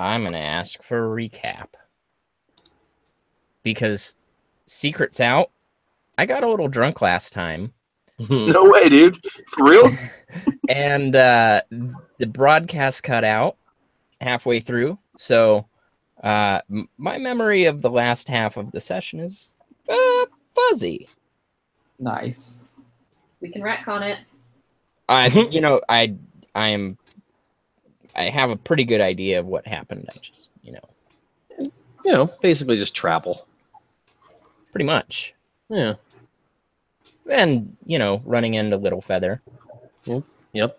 I'm going to ask for a recap. Because secret's out. I got a little drunk last time. No way, dude. For real? And the broadcast cut out halfway through. So my memory of the last half of the session is fuzzy. Nice. We can retcon it. I have a pretty good idea of what happened. I just, basically just travel. Pretty much. Yeah. And, running into Little Feather. Yep.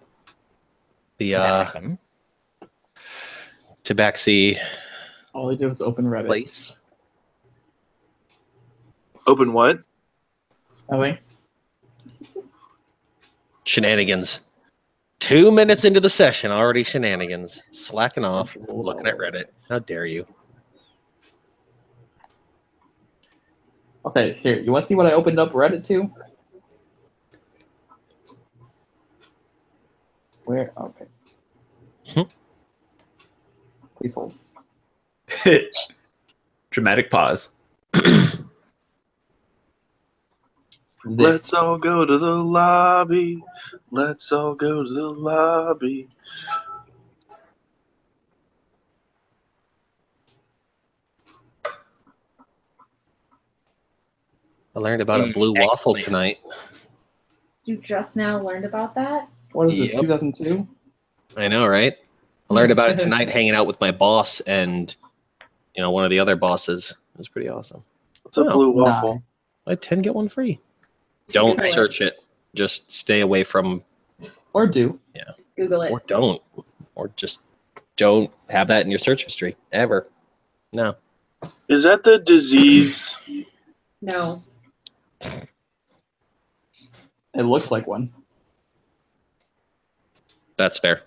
The Tabaxi. All he did was open Reddit. Place. Open what? Nothing. Shenanigans. 2 minutes into the session, already shenanigans. Slacking off, looking at Reddit. How dare you? Okay, here. You want to see what I opened up Reddit to? Where? Okay. Please hold. Dramatic pause. Let's all go to the lobby. Let's all go to the lobby. I learned about a blue waffle tonight. You just now learned about that? What is this, 2002? I know, right? I learned about it tonight hanging out with my boss and, one of the other bosses. It was pretty awesome. What's a blue waffle? Nice. I 10 get one free. Don't Google it. search it. Just stay away from... Or do. Yeah. Google it. Or don't. Or just don't have that in your search history. Ever. No. Is that the disease? No. It looks like one. That's fair.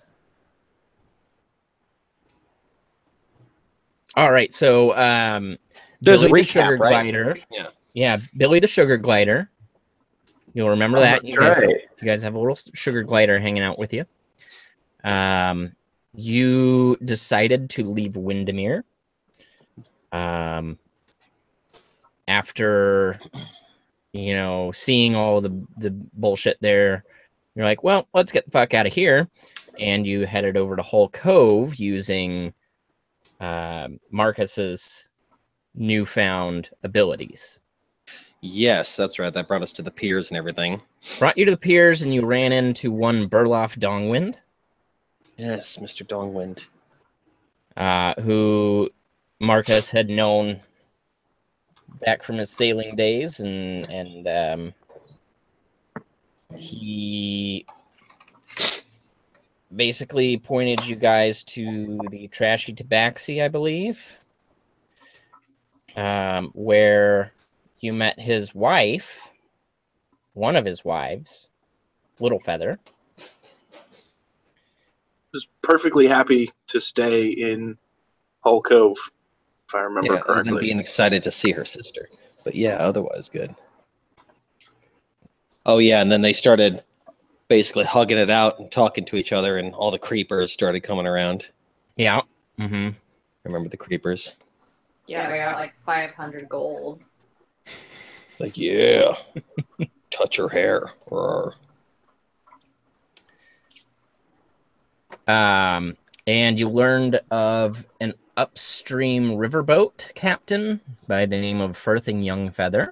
All right, so There's Billy a the recap, Sugar right? Glider. Yeah. Yeah, Billy the Sugar Glider. You'll remember that. You guys have a little sugar glider hanging out with you. You decided to leave Windermere. After seeing all the bullshit there, you're like, well, let's get the fuck out of here. And you headed over to Hull Cove using Marcus's newfound abilities. Yes, that's right. That brought us to the piers and everything. Brought you to the piers, and you ran into one Burloff Dongwind. Yes, Mr. Dongwind. Who Marcus had known back from his sailing days, and he basically pointed you guys to the Trashy Tabaxi, I believe, where you met his wife, one of his wives, Little Feather. Was perfectly happy to stay in Hull Cove, if I remember Other than correctly. being excited to see her sister. But yeah, otherwise good. Oh yeah, and then they started basically hugging it out and talking to each other, and all the creepers started coming around. Yeah. Mm-hmm. Remember the creepers? Yeah, I got like 500 gold. Like, yeah, touch her hair. Roar. And you learned of an upstream riverboat captain by the name of Firthing Youngfeather.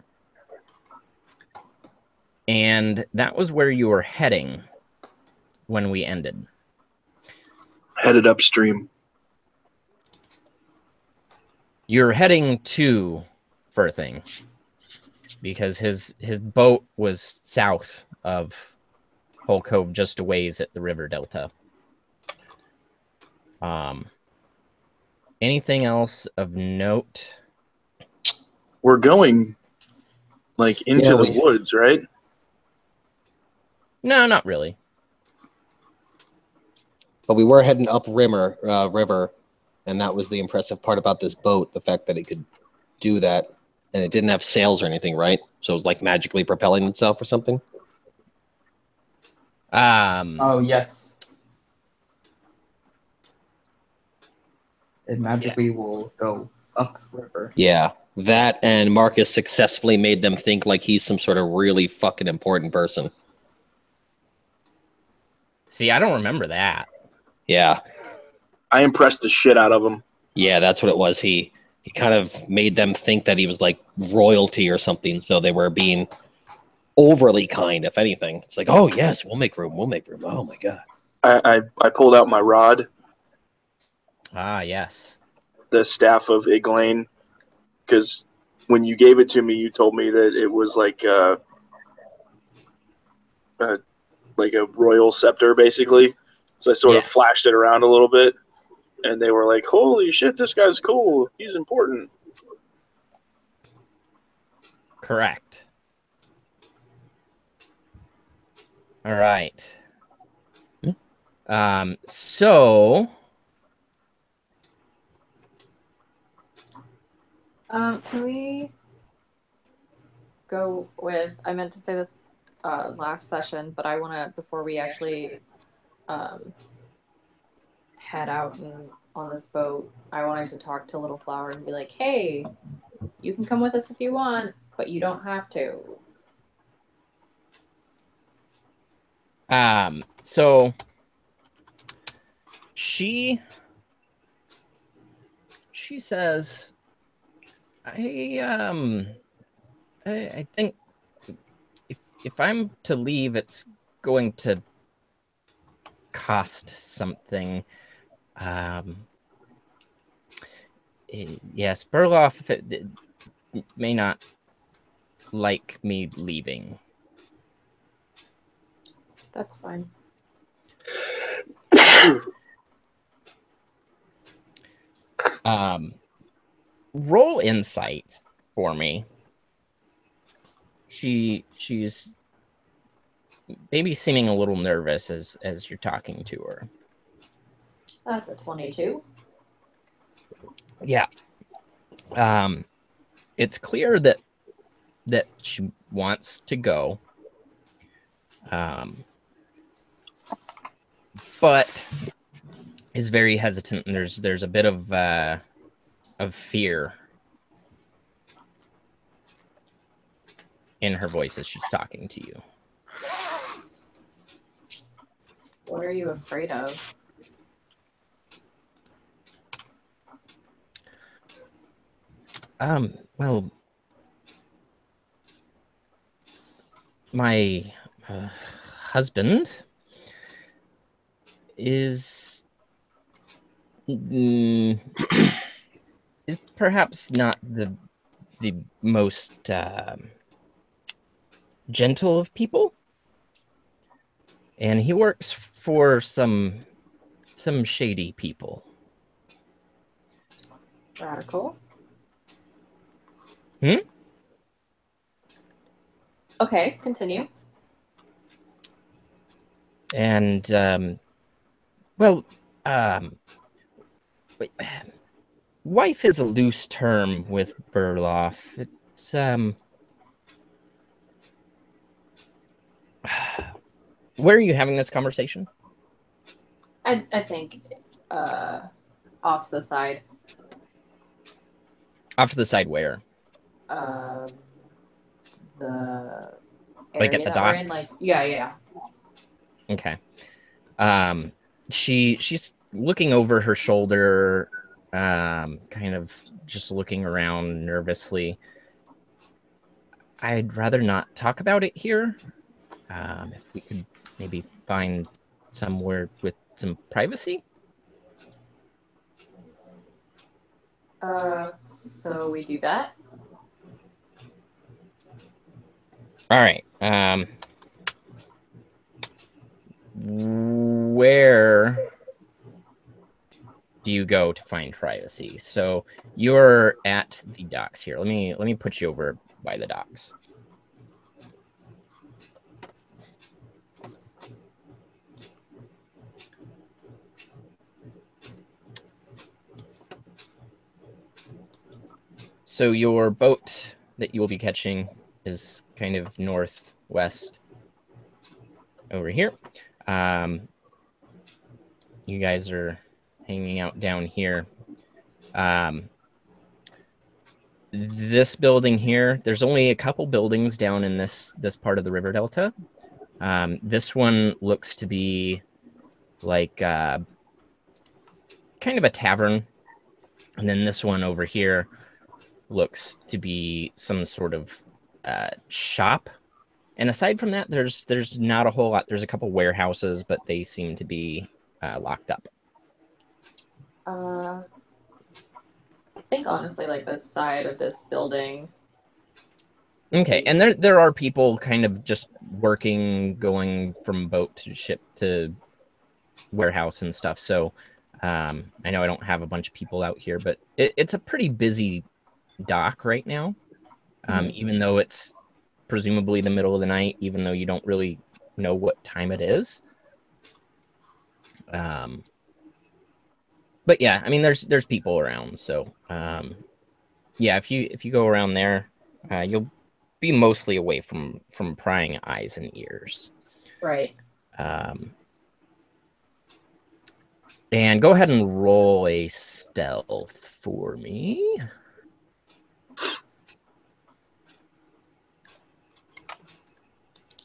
And that was where you were heading when we ended. Headed upstream. You're heading to Firthing because his boat was south of Hull Cove, just a ways at the river delta. Anything else of note? We're going into the woods, right? No, not really. But we were heading up river, and that was the impressive part about this boat, the fact that it could do that, and it didn't have sails or anything, right? So it was like magically propelling itself or something? Oh, yes. it magically will go upriver. Yeah, that and Marcus successfully made them think like he's some sort of really fucking important person. See, I don't remember that. Yeah, I impressed the shit out of him. yeah, that's what it was. He kind of made them think that he was like royalty or something, so they were being overly kind, if anything. It's like, oh yes, we'll make room. Oh my god. I pulled out my rod, Ah, yes. the staff of Eglain, because when you gave it to me, you told me that it was like a royal scepter, basically. So I sort of Yes. flashed it around a little bit, and they were like, "Holy shit, this guy's cool. He's important." Correct. All right. So Can we go with? I meant to say this last session, but I want to before we actually head out on this boat. I wanted to talk to Little Flower and be like, "Hey, you can come with us if you want, but you don't have to." So she says, I think if I'm to leave, it's going to cost something. Yes, Burloff may not like me leaving. That's fine. Roll insight for me. She's maybe seeming a little nervous as you're talking to her. That's a 22. Yeah. It's clear that she wants to go. But is very hesitant, and there's a bit of fear in her voice as she's talking to you. What are you afraid of? Well, my husband is perhaps not the most gentle of people, and he works for some shady people. Radical. Okay, continue. And wife is a loose term with Burloff. It's where are you having this conversation? I think off to the side. Off to the side where? The Like at area the that we're in, docks? like yeah. Okay. She's looking over her shoulder, kind of just looking around nervously. I'd rather not talk about it here. If we could maybe find somewhere with some privacy. So we do that. All right. Where do you go to find privacy? So you're at the docks here. Let me put you over by the docks. So your boat that you will be catching is kind of northwest over here. You guys are hanging out down here. This building here, there's only a couple buildings down in this part of the river delta. This one looks to be like kind of a tavern, and then this one over here looks to be some sort of shop. And aside from that, there's not a whole lot. There's a couple warehouses, but they seem to be locked up. I think honestly, like the side of this building. Okay, and there are people kind of just working, going from boat to ship to warehouse and stuff. So I know I don't have a bunch of people out here, but it's a pretty busy dock right now. Even though it's presumably the middle of the night, even though you don't really know what time it is. But yeah, I mean, there's people around, so yeah, if you go around there, you'll be mostly away from prying eyes and ears. Right. And go ahead and roll a stealth for me.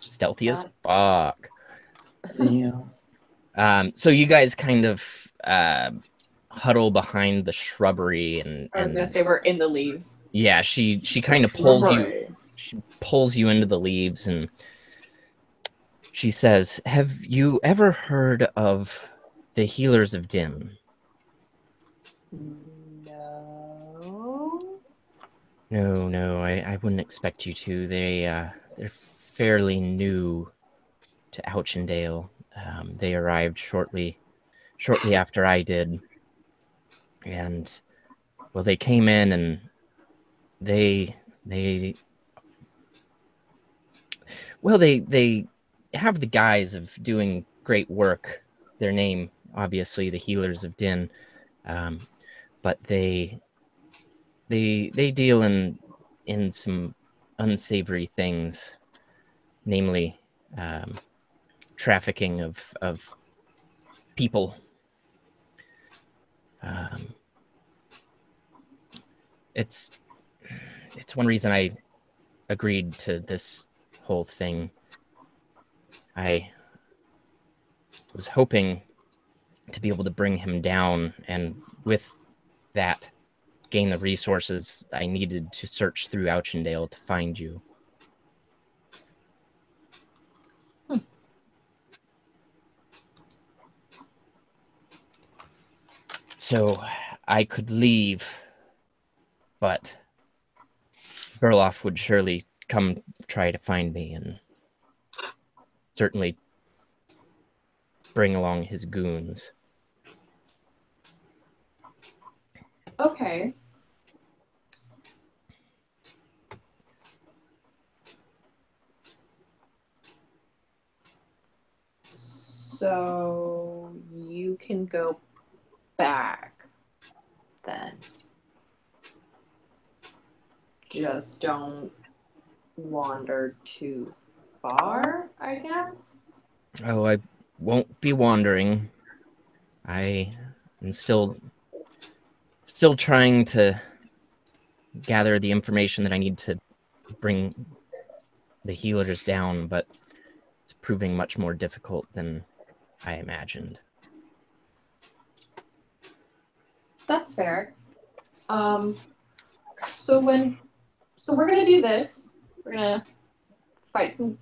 Stealthy as fuck. Damn. So you guys kind of huddle behind the shrubbery, and I was gonna say we're in the leaves. yeah, she kind of pulls you. She pulls you into the leaves, and she says, "Have you ever heard of the Healers of Din?" No, I wouldn't expect you to. They're fairly new to Auchendale. They arrived shortly after I did, and well, they came in and they have the guise of doing great work. Their name, obviously, the Healers of Din, but they deal in some unsavory things, namely trafficking of people. It's one reason I agreed to this whole thing. I was hoping to be able to bring him down, and with that, gain the resources I needed to search through Auchendale to find you. So I could leave, but Burloff would surely come try to find me, and certainly bring along his goons. Okay. So you can go back then. Just don't wander too far, I guess. Oh, I won't be wandering. I am still trying to gather the information that I need to bring the healers down, but it's proving much more difficult than I imagined. That's fair. So we're gonna do this. We're gonna fight some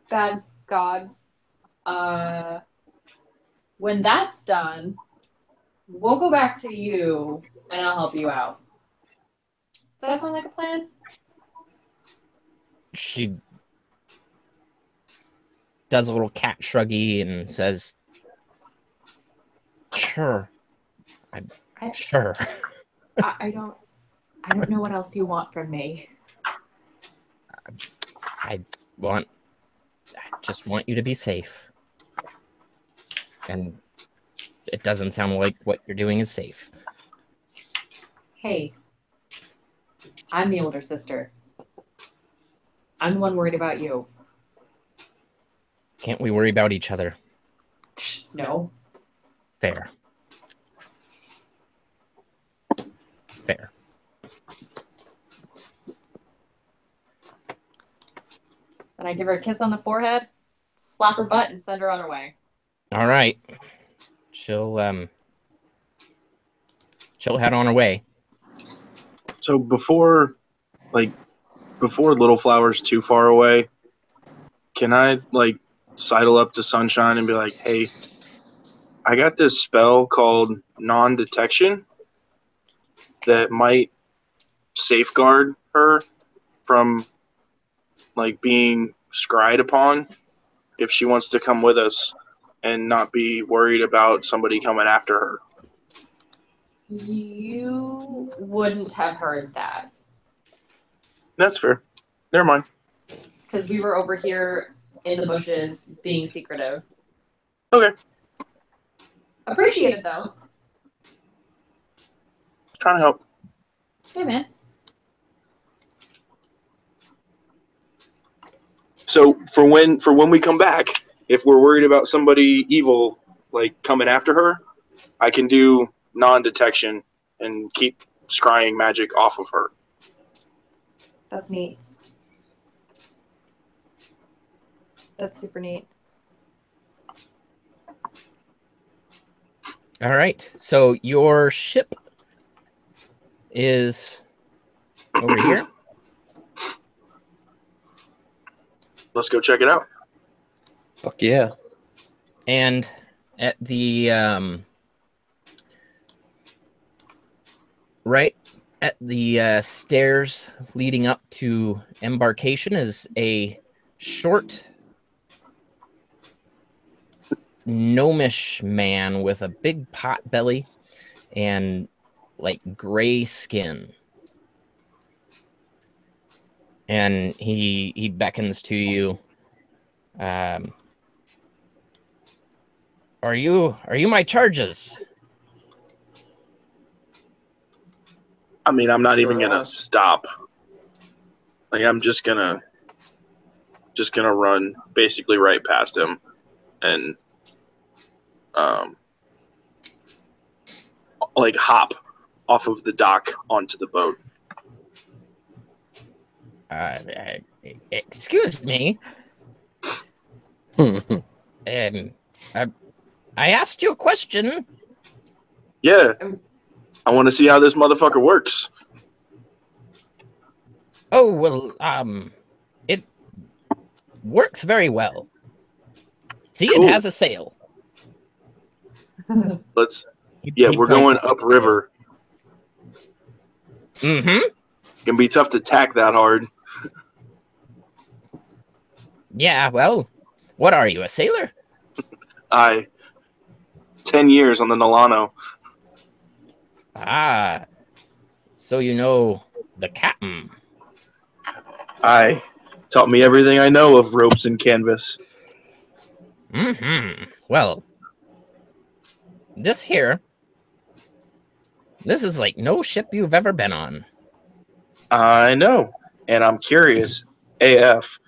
bad gods. When that's done, we'll go back to you and I'll help you out. Does that sound like a plan? She does a little cat shruggy and says, "Sure, sure." I don't know what else you want from me. I just want you to be safe. And it doesn't sound like what you're doing is safe. Hey, I'm the older sister. I'm the one worried about you. Can't we worry about each other? No. Fair. Fair. Then I give her a kiss on the forehead, slap her butt, and send her on her way. All right. She'll head on her way. So before Little Flower's too far away, can I like sidle up to Sunshine and be like, "Hey, I got this spell called non-detection that might safeguard her from like being scryed upon if she wants to come with us and not be worried about somebody coming after her." You wouldn't have heard that. That's fair. Never mind. Because we were over here in the bushes being secretive. Okay. Appreciated, though. Trying to help. Hey, man. So for when we come back, if we're worried about somebody evil like coming after her, I can do non-detection and keep scrying magic off of her. That's neat. That's super neat. All right. So your ship is over here. Let's go check it out. Fuck yeah. And at the right at the stairs leading up to embarkation is a short gnomish man with a big pot belly and like gray skin. And he beckons to you. Are you my charges? I mean, I'm not even Sure gonna are. stop. Like, I'm just gonna run basically right past him, and like hop off of the dock onto the boat. Excuse me. I asked you a question. Yeah, I want to see how this motherfucker works. Oh, well, it works very well. See, Cool. it has a sail. Let's. He We're points going at- upriver. Mm-hmm. Can be tough to tack that hard. Yeah, well, what are you, a sailor? 10 years on the Nolano. Ah, so you know the captain. Taught me everything I know of ropes and canvas. Mm-hmm. Well, this is like no ship you've ever been on. I know, and I'm curious. AF.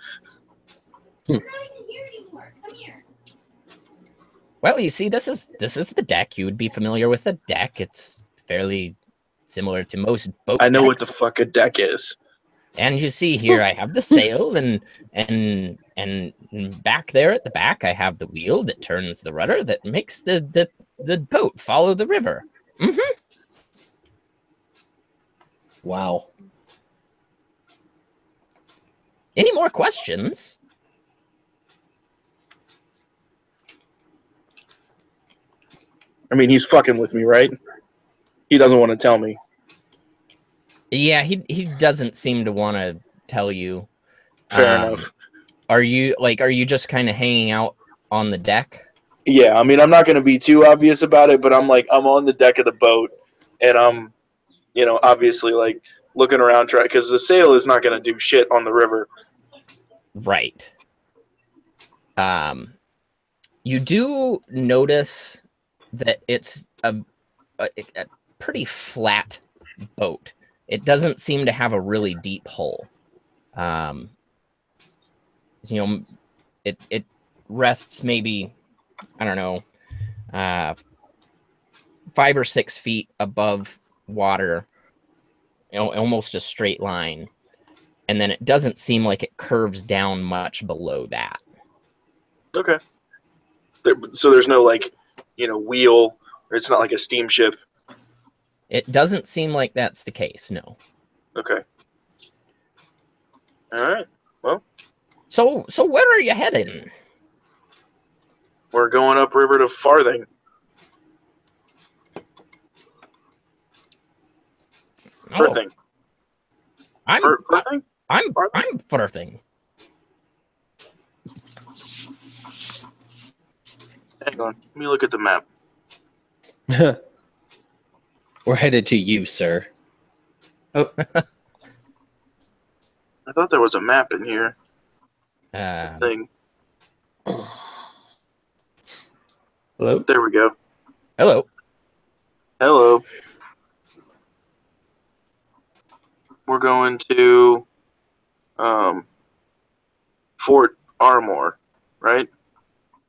Well, you see, this is the deck. You would be familiar with the deck. It's fairly similar to most boat I know what the decks. fuck a deck is. And you see here, I have the sail, and back there at the back, I have the wheel that turns the rudder that makes the boat follow the river. Mm-hmm. Wow. Any more questions? I mean, he's fucking with me, right? He doesn't want to tell me. Yeah, he doesn't seem to want to tell you. Fair enough. Are you just kind of hanging out on the deck? Yeah, I mean, I'm not going to be too obvious about it, but I'm on the deck of the boat, and I'm, obviously, like, looking around, because the sail is not going to do shit on the river. Right. You do notice that it's a pretty flat boat. It doesn't seem to have a really deep hull. It rests maybe, I don't know, 5 or 6 feet above water, almost a straight line, and then it doesn't seem like it curves down much below that. Okay. So there's no wheel, or it's not like a steamship. It doesn't seem like that's the case, no. Okay. All right. Well, So where are you heading? we're going upriver to Farthing. Firthing. I'm Firthing? I'm Farthing? I'm Firthing. Hang on. Let me look at the map. We're headed to you, sir. Oh, I thought there was a map in here. Thing. hello. There we go. Hello. Hello. We're going to Fort Armor, right?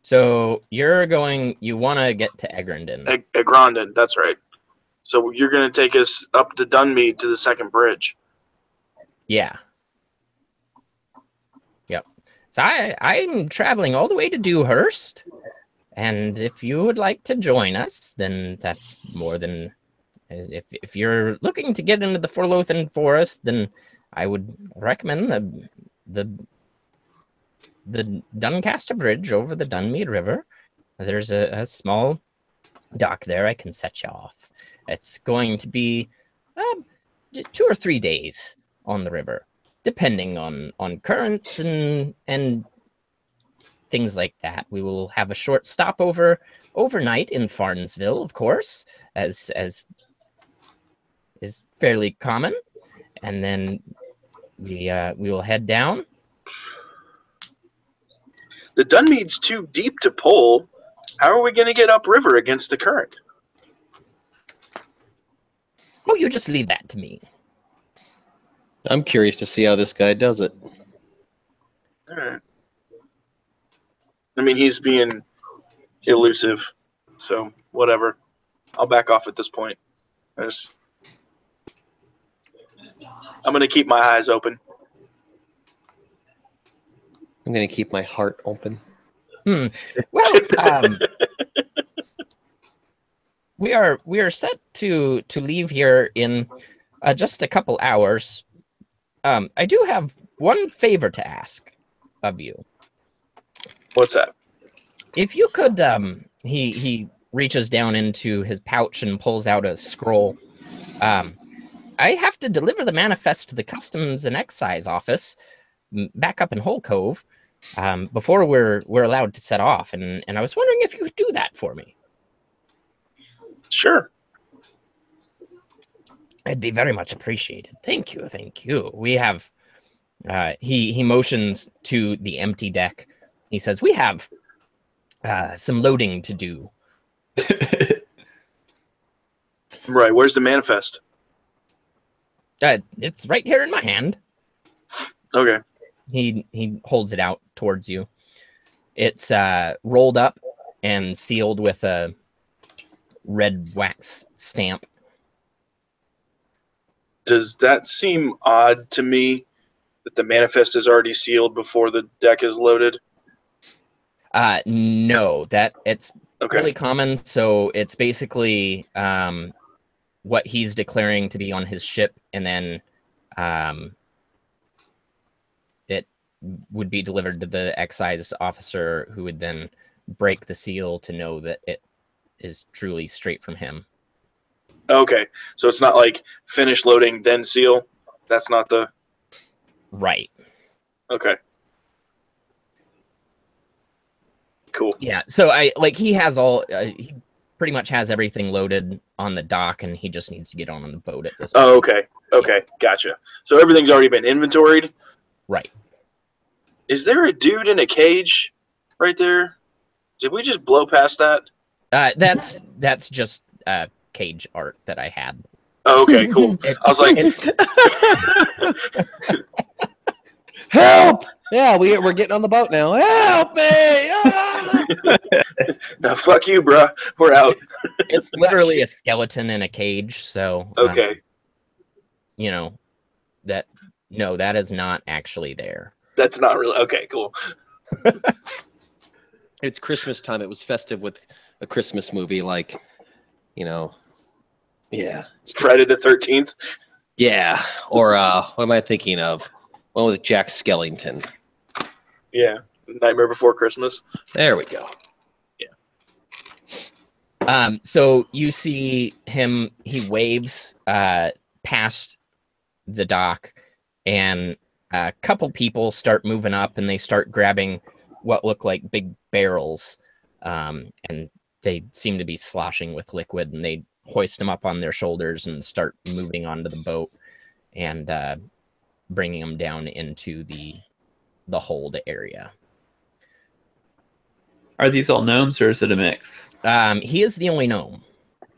So you want to get to Egrandin. Egrandin, that's right. So you're going to take us up the Dunmead to the second bridge. Yeah. Yep. So I'm traveling all the way to Dewhurst, and if you would like to join us, then that's more than. If you're looking to get into the Forlothan Forest, then I would recommend the Duncaster Bridge over the Dunmead River. There's a small dock there. I can set you off. It's going to be 2 or 3 days on the river, depending on currents and things like that. We will have a short stopover overnight in Farnsville, of course, as is fairly common, and then we will head down. The Dunmead's too deep to pull. How are we going to get upriver against the current? Oh, you just leave that to me. I'm curious to see how this guy does it. All right. I mean, he's being elusive, so whatever. I'll back off at this point. I'm going to keep my eyes open. I'm going to keep my heart open. Well, we are set to leave here in just a couple hours. I do have one favor to ask of you. What's that? If you could, he reaches down into his pouch and pulls out a scroll. I have to deliver the manifest to the Customs and Excise office back up in Hole Cove before we're allowed to set off, and I was wondering if you could do that for me. Sure. It'd be very much appreciated. Thank you, thank you. We have. He motions to the empty deck. He says, "We have some loading to do." Right. Where's the manifest? It's right here in my hand. Okay. He holds it out towards you. It's rolled up and sealed with a red wax stamp. Does that seem odd to me that the manifest is already sealed before the deck is loaded? No, that it's Okay. really common. So it's basically what he's declaring to be on his ship, and then it would be delivered to the excise officer, who would then break the seal to know that it is truly straight from him. Okay. So it's not like finish loading, then seal? That's not the... Right. Okay. Cool. Yeah, so he has all... he pretty much has everything loaded on the dock, and he just needs to get on the boat at this point. Oh, okay. Okay, gotcha. So everything's already been inventoried? Right. Is there a dude in a cage right there? Did we just blow past that? That's just cage art that I had. Oh, okay, cool. I was like... Help! Yeah, we're getting on the boat now. Help me! Ah! No, fuck you, bruh. We're out. It's literally a skeleton in a cage, so... Okay. you know, that no, that is not actually there. That's not really okay. Cool. It's Christmas time. It was festive with a Christmas movie, like, yeah, Friday the 13th. yeah. Or what am I thinking of? One with Jack Skellington. Yeah, Nightmare Before Christmas. There we go. So you see him, he waves past the dock, and a couple people start moving up, and they start grabbing what look like big barrels, and they seem to be sloshing with liquid, and they hoist them up on their shoulders and start moving onto the boat and bringing them down into the hold area. Are these all gnomes, or is it a mix? He is the only gnome.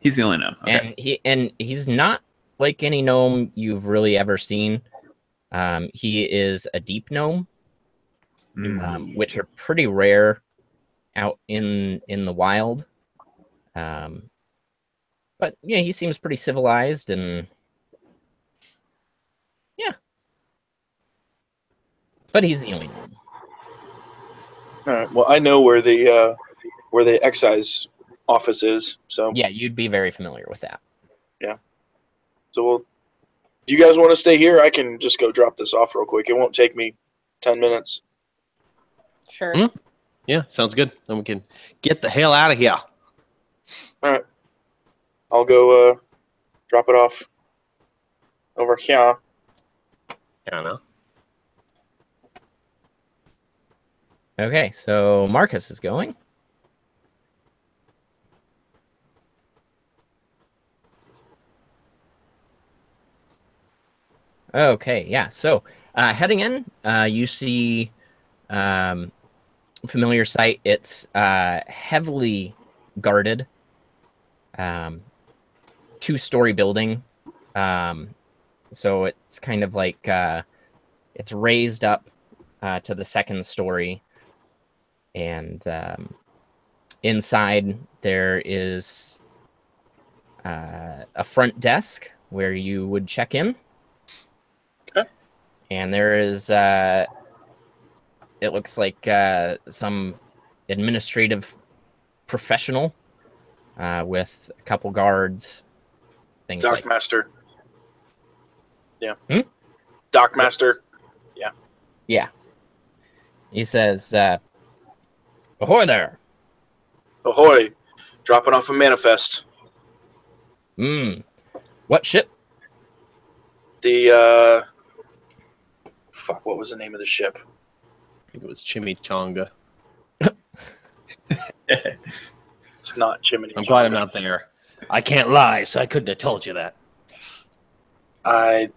He's the only gnome. Okay. And he's not like any gnome you've really ever seen. He is a deep gnome, which are pretty rare out in the wild. But yeah, he seems pretty civilized, and yeah. But he's the only gnome. All right. Well, I know where the excise office is. So yeah, you'd be very familiar with that. Yeah. So we'll. Do you guys want to stay here? I can just go drop this off real quick. It won't take me 10 minutes. Sure. Yeah, sounds good. Then we can get the hell out of here. All right. I'll go drop it off over here. I don't know. Okay, so Marcus is going. Okay, yeah. So heading in, you see familiar sight. It's heavily guarded, 2-story building. So it's kind of like it's raised up to the second story. And inside there is a front desk where you would check in. Okay. And there is, it looks like some administrative professional with a couple guards. Things like Dockmaster. Yeah. Dockmaster. Yeah. Yeah. He says, ahoy there. Ahoy. Dropping off a manifest. What ship? The, fuck, what was the name of the ship? I think it was Chimichanga. It's not Chimney. I'm glad I'm not there. I can't lie, so I couldn't have told you that. I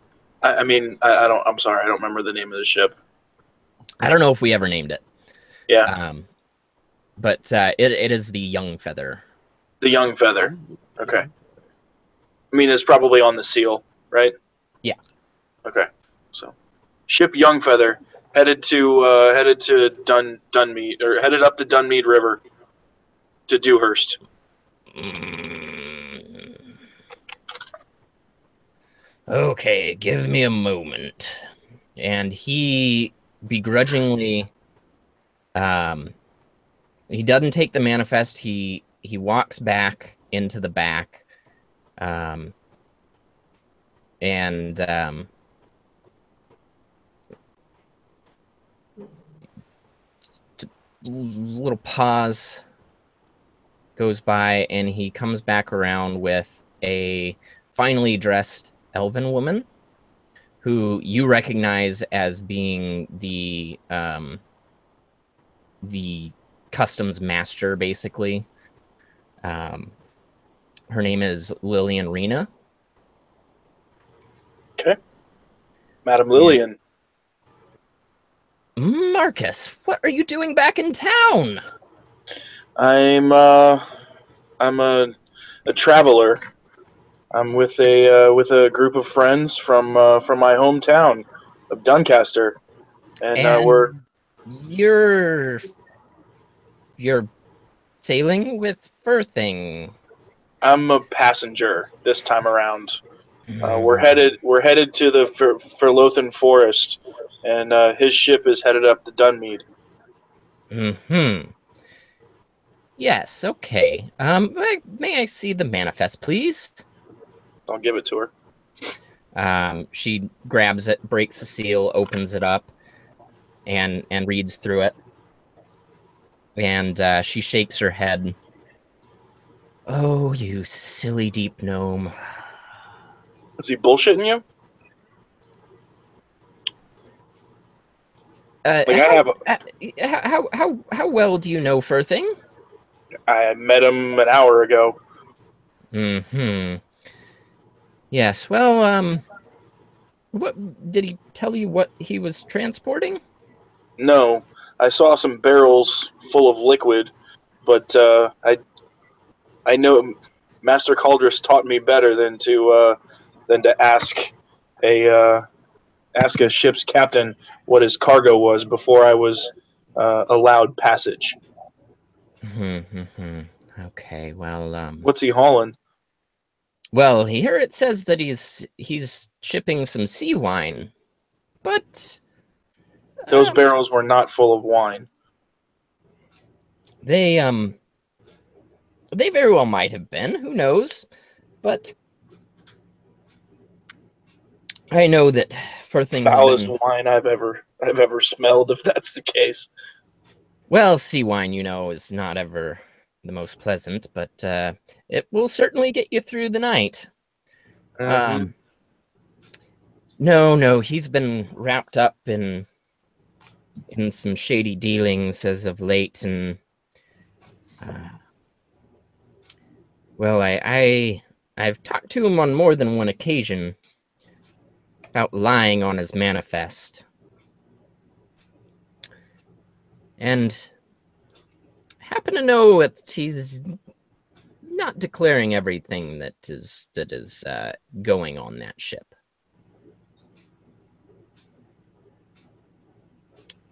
mean, I'm sorry, I don't remember the name of the ship. I don't know if we ever named it. Yeah. But it is the Young Feather. The Young Feather. Okay. I mean, it's probably on the seal, right? Yeah. Okay. So, ship Young Feather headed to Dunmead, or headed up the Dunmead River to Dewhurst. Okay, give me a moment. And he begrudgingly, he doesn't take the manifest. He walks back into the back, and little pause goes by, and he comes back around with a finely dressed elven woman who you recognize as being the customs master, basically. Her name is Lillian Rena. Okay. Madam Lillian. Marcus, what are you doing back in town? I'm a traveler. I'm with a group of friends from my hometown of Duncaster, and we're you're sailing with Firthing. I'm a passenger this time around. We're headed to the Ferlothan Forest, and his ship is headed up the Dunmead. Mm-hmm. Yes, okay. May I see the manifest, please? I'll give it to her. She grabs it, breaks the seal, opens it up, and reads through it. And she shakes her head. Oh, you silly deep gnome. Is he bullshitting you? How well do you know Firthing? I met him an hour ago. Mm-hmm. Yes, well, what did he tell you what he was transporting? No, I saw some barrels full of liquid, but I know Master Caldrus taught me better than to ask a ship's captain what his cargo was before I was allowed passage. Okay, well, What's he hauling? well, here it says that he's shipping some sea wine, but Those barrels were not full of wine. they very well might have been. Who knows? But I know that Firthing has Foulest been... wine I've ever smelled, if that's the case. Well, sea wine, is not ever the most pleasant, but it will certainly get you through the night. Mm-hmm. No, he's been wrapped up in some shady dealings as of late, and well, I've talked to him on more than one occasion about lying on his manifest, and happen to know that he's not declaring everything that is going on that ship.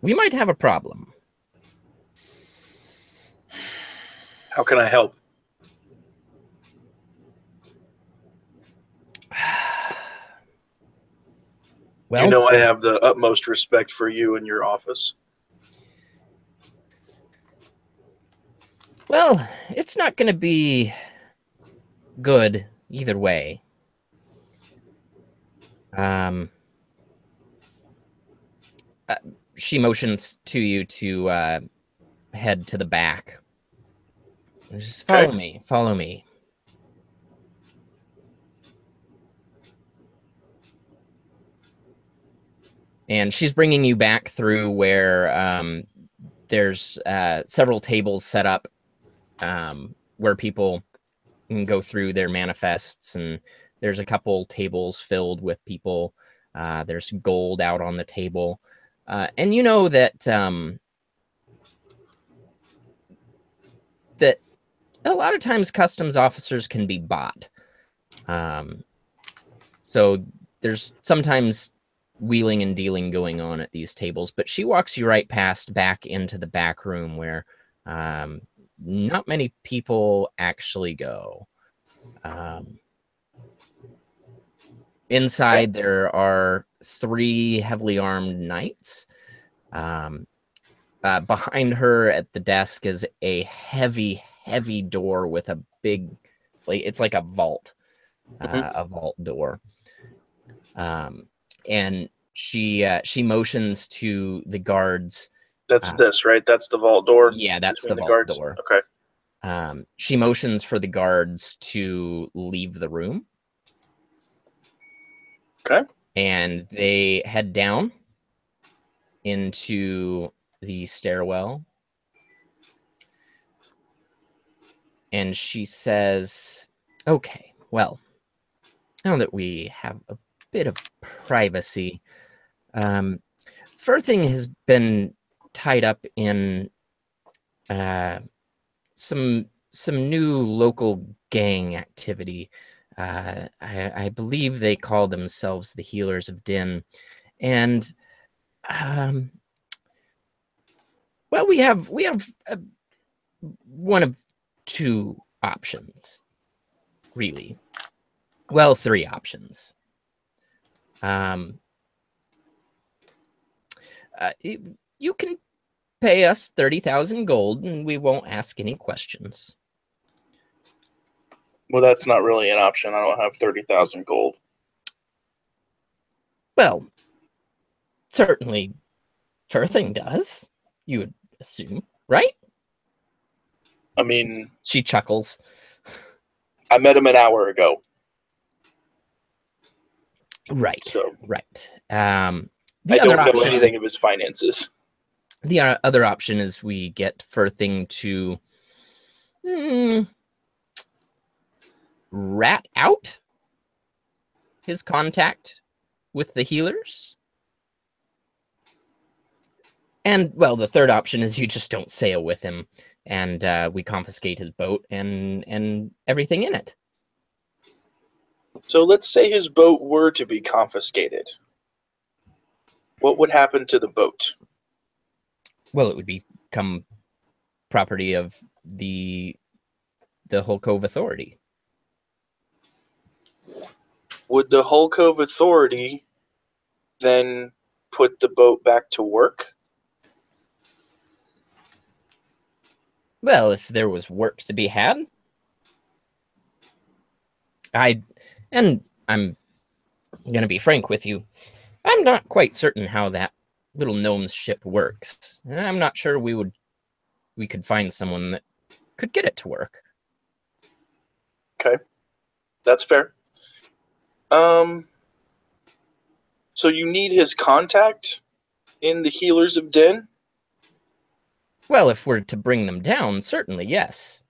We might have a problem. How can I help? Well, you know I have the utmost respect for you and your office. Well, it's not going to be good either way. She motions to you to head to the back. Just follow me. Follow me. And she's bringing you back through where there's several tables set up where people can go through their manifests, and there's a couple tables filled with people. There's gold out on the table. And you know that that a lot of times customs officers can be bought. So there's sometimes wheeling and dealing going on at these tables, but she walks you right past back into the back room where not many people actually go. Inside, there are 3 heavily armed knights. Behind her at the desk is a heavy door with a big, it's like a vault, a vault door. And she motions to the guards. That's this, right? That's the vault door? Yeah, that's the vault guards? door. Okay. She motions for the guards to leave the room. Okay. And they head down into the stairwell. And she says, okay, well, now that we have a bit of privacy, Firthing has been tied up in some new local gang activity. I believe they call themselves the Healers of Din, and well, we have one of 2 options, really. Well, 3 options. You can pay us 30,000 gold, and we won't ask any questions. Well, that's not really an option. I don't have 30,000 gold. Well, certainly Firthing does, you would assume, right? I mean, she chuckles. I met him an hour ago. Right. So, right. I don't know anything of his finances. The other option is we get Firthing to rat out his contact with the healers. And, well, the third option is you just don't sail with him, and we confiscate his boat and everything in it. So let's say his boat were to be confiscated. What would happen to the boat? Well, it would become property of the Hull Cove Authority. Would the Hull Cove Authority then put the boat back to work? Well, if there was work to be had. I'm going to be frank with you. I'm not quite certain how that little gnome's ship works. And I'm not sure we could find someone that could get it to work. Okay. That's fair. So you need his contact in the Healers of Den? Well, if we're to bring them down, certainly, yes.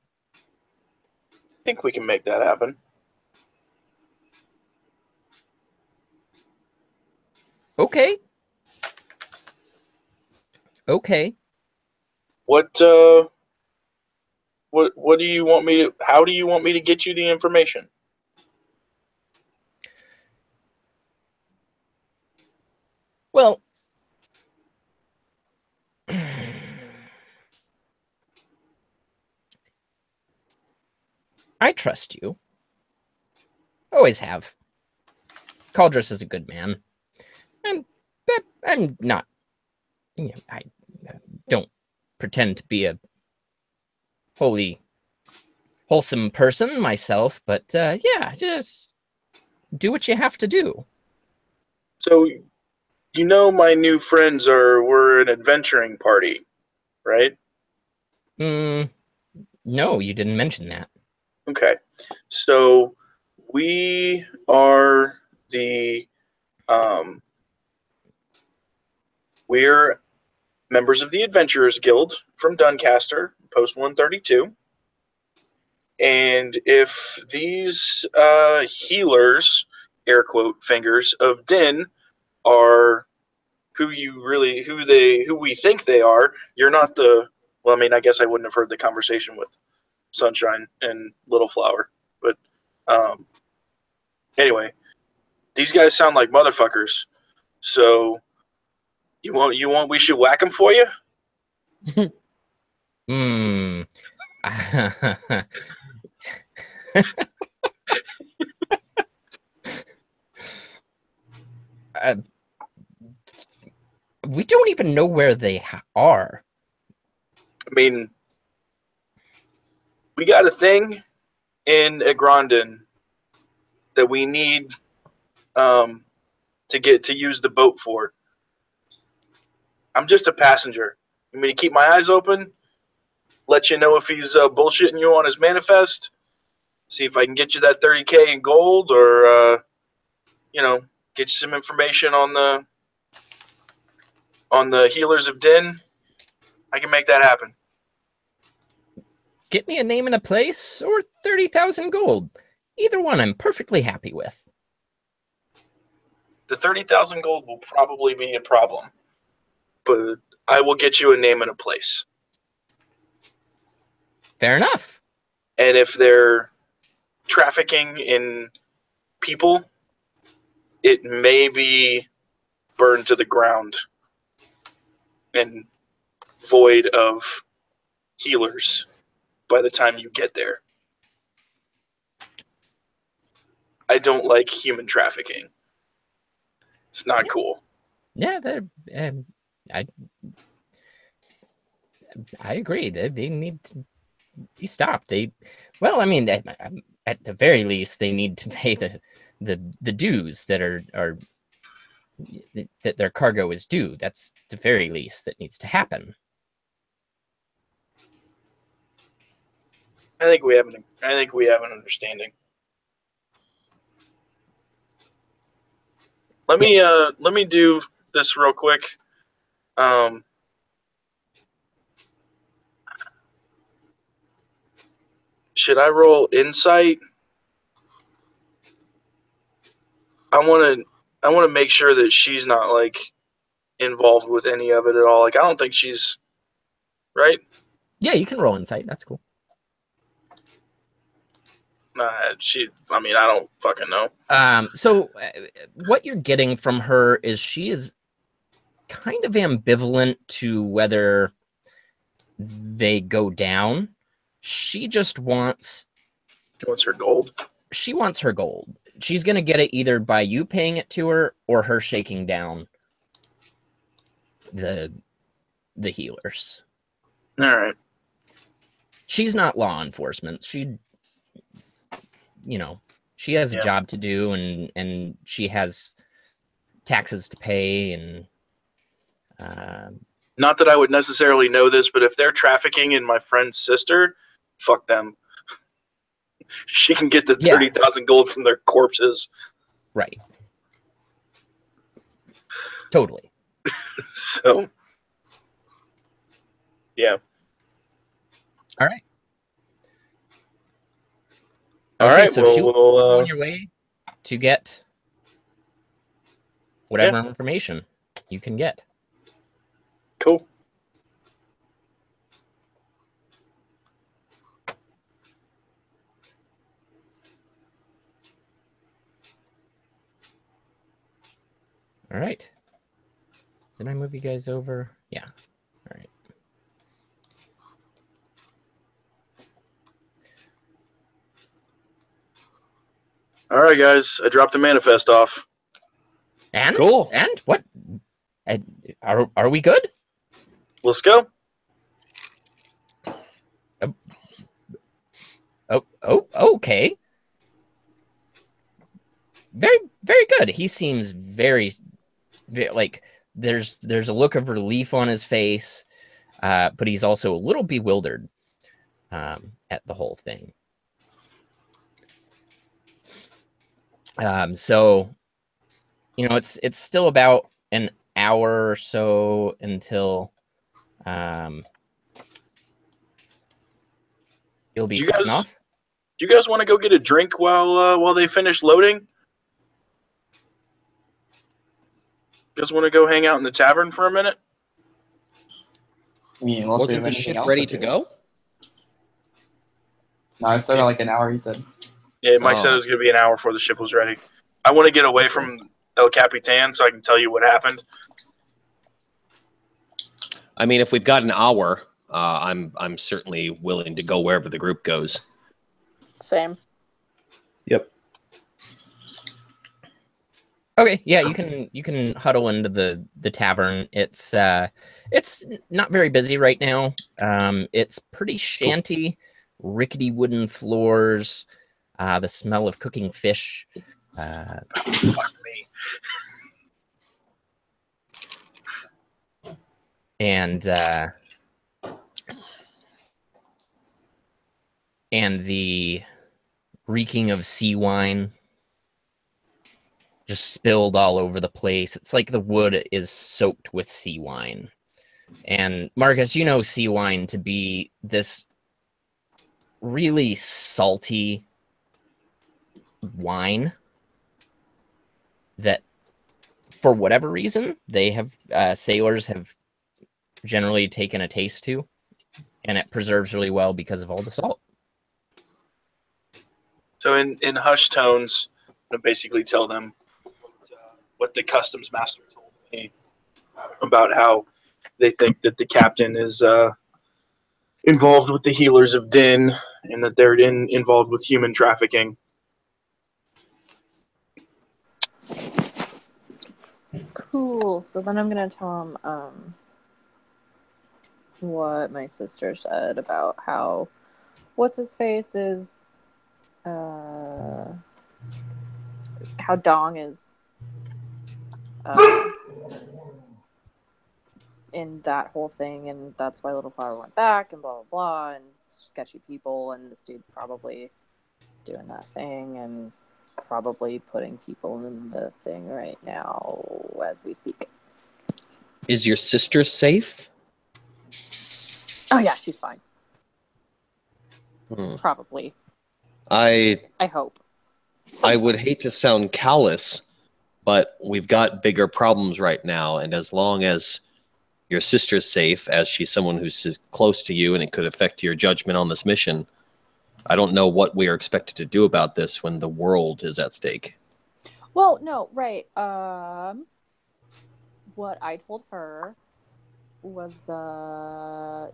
I think we can make that happen. Okay. Okay. What do you want me to, how do you want me to get you the information? Well, I trust you. Always have. Caldrus is a good man. I'm not, I don't pretend to be a wholesome person myself, but yeah, just do what you have to do. So, you know my new friends we're an adventuring party, right? No, you didn't mention that. Okay. So, we are we're members of the Adventurers Guild from Duncaster, Post 132. And if these healers, air quote fingers, of Din are who we think they are, you're not well, I mean, I guess I wouldn't have heard the conversation with Sunshine and Little Flower. But anyway, these guys sound like motherfuckers. So you want we should whack them for you? We don't even know where they are. I mean, we got a thing in Agrondin that we need to use the boat for. I'm just a passenger. You mean to keep my eyes open? Let you know if he's bullshitting you on his manifest? See if I can get you that 30K in gold, or get you some information on the Healers of Din. I can make that happen. Get me a name and a place, or 30,000 gold. Either one I'm perfectly happy with. The 30,000 gold will probably be a problem, but I will get you a name and a place. Fair enough. And if they're trafficking in people, it may be burned to the ground and void of healers by the time you get there. I don't like human trafficking. It's not cool. Yeah, I agree. They need to be stopped. Well, I mean, at the very least, they need to pay the dues that are that their cargo is due. That's the very least that needs to happen. I think we have an understanding. Let me do this real quick. Should I roll insight? I want to make sure that she's not like involved with any of it at all. Like I don't think she's right. Yeah, you can roll insight. That's cool. I mean, I don't fucking know. So what you're getting from her is she is kind of ambivalent to whether they go down. She just wants... She wants her gold. She wants her gold. She's going to get it either by you paying it to her or her shaking down the healers. All right. She's not law enforcement. She has a job to do, and she has taxes to pay, and not that I would necessarily know this, but if they're trafficking in my friend's sister, fuck them. She can get the 30,000 gold from their corpses. Right. Totally. So, yeah. All right. All right. So we'll on your way to get whatever information you can get. Cool. All right. Did I move you guys over? Yeah. All right. All right, guys. I dropped the manifest off. And? Cool. And? What? Are we good? Let's go. Okay. Very, very good. He seems very like there's a look of relief on his face, but he's also a little bewildered at the whole thing. So, it's still about an hour or so until you'll be setting off. Do you guys want to go get a drink while they finish loading? You guys want to go hang out in the tavern for a minute? I mean, unless we have Wasn't the anything ship else ready to to do. go? No, I still got like an hour, he said. Yeah, Mike said it was going to be an hour before the ship was ready. I want to get away from El Capitan so I can tell you what happened. I mean, if we've got an hour, I'm certainly willing to go wherever the group goes. Same. Yep. Okay, yeah, you can huddle into the tavern. It's not very busy right now. It's pretty shanty, rickety wooden floors, the smell of cooking fish. Fuck me. And the reeking of sea wine just spilled all over the place. It's like the wood is soaked with sea wine. And Marcus, you know sea wine to be this really salty wine that, for whatever reason, they have sailors have generally taken a taste to, and it preserves really well because of all the salt. So in hushed tones, I'm going to basically tell them what the customs master told me about how they think that the captain is involved with the healers of Din and that they're involved with human trafficking. Cool. So then I'm gonna tell him what my sister said about how what's his face is how Dong is in that whole thing, and that's why Little Flower went back, and blah blah blah, and sketchy people, and this dude probably doing that thing, and probably putting people in the thing right now as we speak. Is your sister safe? Oh yeah, she's fine. Hmm. Probably. I hope. I would hate to sound callous, but we've got bigger problems right now, and as long as your sister's safe, as she's someone who's close to you and it could affect your judgment on this mission, I don't know what we are expected to do about this when the world is at stake. Well, no, right. What I told her was to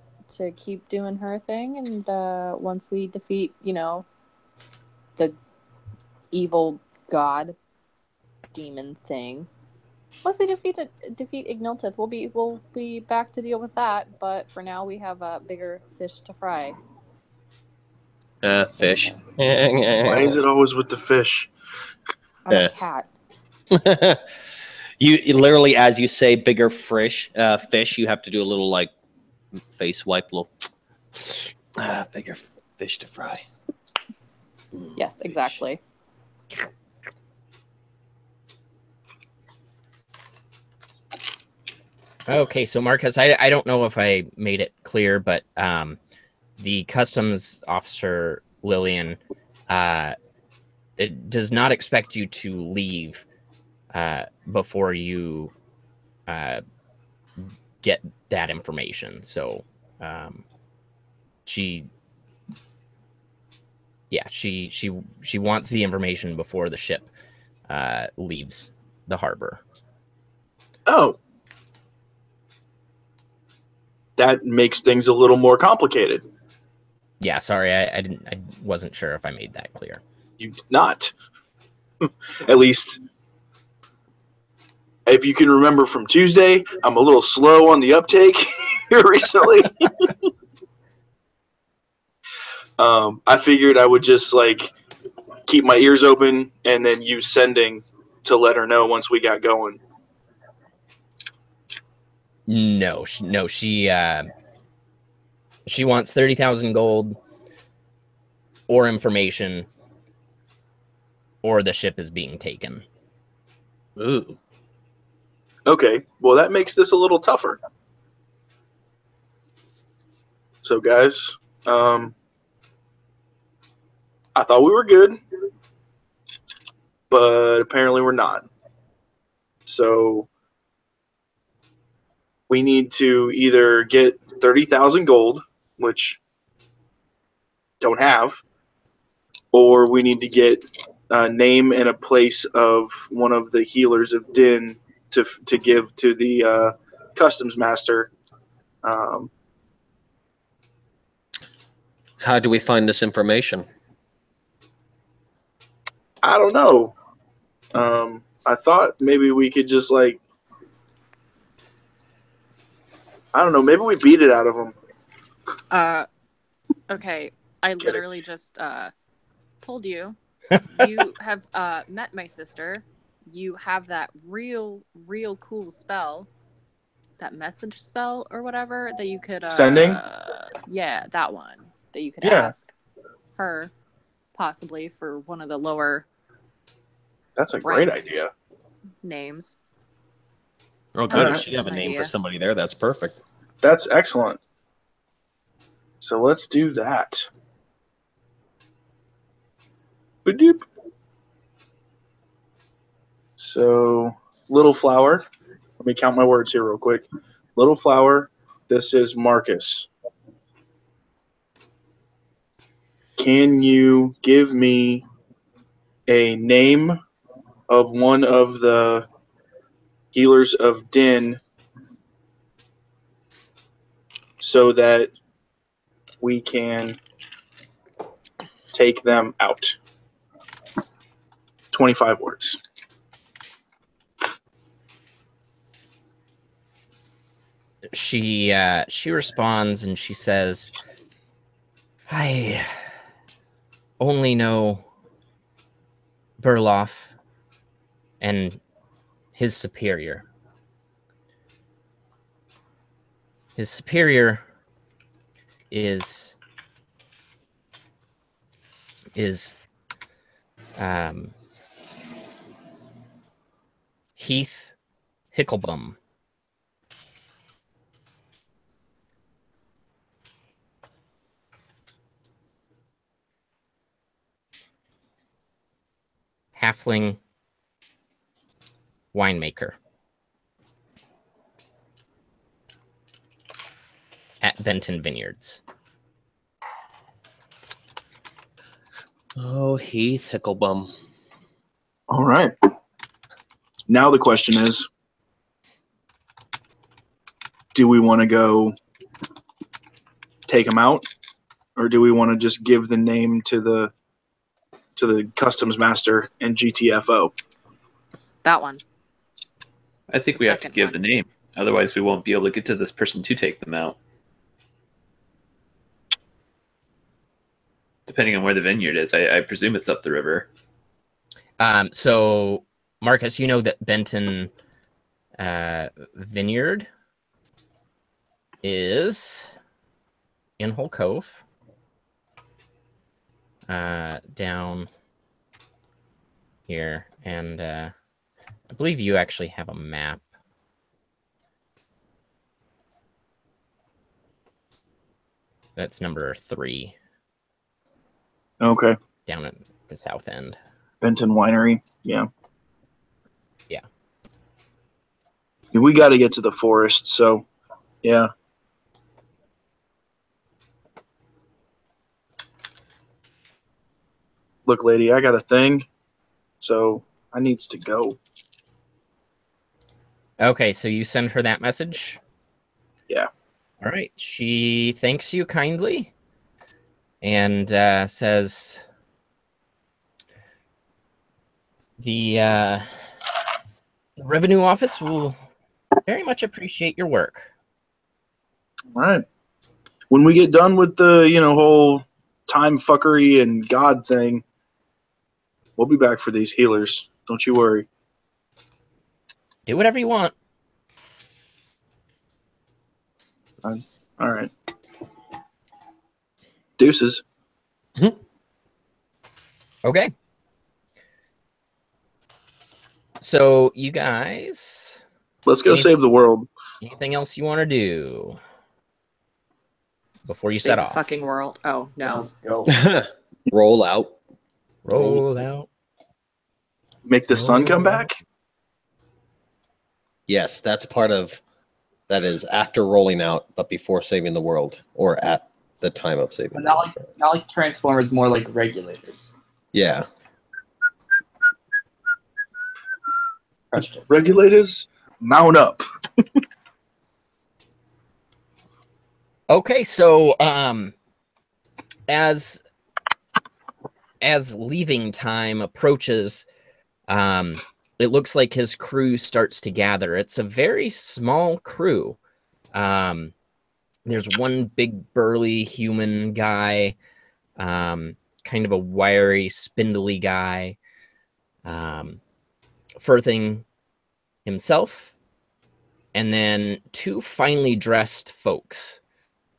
keep doing her thing, and once we defeat, the evil god demon thing, once we defeat Igniltith, we'll be back to deal with that. But for now, we have bigger fish to fry. Fish. Why is it always with the fish? I'm a cat. You literally, as you say, bigger fish, you have to do a little like face wipe, little bigger fish to fry. Yes, exactly. Okay, so Marcus, I don't know if I made it clear, but the customs officer Lillian it does not expect you to leave before you get that information. So she wants the information before the ship leaves the harbor. Oh. That makes things a little more complicated. Yeah, sorry, I wasn't sure if I made that clear. You did not. At least, if you can remember from Tuesday, I'm a little slow on the uptake here recently. I figured I would just keep my ears open and then use sending to let her know once we got going. No, she wants 30,000 gold or information, or the ship is being taken. Ooh. Okay, well that makes this a little tougher. So guys, I thought we were good, but apparently we're not. So we need to either get 30,000 gold, which don't have, or we need to get a name and a place of one of the healers of Din to give to the customs master. How do we find this information? I don't know. I thought maybe we could just I don't know. Maybe we beat it out of them. Okay. I literally just told you. You have met my sister. You have that real cool spell, that message spell or whatever that you could Sending? Yeah, that one that you could Yeah. ask her possibly for one of the lower. That's a great rank idea. Names. Oh, good. Alright. If you have a Just an name for idea. somebody there, that's perfect. That's excellent. So let's do that. Ba-doop. So, Little Flower. Let me count my words here real quick. Little Flower, this is Marcus. Can you give me a name of one of the healers of Din so that we can take them out? 25 words. she responds and she says, I only know Burloff and his superior. His superior is Heath Hicklebum. Halfling winemaker at Benton Vineyards. Oh, Heath Hicklebum. All right. Now the question is, do we want to go take him out, or do we want to just give the name to the customs master and GTFO? That one. I think The we have to second give one. the name. Otherwise, we won't be able to get to this person to take them out. Depending on where the vineyard is, I presume it's up the river. So, Marcus, you know that Benton Vineyard is in Hull Cove, down here, and I believe you actually have a map. That's number 3. Okay. Down at the south end. Benton Winery. Yeah. Yeah. We got to get to the forest, so yeah. Look, lady, I got a thing, so I needs to go. Okay, so you send her that message? Yeah. All right. She thanks you kindly and says the revenue office will very much appreciate your work. All right. When we get done with the, whole time fuckery and God thing, we'll be back for these healers. Don't you worry. Do whatever you want. All right. Deuces. Okay. So you guys, Let's go save the world. anything else you want to do before you Save set the off? fucking world. Oh, no. Let's go. Roll out. Roll out. Make the sun come back? Yes, that's part of that is after rolling out, but before saving the world, or at the time of saving. But not like Transformers, more like regulators. Yeah. Crushed it. Regulators, mount up. Okay, so as leaving time approaches, it looks like his crew starts to gather. It's a very small crew. There's one big burly human guy, kind of a wiry, spindly guy. Firthing himself, and then 2 finely dressed folks.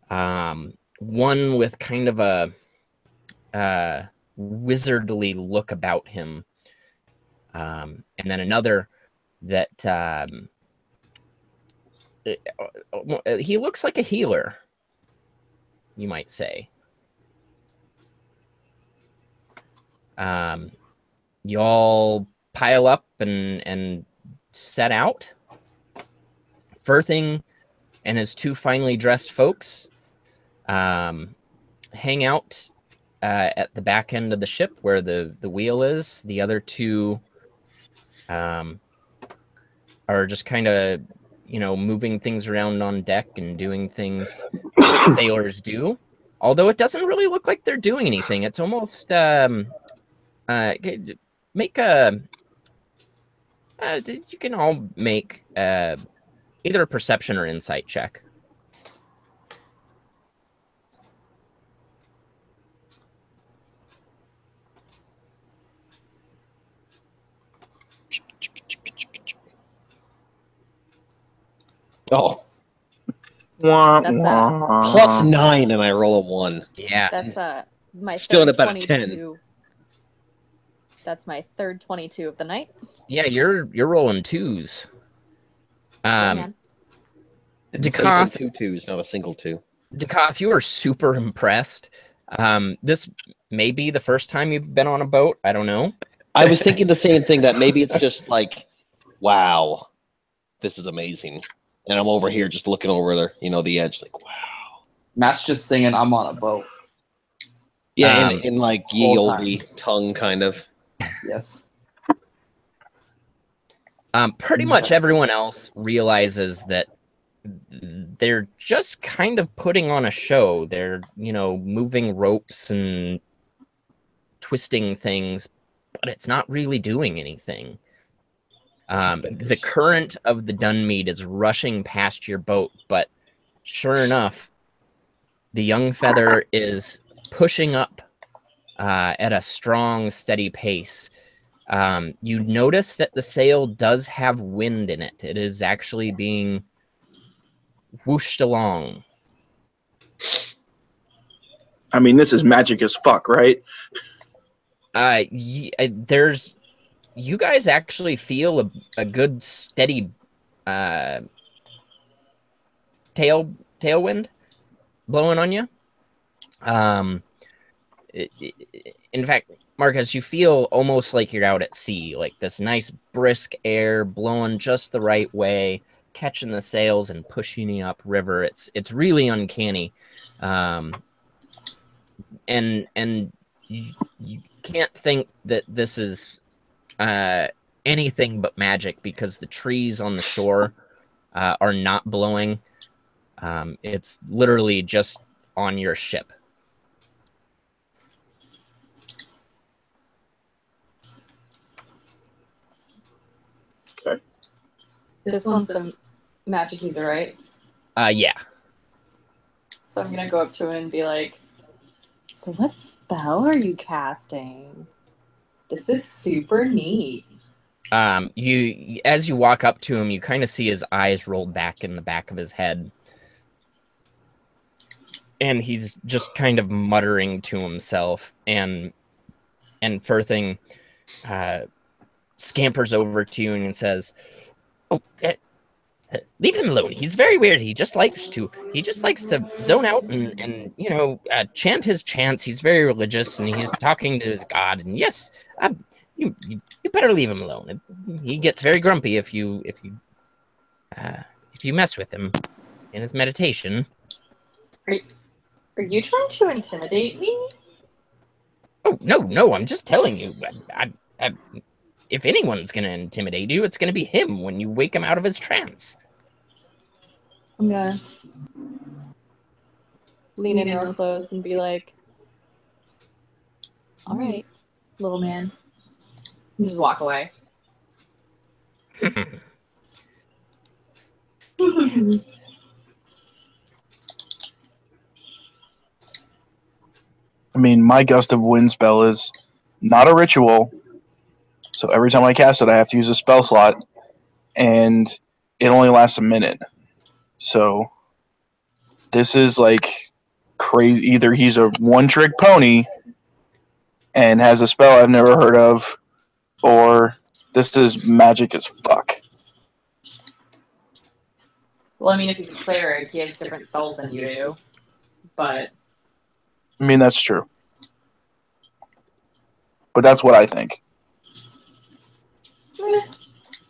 One with kind of a wizardly look about him, and then another that he looks like a healer, you might say. Y'all pile up and set out. Firthing and his 2 finely dressed folks hang out at the back end of the ship where the wheel is. The other 2 are just kind of, moving things around on deck and doing things that sailors do. Although it doesn't really look like they're doing anything. It's almost make a. You can all make Either a perception or insight check. Oh, That's plus 9, and I roll a 1. Yeah. That's my Still third at about a 22. That's my third 22 of the night. Yeah, you're rolling 2s. Yeah, man. These are Dekoth, 2 2s, not a single 2. Dekoth, you are super impressed. This may be the first time you've been on a boat. I don't know. I was thinking the same thing, that maybe it's just like, wow, this is amazing. And I'm over here just looking over the edge, like, wow. Matt's just singing, I'm on a boat. Yeah, in like ye whole olde tongue, kind of. Yes. Pretty much everyone else realizes that they're just kind of putting on a show. They're, moving ropes and twisting things, but it's not really doing anything. The current of the Dunmead is rushing past your boat, but sure enough, the young feather is pushing up at a strong, steady pace. You notice that the sail does have wind in it. It is actually being whooshed along. I mean, this is magic as fuck, right? There's, you guys actually feel a good steady tailwind blowing on you. In fact, Marcus, you feel almost like you're out at sea, like this nice brisk air blowing just the right way, catching the sails and pushing you up river. It's really uncanny. And you can't think that this is anything but magic, because the trees on the shore are not blowing. It's literally just on your ship. Okay. This one's the magic user, right? Yeah. So I'm gonna go up to him and be like, so what spell are you casting? This is super neat. You as you walk up to him, you kind of see his eyes rolled back in the back of his head, and he's just kind of muttering to himself. And Firthing scampers over to you and says, "Oh, leave him alone. He's very weird. He just likes to zone out and chant his chants. He's very religious, and he's talking to his god. And yes, you better leave him alone. He gets very grumpy if you mess with him in his meditation." Are you trying to intimidate me? Oh, no, I'm just telling you. If anyone's going to intimidate you, it's going to be him when you wake him out of his trance. I'm gonna lean in real close and be like, all right, little man. And just walk away. I mean, my gust of wind spell is not a ritual, so every time I cast it, I have to use a spell slot, and it only lasts a minute. So this is like crazy. Either he's a one-trick pony and has a spell I've never heard of, or this is magic as fuck. Well, I mean, if he's a cleric, he has different spells than you do. But I mean, that's true. But that's what I think.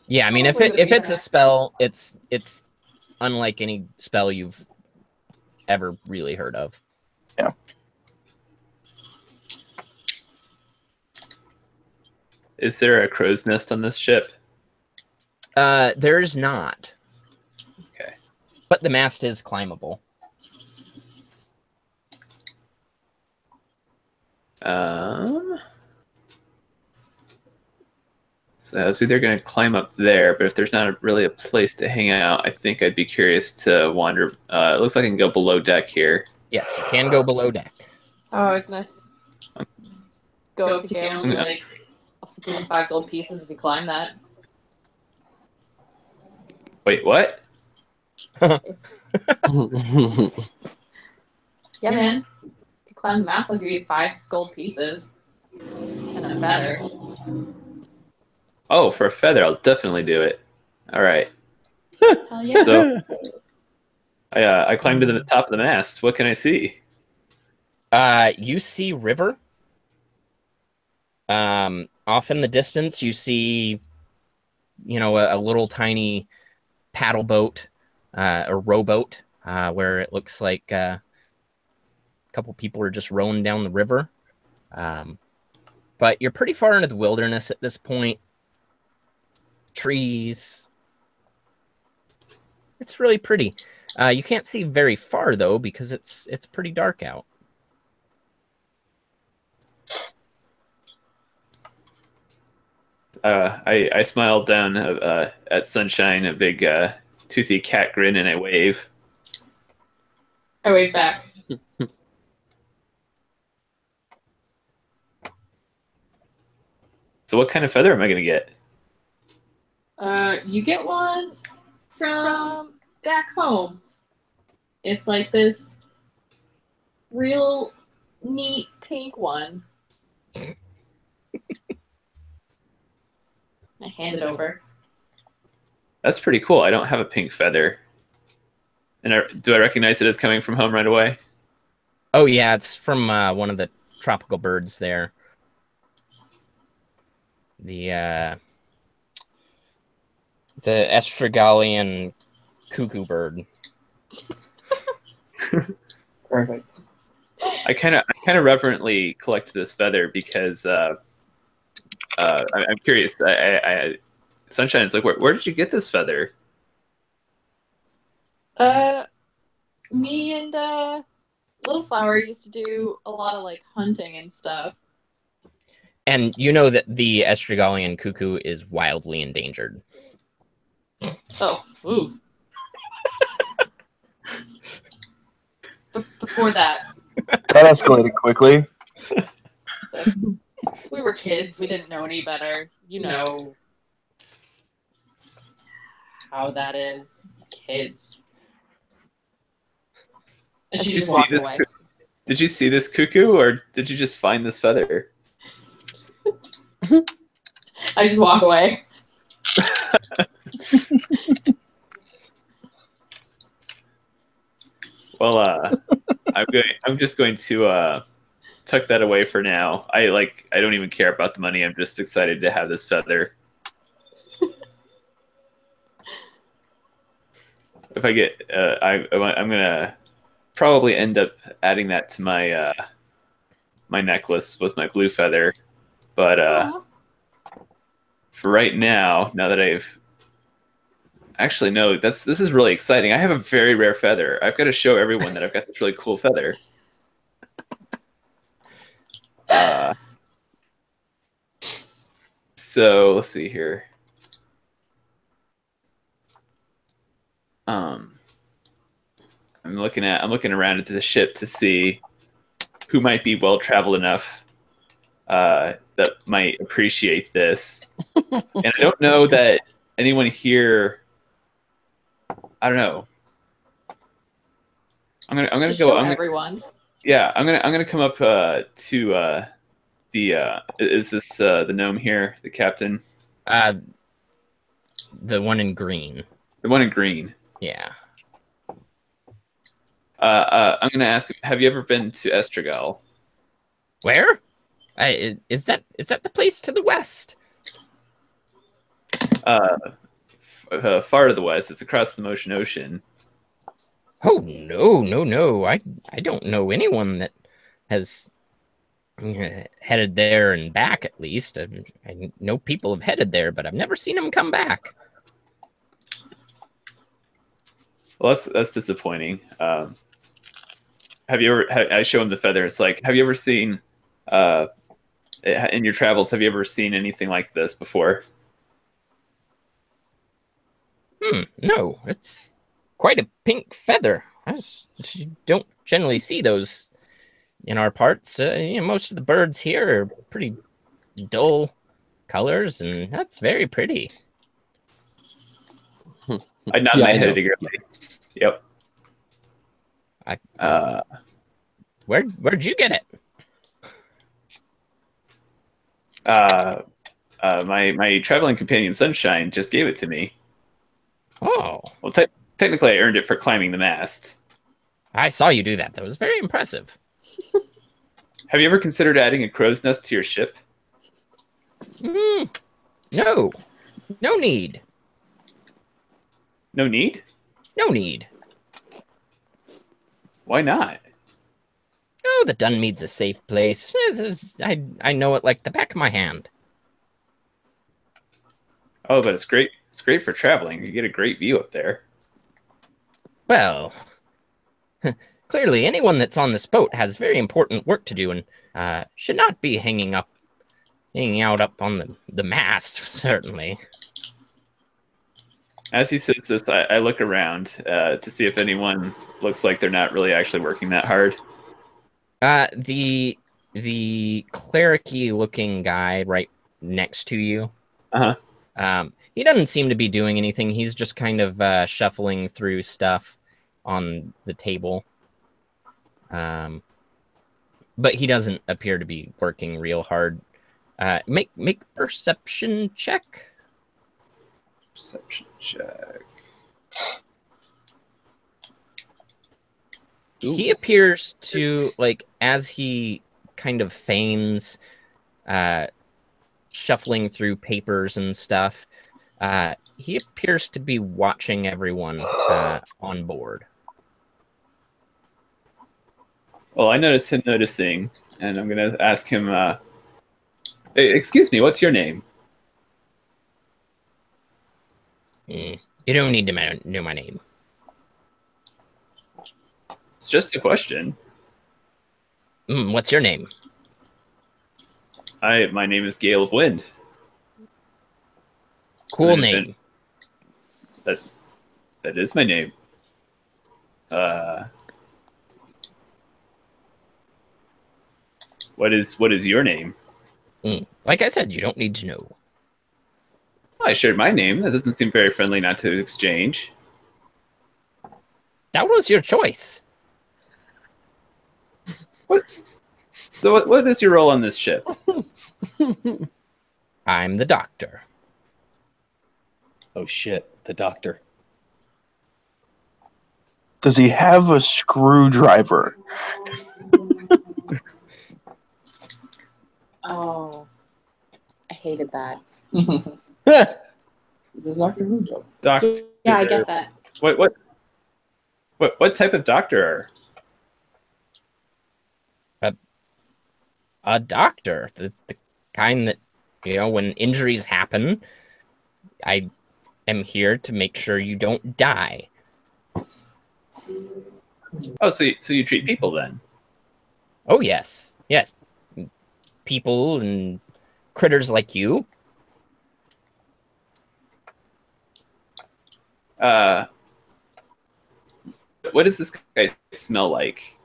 Yeah, I mean, if it's a spell, it's unlike any spell you've ever really heard of. Yeah. Is there a crow's nest on this ship? There's not. Okay. But the mast is climbable. So I was either going to climb up there, but if there's not really a place to hang out, I think I'd be curious to wander. It looks like I can go below deck here. Yes, you can go below deck. Oh, I was gonna go up to Galen and be like, I'll give you 5 gold pieces if you climb that. Wait, what? Yeah, man. If you climb the mast, I'll give you 5 gold pieces. And a feather. Oh, for a feather, I'll definitely do it. All right. Hell yeah. So I climbed to the top of the mast. What can I see? You see river. Off in the distance, you see, a little tiny paddle boat, a rowboat, where it looks like a couple people are just rowing down the river. But you're pretty far into the wilderness at this point. Trees. It's really pretty. You can't see very far though because it's pretty dark out. I smiled down at Sunshine, a big toothy cat grin, and I wave. I wave back. So what kind of feather am I going to get? You get one from back home. It's like this real neat pink one. I hand it over. That's pretty cool. I don't have a pink feather. And do I recognize it as coming from home right away? Oh yeah, it's from one of the tropical birds there. The Estragalian cuckoo bird. Perfect. I kind of reverently collect this feather because I'm curious. Sunshine is like, where did you get this feather? Me and Little Flower used to do a lot of like hunting and stuff. And you know that the Estragalian cuckoo is wildly endangered. Oh, ooh. Before that, That escalated quickly. we were kids. We didn't know any better. You know how that is. Kids. And she just walks away. Did you see this cuckoo, or did you just find this feather? I just walk away. Well, I'm just going to tuck that away for now. I don't even care about the money. I'm just excited to have this feather. If I get, I'm gonna probably end up adding that to my my necklace with my blue feather. But for right now, now that I've actually no, this is really exciting. I have a very rare feather. I've got to show everyone that I've got this really cool feather. So let's see here. I'm looking around into the ship to see who might be well traveled enough that might appreciate this. And I don't know that anyone here. I don't know. I'm gonna Just go. show everyone. Yeah, I'm gonna come up to the. Is this the gnome here, the captain? The one in green. The one in green. Yeah. I'm gonna ask. Have you ever been to Estragal? Where? Is that the place to the west? Far to the west. It's across the Motion Ocean. Oh no! I don't know anyone that has headed there and back. At least I know people have headed there, but I've never seen them come back. Well, that's disappointing. Have you ever? I show him the feather. It's like, have you ever seen, in your travels, have you ever seen anything like this before? No, it's quite a pink feather. You don't generally see those in our parts. Most of the birds here are pretty dull colors, and that's very pretty. I nod Yeah, my I head know. aggressively. Yep. Where'd you get it? My traveling companion Sunshine just gave it to me. Oh, Well, technically, I earned it for climbing the mast. I saw you do that. That was very impressive. Have you ever considered adding a crow's nest to your ship? No, no need. No need? No need. Why not? Oh, the Dunmead's a safe place. I know it like the back of my hand. Oh, but it's great. It's great for traveling. You get a great view up there. Well, clearly anyone that's on this boat has very important work to do and should not be hanging out up on the mast, certainly. As he says this, I look around to see if anyone looks like they're not really actually working that hard. The clericy looking guy right next to you. He doesn't seem to be doing anything. He's just kind of shuffling through stuff on the table. But he doesn't appear to be working real hard. Make perception check. Perception check. Ooh. He appears to, like, as he kind of feigns shuffling through papers and stuff, he appears to be watching everyone on board. Well, I noticed him noticing, and I'm going to ask him, hey, excuse me, what's your name? You don't need to know my name. It's just a question. What's your name? My name is Gale of Wind. Cool name. That is my name. What is your name? Like I said, you don't need to know. Well, I shared my name. That doesn't seem very friendly not to exchange. That was your choice. What? So what is your role on this ship? I'm the doctor. Oh shit, the doctor. Does he have a screwdriver? Oh, I hated that. It's a Doctor Who joke. Doctor. Yeah, I get that. What type of doctor are? A doctor, the kind that, when injuries happen, I am here to make sure you don't die. Oh, so you treat people then? Oh, yes. Yes. People and critters like you. What does this guy smell like?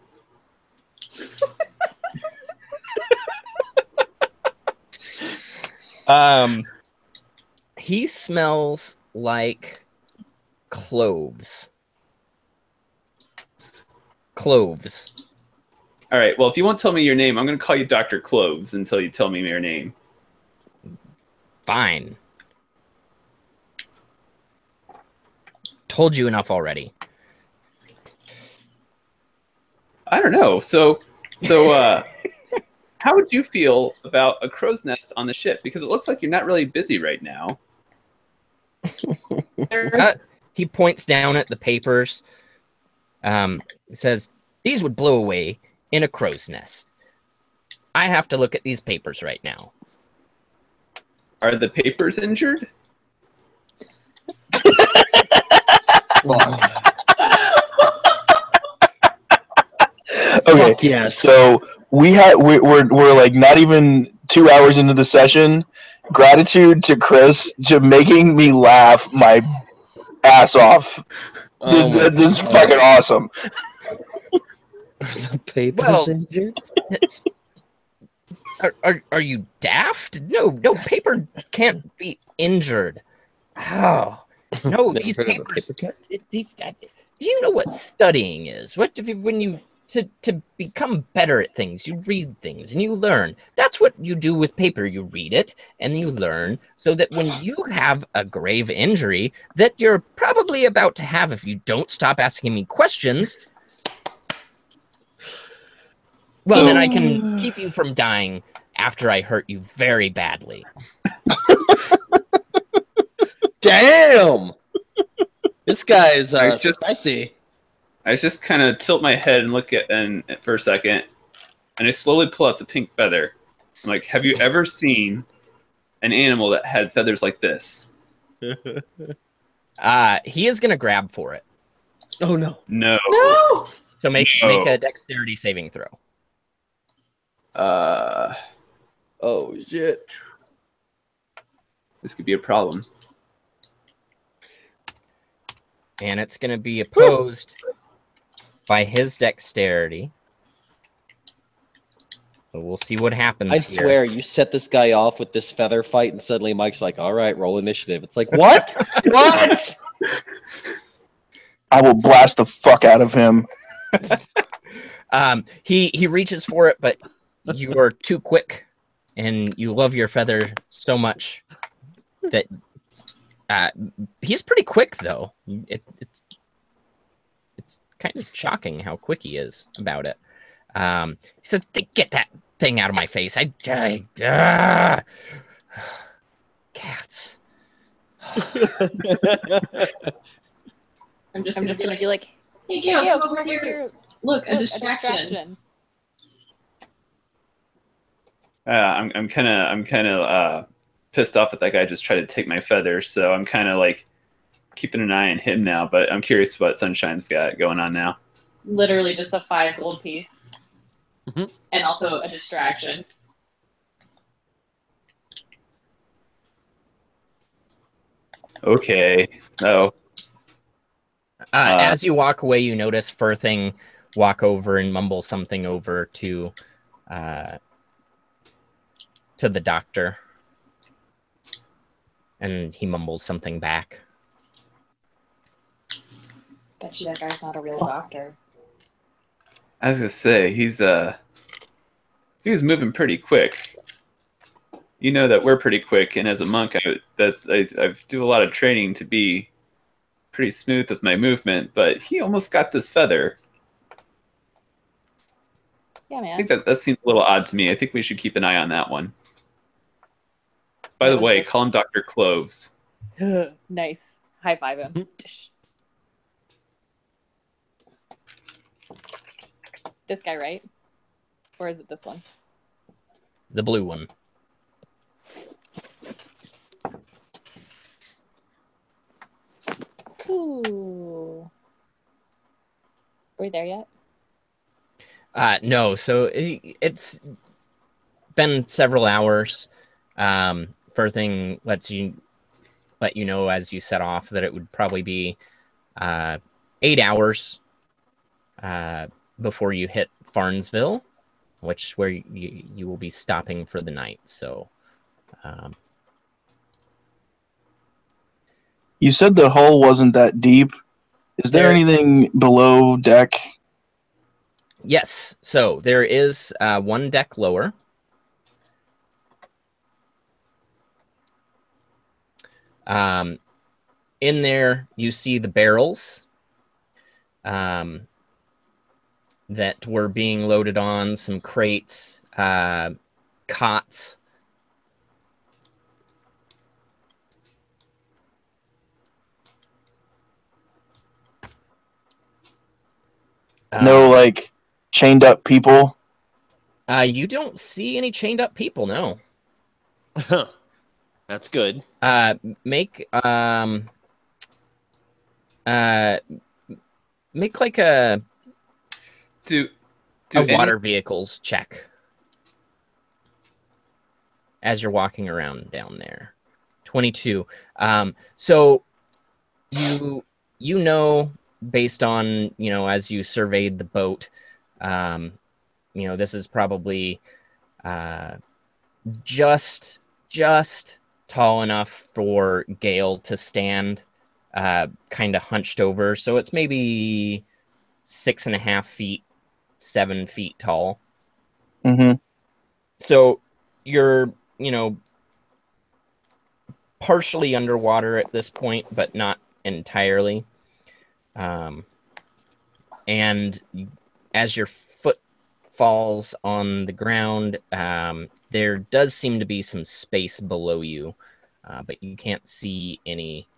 He smells like cloves. Cloves. All right. Well, if you won't tell me your name, I'm going to call you Dr. Cloves until you tell me your name. Fine. Told you enough already. I don't know. So how would you feel about a crow's nest on the ship? Because it looks like you're not really busy right now. He points down at the papers. Says, these would blow away in a crow's nest. I have to look at these papers right now. Are the papers injured? Okay, Fuck yes. so we're like not even 2 hours into the session. Gratitude to Chris to making me laugh my ass off. Oh my This is God. fucking awesome. The paper's Well- injured. Are you daft? No, paper can't be injured. Oh, no, Never these heard of a papers. paper cut? Do you know what studying is? When you to become better at things, you read things and you learn. That's what you do with paper. You read it and you learn, so that when you have a grave injury that you're probably about to have if you don't stop asking me questions, well, then I can keep you from dying after I hurt you very badly. Damn! This guy's I just- spicy. I just kind of tilt my head and look at for a second, and I slowly pull out the pink feather. I'm like, have you ever seen an animal that had feathers like this? He is gonna grab for it. Oh no. No. No. So make No. a dexterity saving throw. Oh shit. This could be a problem. And it's going to be opposed by his dexterity. So we'll see what happens I here. swear, you set this guy off with this feather fight, and suddenly Mike's like, "All right, roll initiative." It's like, what? What? I will blast the fuck out of him. He reaches for it, but you are too quick, and you love your feather so much that he's pretty quick, though. It's kind of shocking how quick he is about it. He says, "Get that thing out of my face! Cats." I'm just gonna be like, hey, Gail, come over here. Look, a distraction. I'm kind of pissed off that that guy just tried to take my feather, so I'm kind of like keeping an eye on him now. But I'm curious what Sunshine's got going on now. Literally just a 5 gold piece. Mhm. And also a distraction. Okay, so As you walk away, you notice Firthing walk over and mumble something over to the doctor, and he mumbles something back. Bet you that guy's not a real doctor. I was gonna say he was moving pretty quick. You know that we're pretty quick, and as a monk, I do a lot of training to be pretty smooth with my movement. But he almost got this feather. Yeah, I man. think that seems a little odd to me. I think we should keep an eye on that one. By the What was way, this? call him Dr. Cloves. Nice. High five him. This guy, right? Or is it this one? The blue one. Cool. Are we there yet? No, so it's been several hours. Firthing let you know as you set off that it would probably be 8 hours before you hit Farnsville, where you will be stopping for the night. So, You said the hole wasn't that deep. Is there anything below deck? yes, so there is one deck lower. In there, you see the barrels that were being loaded on, some crates, cots. No, like chained up people. You don't see any chained up people, no. That's good. Make like a Do water vehicles check as you're walking around down there. 22. So you know, based on, as you surveyed the boat, this is probably just tall enough for Gale to stand, kind of hunched over. So it's maybe 6.5 feet, 7 feet tall. Mm-hmm. So you're, partially underwater at this point, but not entirely. And as your foot falls on the ground, there does seem to be some space below you, but you can't see any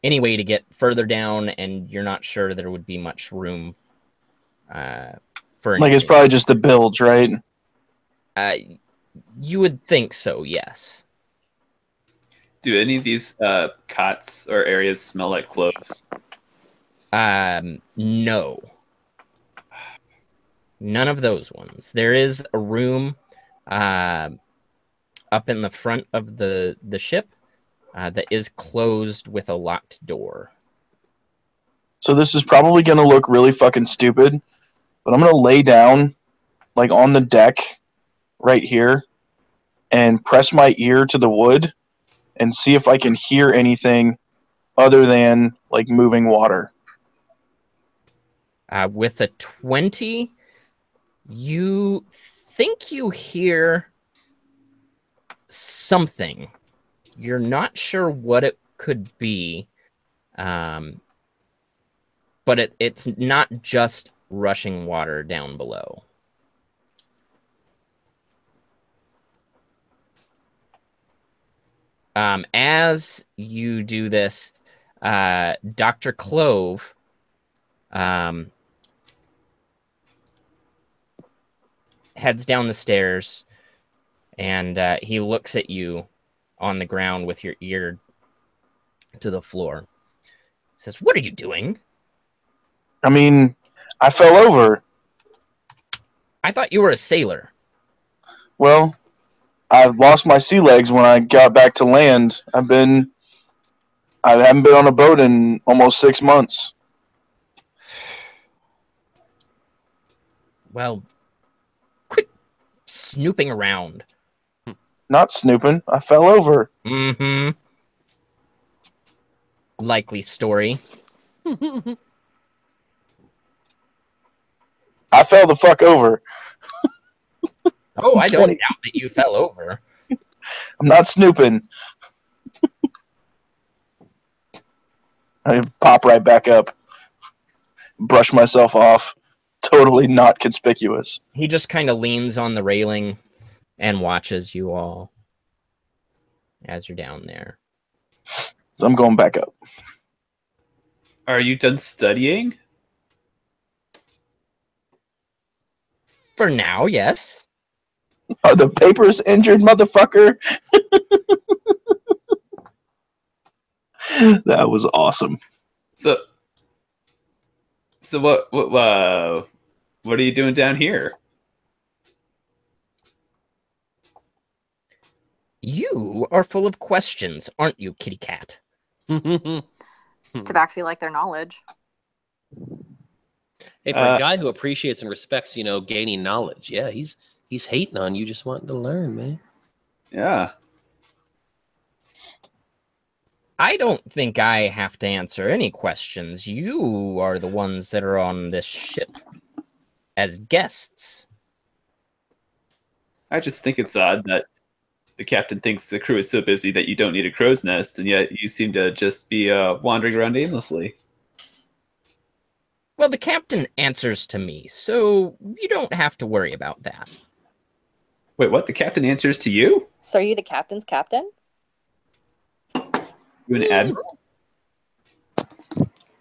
way to get further down, and you're not sure there would be much room for Like, it's probably just the bilge, right? You would think so, yes. Do any of these cots or areas smell like cloves? No. None of those ones. There is a room up in the front of the ship that is closed with a locked door. So this is probably going to look really fucking stupid, but I'm going to lay down, like, on the deck right here and press my ear to the wood and see if I can hear anything other than, like, moving water. With a 20, you think you hear something. You're not sure what it could be, but it's not just rushing water down below. As you do this, Dr. Clove heads down the stairs, and he looks at you on the ground with your ear to the floor. He says, "What are you doing?" I mean, I fell over. I thought you were a sailor. Well, I lost my sea legs when I got back to land. I haven't been on a boat in almost 6 months. Well, quit snooping around. Not snooping. I fell over. Mm-hmm. Likely story. I fell the fuck over. Oh, I don't doubt that you fell over. I'm not snooping. I pop right back up. Brush myself off. Totally not conspicuous. He just kind of leans on the railing and watches you all as you're down there. So I'm going back up. Are you done studying? For now, yes. Are the papers injured, motherfucker? That was awesome. So what are you doing down here? You are full of questions, aren't you, kitty cat? Tabaxi like their knowledge. Hey, for a guy who appreciates and respects, gaining knowledge, yeah, he's hating on you, just wanting to learn, man. Yeah. I don't think I have to answer any questions. You are the ones that are on this ship as guests. I just think it's odd that the captain thinks the crew is so busy that you don't need a crow's nest, and yet you seem to just be wandering around aimlessly. Well, the captain answers to me, so you don't have to worry about that. Wait, what? The captain answers to you? So are you the captain's captain? You an admiral?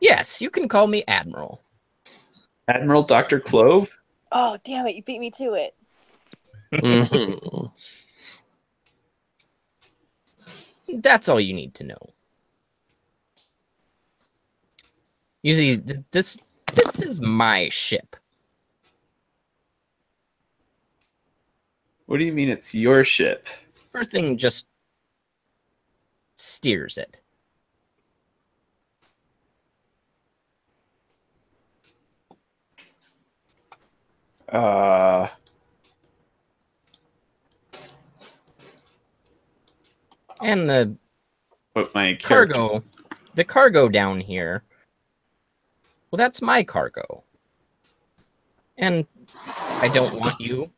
Yes, you can call me Admiral. Admiral Dr. Clove? Oh, damn it. You beat me to it. That's all you need to know. You see, this is my ship. What do you mean it's your ship? First thing, just steers it. And the What my character? cargo down here, well, that's my cargo. And I don't want you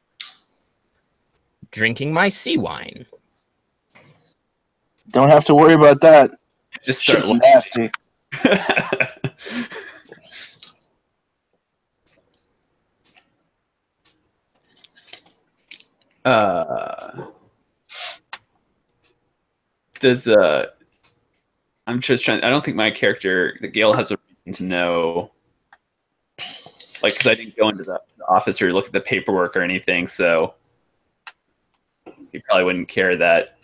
drinking my sea wine. Don't have to worry about that. Just start. Shit's nasty. Does I'm just trying. I don't think my character, the Gale, has a reason to know. Like, because I didn't go into the office or look at the paperwork or anything, so he probably wouldn't care that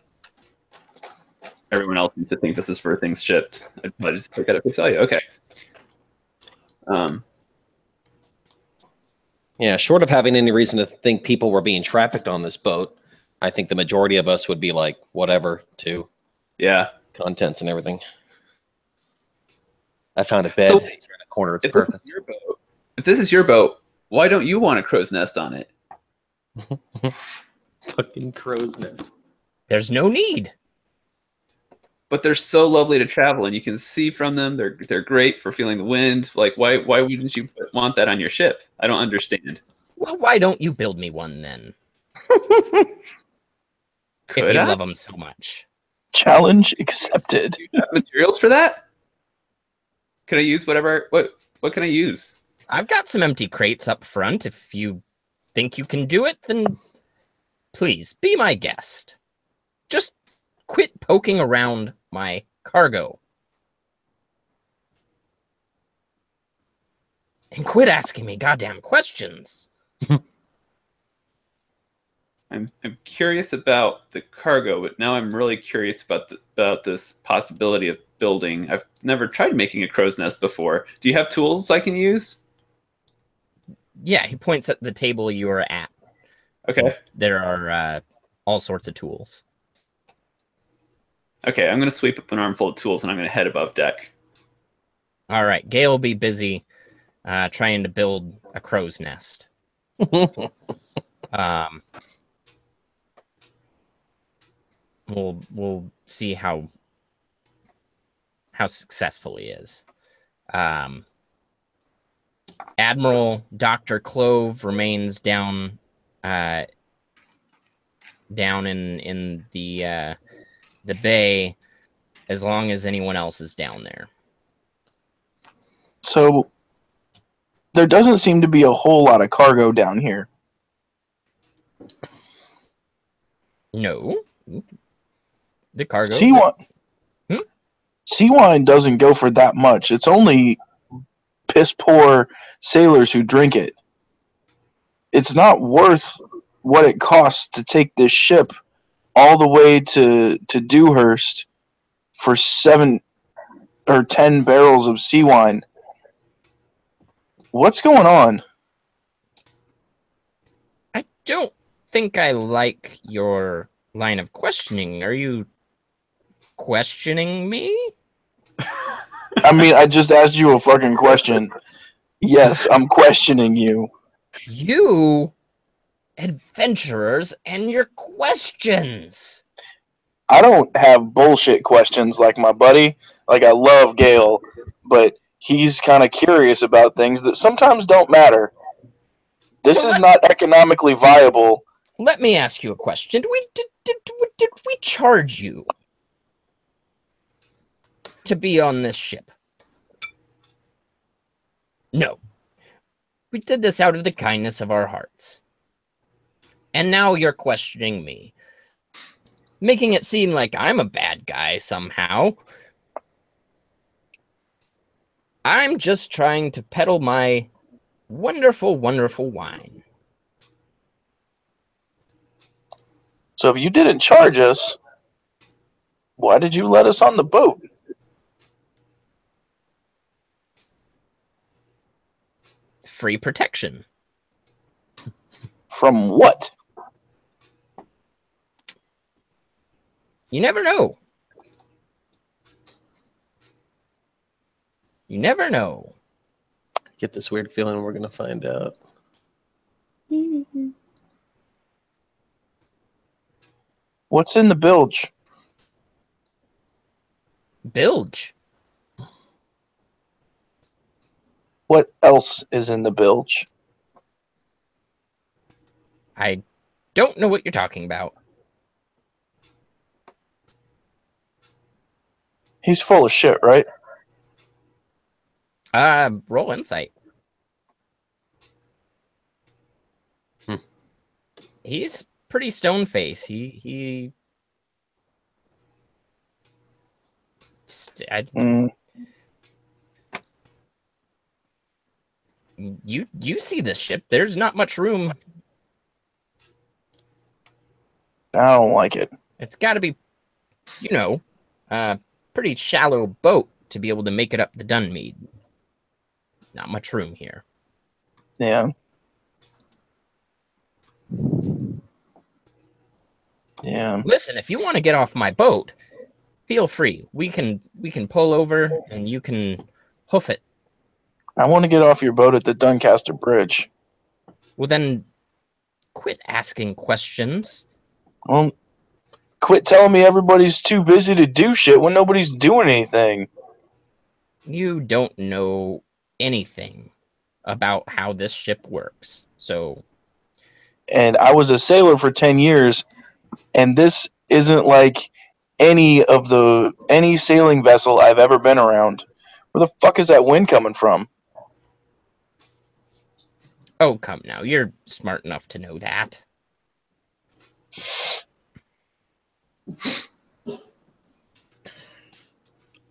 everyone else needs to think this is for things shipped. I just look at it and tell you, okay. Yeah, short of having any reason to think people were being trafficked on this boat, I think the majority of us would be like, whatever, to Yeah. contents and everything. I found a bed. So, It's in a corner. It's If this, perfect. is your boat, if this is your boat, why don't you want a crow's nest on it? Fucking crow's nest. There's no need. But they're so lovely to travel, and you can see from them. They're great for feeling the wind. Like, why wouldn't you want that on your ship? I don't understand. Well, why don't you build me one then? If Could you I? love them so much. Challenge accepted. Do you have materials for that? Can I use whatever? What can I use? I've got some empty crates up front. If you think you can do it, then please be my guest. Just quit poking around my cargo. And quit asking me goddamn questions. I'm curious about the cargo, but now I'm really curious about this possibility of building. I've never tried making a crow's nest before. Do you have tools I can use? Yeah, he points at the table you are at. Okay. There are all sorts of tools. Okay, I'm going to sweep up an armful of tools and I'm going to head above deck. All right, Gale will be busy trying to build a crow's nest. We'll see how successful he is. Admiral Dr. Clove remains down in the bay as long as anyone else is down there. So there doesn't seem to be a whole lot of cargo down here. No. The cargo. Sea wine doesn't go for that much. It's only piss poor sailors who drink it. It's not worth what it costs to take this ship all the way to Dewhurst for 7 or 10 barrels of sea wine. What's going on? I don't think I like your line of questioning. Are you questioning me? I mean, I just asked you a fucking question. Yes, I'm questioning you. You adventurers and your questions. I don't have bullshit questions like my buddy. Like, I love Gale, but he's kind of curious about things that sometimes don't matter. This is not economically viable. Let me ask you a question. Did we charge you to be on this ship? No. We did this out of the kindness of our hearts. And now you're questioning me, making it seem like I'm a bad guy somehow. I'm just trying to peddle my wonderful, wonderful wine. So if you didn't charge us, why did you let us on the boat? Free protection. From what? You never know. You never know. Get this weird feeling we're gonna find out. What's in the bilge? Bilge. What else is in the bilge? I don't know what you're talking about. He's full of shit, right? Roll insight. He's pretty stone face. You see this ship. There's not much room. I don't like it. It's got to be, pretty shallow boat to be able to make it up the Dunmead. Not much room here. Yeah. Yeah. Listen, if you want to get off my boat, feel free. We can pull over and you can hoof it. I want to get off your boat at the Duncaster Bridge. Well, then quit asking questions. Well, quit telling me everybody's too busy to do shit when nobody's doing anything. You don't know anything about how this ship works. So, and I was a sailor for 10 years, and this isn't like any sailing vessel I've ever been around. Where the fuck is that wind coming from? oh, come now. You're smart enough to know that.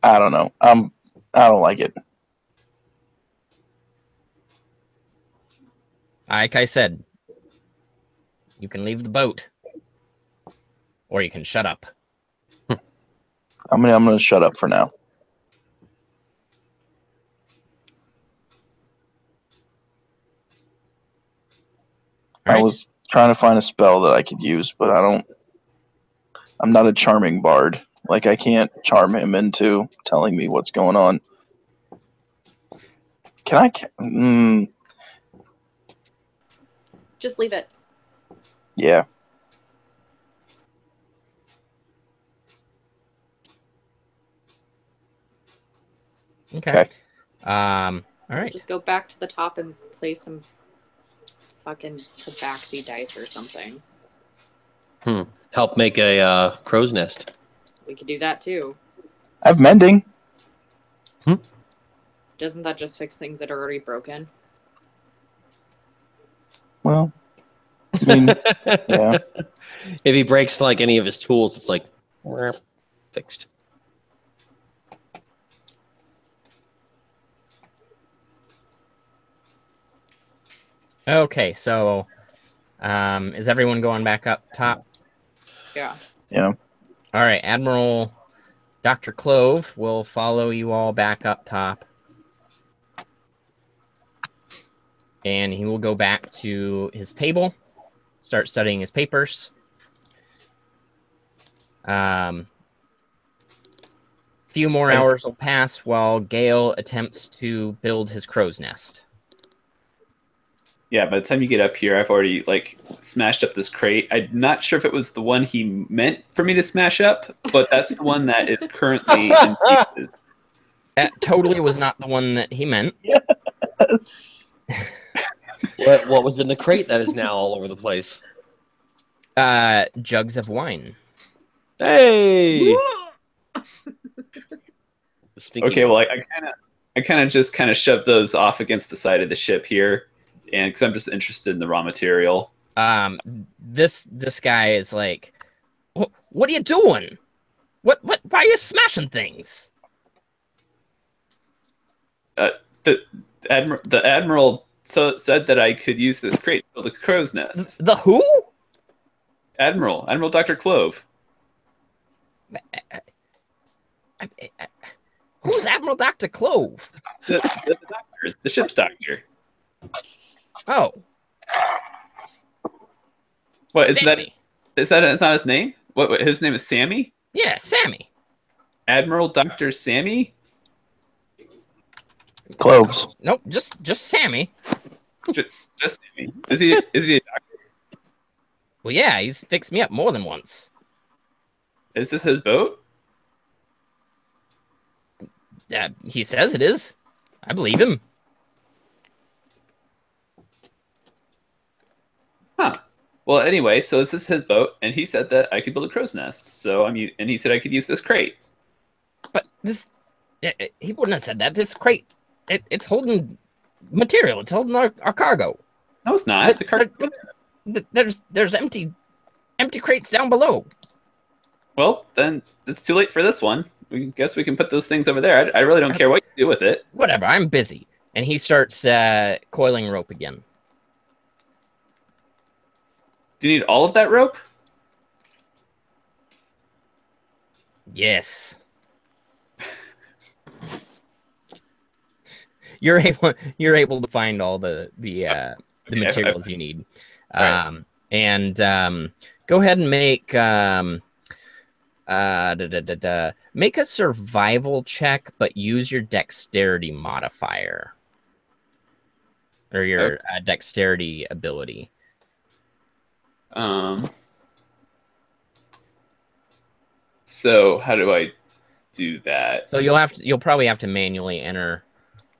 I don't know. I don't like it. Like I said, you can leave the boat, or you can shut up. I'm gonna shut up for now. All right. I was trying to find a spell that I could use, but I'm not a charming bard. Like, I can't charm him into telling me what's going on. Can I? Just leave it. Yeah. Okay. All right. Just go back to the top and play some fucking tabaxi dice or something. Help make a crow's nest. We could do that too. I have mending. Doesn't that just fix things that are already broken? Well, I mean, yeah. If he breaks like any of his tools, it's like fixed. Okay, so is everyone going back up top? Yeah. Yeah. All right, Admiral Dr. Clove will follow you all back up top. And he will go back to his table, start studying his papers. Few more hours will pass while Gale attempts to build his crow's nest. Yeah, by the time you get up here, I've already smashed up this crate. I'm not sure if it was the one he meant for me to smash up, but that's the one that is currently in pieces. That totally was not the one that he meant. Yes. What was in the crate that is now all over the place? Jugs of wine. Hey! Okay, well, I kind of just shoved those off against the side of the ship here, and because I'm just interested in the raw material. This guy is like, what are you doing? What? Why are you smashing things? The admiral said that I could use this crate to build a crow's nest. The who? Admiral Dr. Clove. Who's Admiral Dr. Clove? The doctor, the ship's doctor. Oh. What is Sammy. Is that not his name? What his name is Sammy? Yeah, Sammy. Admiral Dr. Sammy? Cloves. Nope, just Sammy. Just is he a doctor? Well, yeah, he's fixed me up more than once. Is this his boat? He says it is. I believe him. Huh. Well, anyway, so this is his boat, and he said that I could build a crow's nest. So and he said I could use this crate. But this, he wouldn't have said that. This crate, it's holding material. It's holding our cargo. No, it's not. The car. There's empty crates down below. Well, then it's too late for this one. We guess we can put those things over there. I really don't care what you do with it. Whatever, I'm busy. And he starts coiling rope again. Do you need all of that rope? Yes. You're able to find all the materials you need. Right. Go ahead and make make a survival check, but use your dexterity modifier or your dexterity ability. So how do I do that? So you'll probably have to manually enter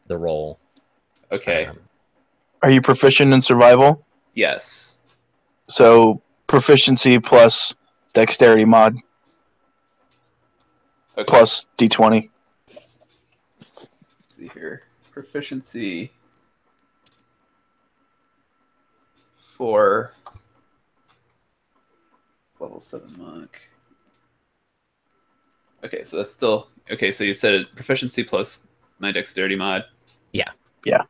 the roll. Okay. Are you proficient in survival? Yes. So proficiency plus dexterity mod Okay. plus d20. Let's see here. Proficiency for level 7 monk. Okay, so that's still okay. So you said proficiency plus my dexterity mod. Yeah. Yeah.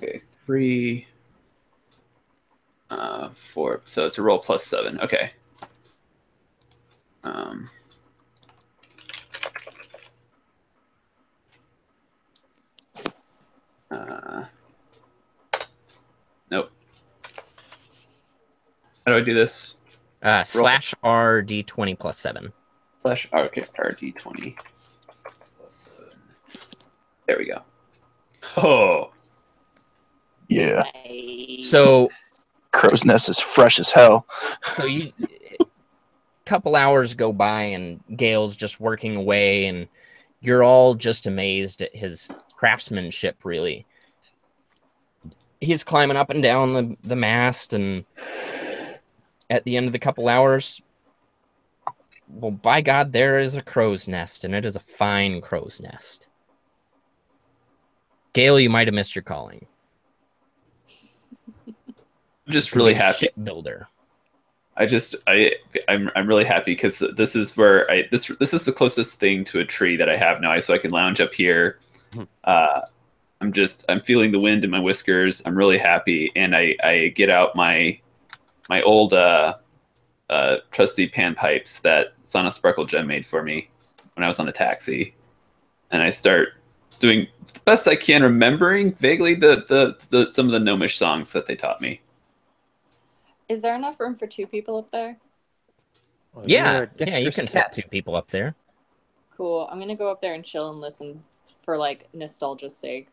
Okay, 3, 4. So it's a roll plus 7. Okay. Nope. How do I do this? Slash R D20 plus 7. Slash okay, RD20 plus 7. There we go. Oh, Yeah. So Crow's nest is fresh as hell. a couple hours go by and Gail's just working away and you're all just amazed at his craftsmanship, really. He's climbing up and down the mast, and at the end of the couple hours, well, by God, there is a crow's nest, and it is a fine crow's nest. Gail, you might have missed your calling. I'm just really happy. Shipbuilder. I'm really happy because this is where this is the closest thing to a tree that I have now, so I can lounge up here. I'm feeling the wind in my whiskers. I'm really happy, and I get out my old trusty panpipes that Sana Sparkle Gem made for me when I was on the taxi, and I start doing the best I can, remembering vaguely the some of the gnomish songs that they taught me. Is there enough room for 2 people up there? Yeah, you can fit 2 people up there. Cool. I'm gonna go up there and chill and listen for like nostalgia's sake.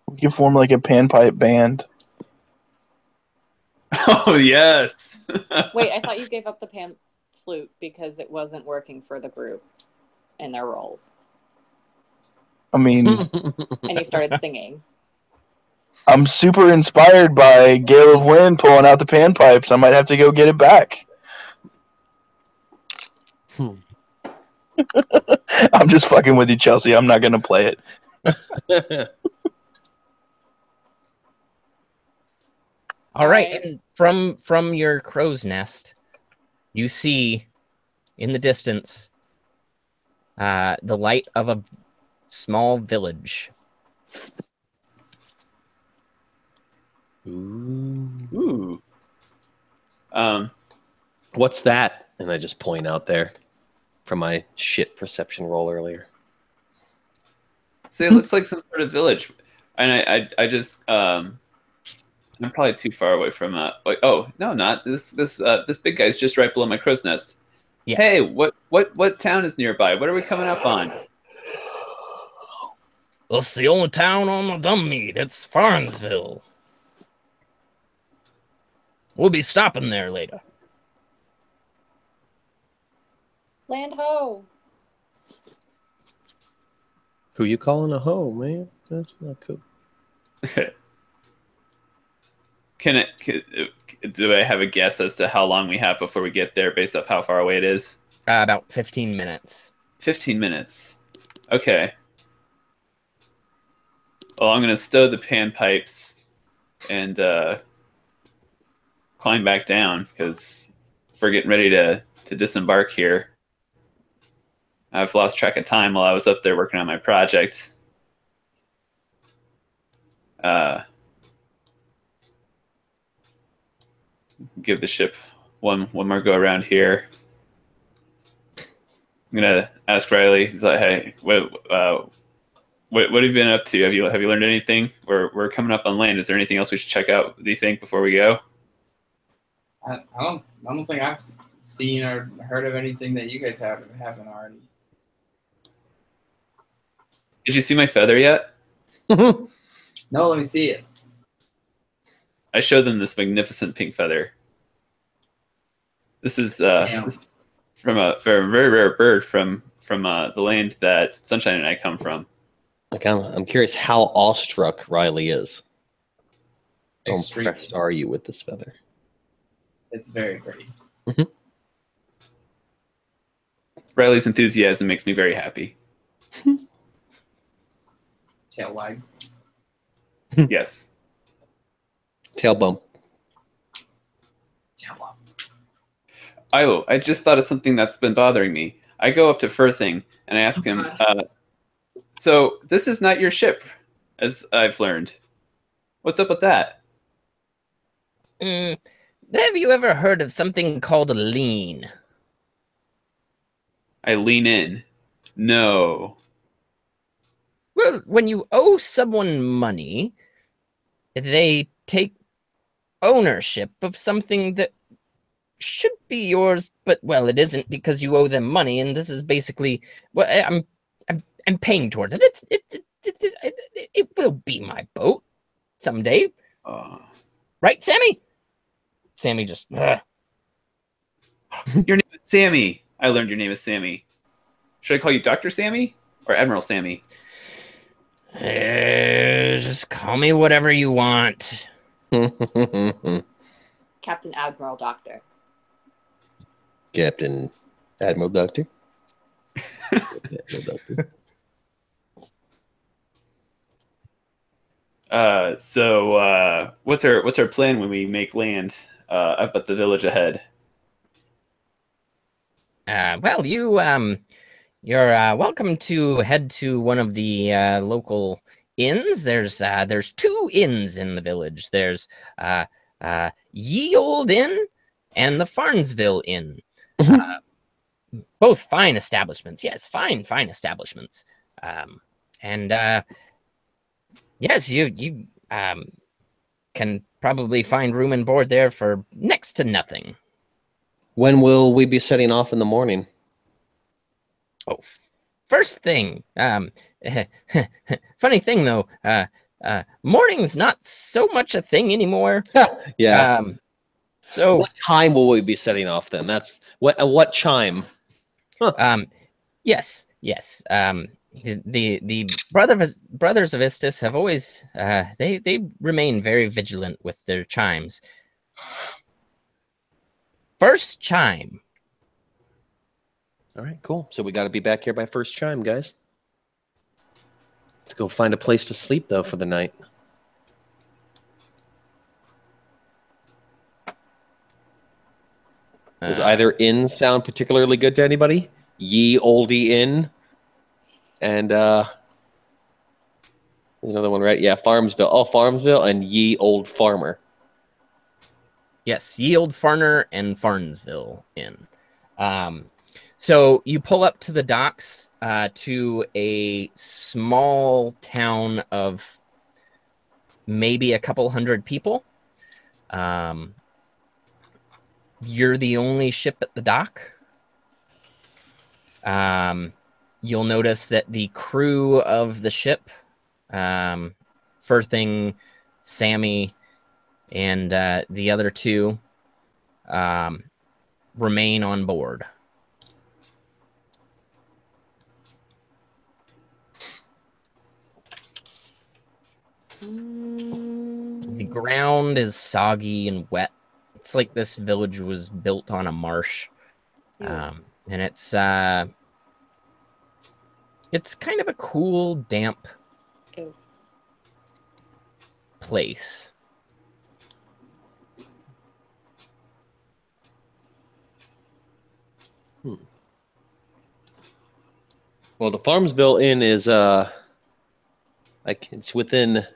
We can form like a panpipe band. Oh yes. Wait, I thought you gave up the pan flute because it wasn't working for the group and their roles. I mean, And you started singing. I'm super inspired by Gale of Wind pulling out the panpipes. I might have to go get it back. I'm just fucking with you, Chelsea. I'm not gonna play it. All right, and from your crow's nest, you see in the distance the light of a small village. Ooh. What's that? And I just point out there from my shit perception roll earlier. See, it looks like some sort of village, and I just I'm probably too far away from like, oh no, not this big guy's just right below my crow's nest. Yeah. Hey, what town is nearby? What are we coming up on? Well, it's the only town on the dumb meat. It's Farnsville. We'll be stopping there later. Land ho. Who you calling a hoe, man? That's not cool. Do I have a guess as to how long we have before we get there based off how far away it is? About 15 minutes. 15 minutes. Okay. Well, I'm going to stow the panpipes and climb back down because if we're getting ready to disembark here, I've lost track of time while I was up there working on my project. Give the ship one more go around here. I'm gonna ask Riley. He's like, "Hey, what have you been up to? Have you learned anything? We're coming up on land. Is there anything else we should check out? Do you think before we go?" I don't think I've seen or heard of anything that you guys haven't already. Did you see my feather yet? No, let me see it. I showed them this magnificent pink feather. This is from a very rare bird from the land that Sunshine and I come from. Like I'm curious how awestruck Riley is. How Extreme. impressed are you with this feather? It's very pretty. Riley's enthusiasm makes me very happy. Tail wag. Yes. Tail bump. Tail wag. I just thought of something that's been bothering me. I go up to Firthing and I ask him, so this is not your ship, as I've learned. What's up with that? Have you ever heard of something called a lien? I lean in. No. Well, when you owe someone money, they take ownership of something that should be yours, but well, it isn't because you owe them money, and this is basically well, I'm paying towards it. It will be my boat someday, right, Sammy? Sammy just. Your name is Sammy. I learned your name is Sammy. Should I call you Dr. Sammy or Admiral Sammy? Just call me whatever you want. Captain Admiral Doctor. Captain Admiral Doctor. Admiral Doctor. So what's our plan when we make land up at the village ahead? Well, you're welcome to head to one of the local inns. There's two inns in the village. There's Ye Old Inn and the Farnsville Inn. Both fine establishments. Yes, fine establishments. And yes, you can probably find room and board there for next to nothing. When will we be setting off in the morning? Oh, first thing. Funny thing though. Morning's not so much a thing anymore. Yeah. So what time will we be setting off then? That's what chime? Huh. Yes. The brothers of Istis have always they remain very vigilant with their chimes. First chime. All right, cool. So we got to be back here by first chime, guys. Let's go find a place to sleep though for the night. Does either inn sound particularly good to anybody? Ye Oldie Inn. And there's another one, right? Yeah, Farmsville. Oh, Farmsville and Ye Old Farmer. Yes, Ye Old Farmer and Farnsville Inn. So you pull up to the docks to a small town of maybe a couple hundred people. You're the only ship at the dock. You'll notice that the crew of the ship, Firthing, Sammy, and the other two, remain on board. The ground is soggy and wet. It's like this village was built on a marsh. And it's kind of a cool, damp place. Well, the Farmsville Inn is like it's within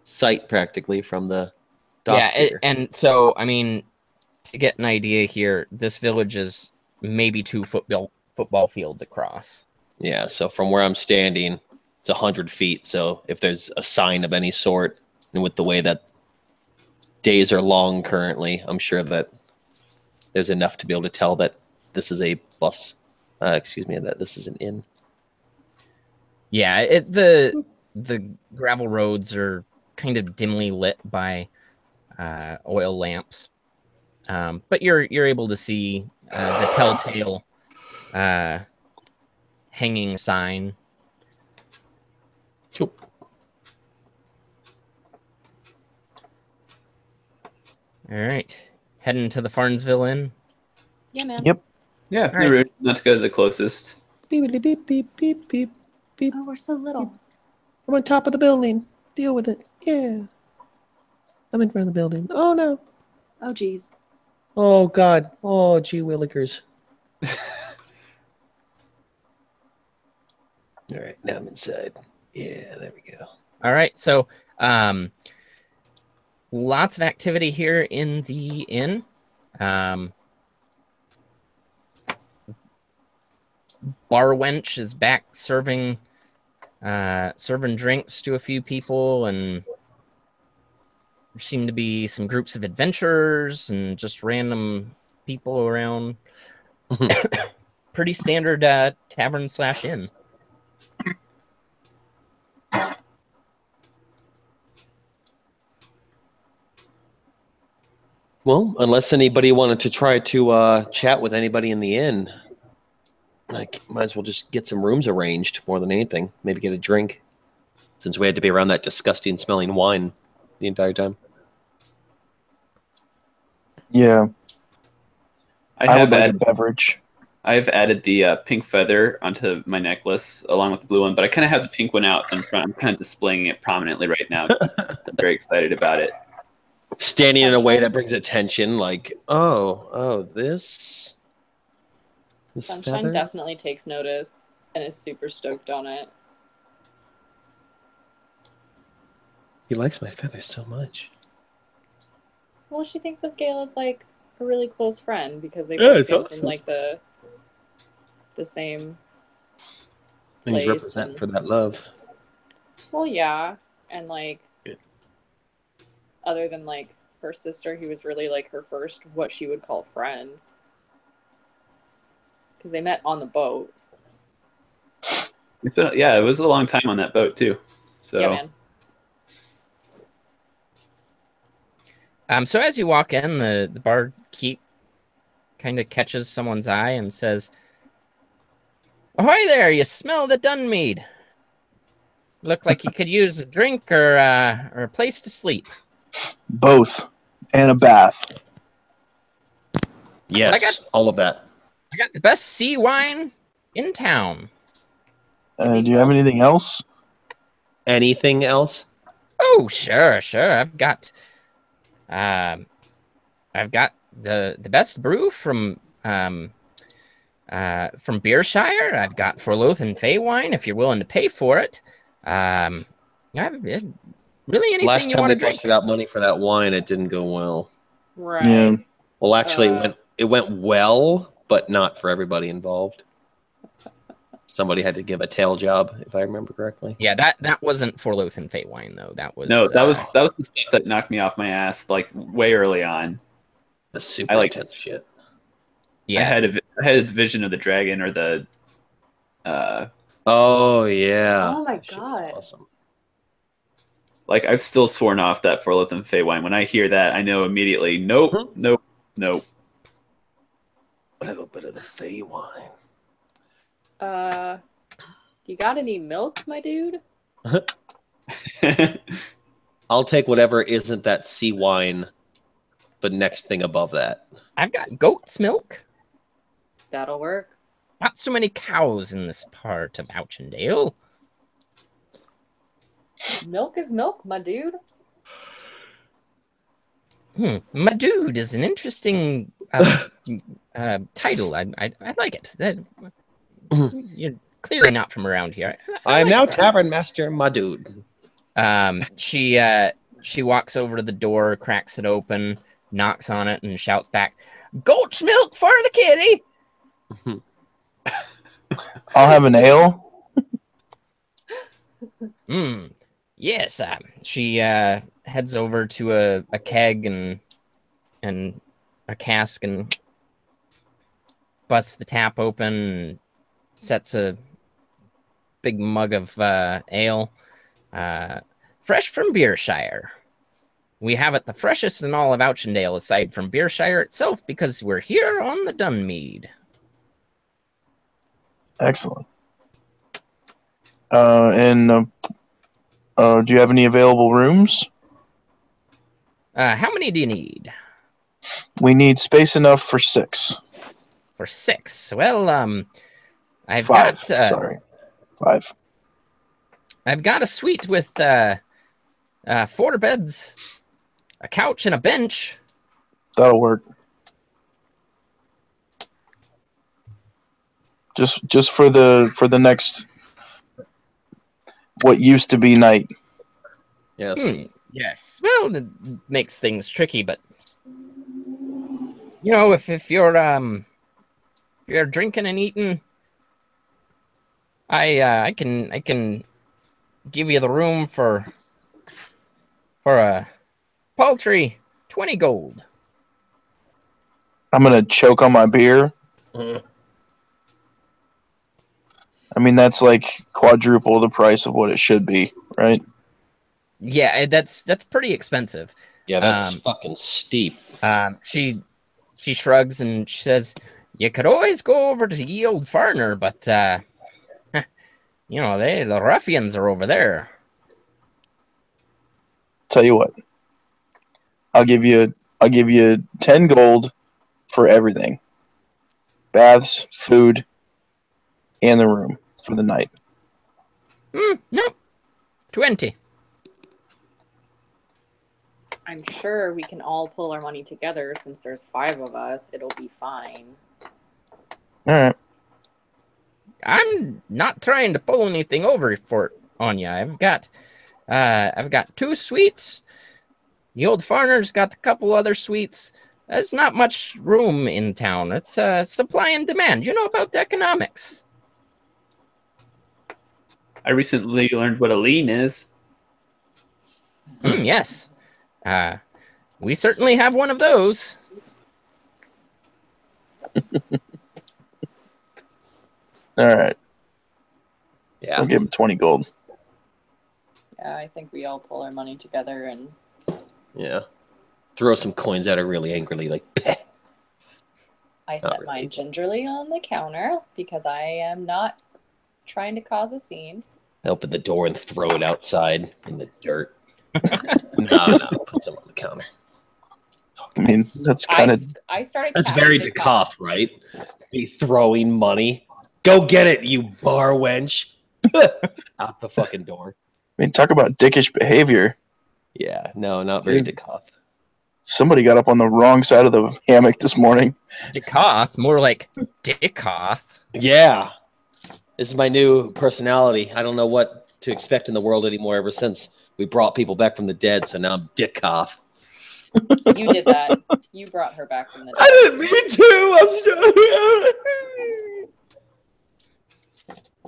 sight practically from the dock here. And so I mean, to get an idea here, this village is maybe 2 football fields across. Yeah, so from where I'm standing, it's 100 feet. So if there's a sign of any sort, and with the way that days are long currently, I'm sure that there's enough to be able to tell that this is a bus. That this is an inn. Yeah, the gravel roads are kind of dimly lit by oil lamps, but you're able to see the telltale hanging sign. Cool. All right, heading to the Farnsville Inn. Yeah, man. Yep. Yeah, All right. no, not to go to the closest. Beep, beep, beep, beep, beep, beep. Oh, we're so little. I'm on top of the building. Deal with it. Yeah. I'm in front of the building. Oh, no. Oh, geez. Oh, God. Oh, gee willikers. All right, now I'm inside. Yeah, there we go. All right, so lots of activity here in the inn. Bar wench is back serving drinks to a few people, and there seem to be some groups of adventurers and just random people around. Pretty standard tavern/inn. Well, unless anybody wanted to try to chat with anybody in the inn, like might as well just get some rooms arranged more than anything. Maybe get a drink, since we had to be around that disgusting smelling wine the entire time. Yeah, I have would like a added, beverage. I've added the pink feather onto my necklace along with the blue one, but I kind of have the pink one out in front. I'm kind of displaying it prominently right now. 'Cause I'm very excited about it. Standing in a way that brings attention, like, this Sunshine feather? definitely takes notice and is super stoked on it. He likes my feathers so much. Well, she thinks of Gale as like a really close friend because they Yeah, both it's came awesome. from like the same Things place. represent And, for that love. well, yeah, and like Good. other than like her sister, he was really like her first what she would call friend because they met on the boat. Yeah, it was a long time on that boat too. So Yeah, man. So as you walk in, the barkeep kind of catches someone's eye and says, "Ahoy there! You smell the Dunmead. Look like you could use a drink or a place to sleep." Both. And a bath. Yes, all of that. I got the best sea wine in town. Do you have anything else? Anything else? Oh, sure. I've got the best brew from Beershire. I've got Forlothan Fey wine if you're willing to pay for it. Really anything Last you time want we to drink. busted out money for that wine, it didn't go well. Right. Yeah. Well, actually, it went well, but not for everybody involved. Somebody had to give a tail job, if I remember correctly. Yeah, that wasn't for Lothan Feywine though. That was No, that was the stuff that knocked me off my ass like way early on. The super intense shit. yeah. I had a vision of the dragon or the. Oh yeah. Oh my That shit was god. awesome. Like I've still sworn off that for Lothan Feywine. When I hear that, I know immediately. Nope, nope, nope. A little bit of the Feywine. You got any milk, my dude? I'll take whatever isn't that sea wine, but next thing above that. I've got goat's milk. That'll work. Not so many cows in this part of Auchendale. Milk is milk, my dude. My dude is an interesting title. I like it. You're clearly not from around here. I am like now it. Tavern Master, my dude. She walks over to the door, cracks it open, knocks on it, and shouts back, "Goat's milk for the kitty!" I'll have an ale. Yes. She heads over to a keg and a cask and busts the tap open and sets a big mug of ale, fresh from Beershire. We have it the freshest in all of Auchendale, aside from Beershire itself, because we're here on the Dunmead. Excellent. Do you have any available rooms? How many do you need? We need space enough for 6. For 6. Well, I've 5. got Sorry, 5. I've got a suite with 4 beds, a couch, and a bench. That'll work. Just for the next what used to be night. Yes. Yes. Well, it makes things tricky, but you know, if you're drinking and eating, I can give you the room for a paltry 20 gold. I'm gonna choke on my beer. I mean, that's like quadruple the price of what it should be, right? Yeah, that's pretty expensive. Yeah, that's fucking steep. She shrugs and she says, "You could always go over to Ye Old Farner, but you know, the ruffians are over there." Tell you what, I'll give you 10 gold for everything. Baths, food, and the room for the night. No. 20. I'm sure we can all pull our money together since there's 5 of us. It'll be fine. All right. I'm not trying to pull anything over on you. I've got 2 suites. The Old Farner's got a couple other suites. There's not much room in town. It's supply and demand. You know about economics. I recently learned what a lean is. Yes. We certainly have one of those. All right. Yeah. I'll give him 20 gold. Yeah, I think we all pull our money together and Yeah. Throw some coins at her really angrily, like, "Peh." I set really. mine gingerly on the counter because I am not trying to cause a scene. I open the door and throw it outside in the dirt. No, put some on the counter. I mean, that's kind of I started. That's tapping very the Decoff, right? Be throwing money. Go get it, you bar wench. Out the fucking door. I mean, talk about dickish behavior. Yeah, no, not very Dude. Decoff. Somebody got up on the wrong side of the hammock this morning. Dickoth, more like Dickoth. Yeah. This is my new personality. I don't know what to expect in the world anymore ever since we brought people back from the dead, so now I'm Dickoff. You did that. You brought her back from the dead. I didn't mean to! I'm sorry.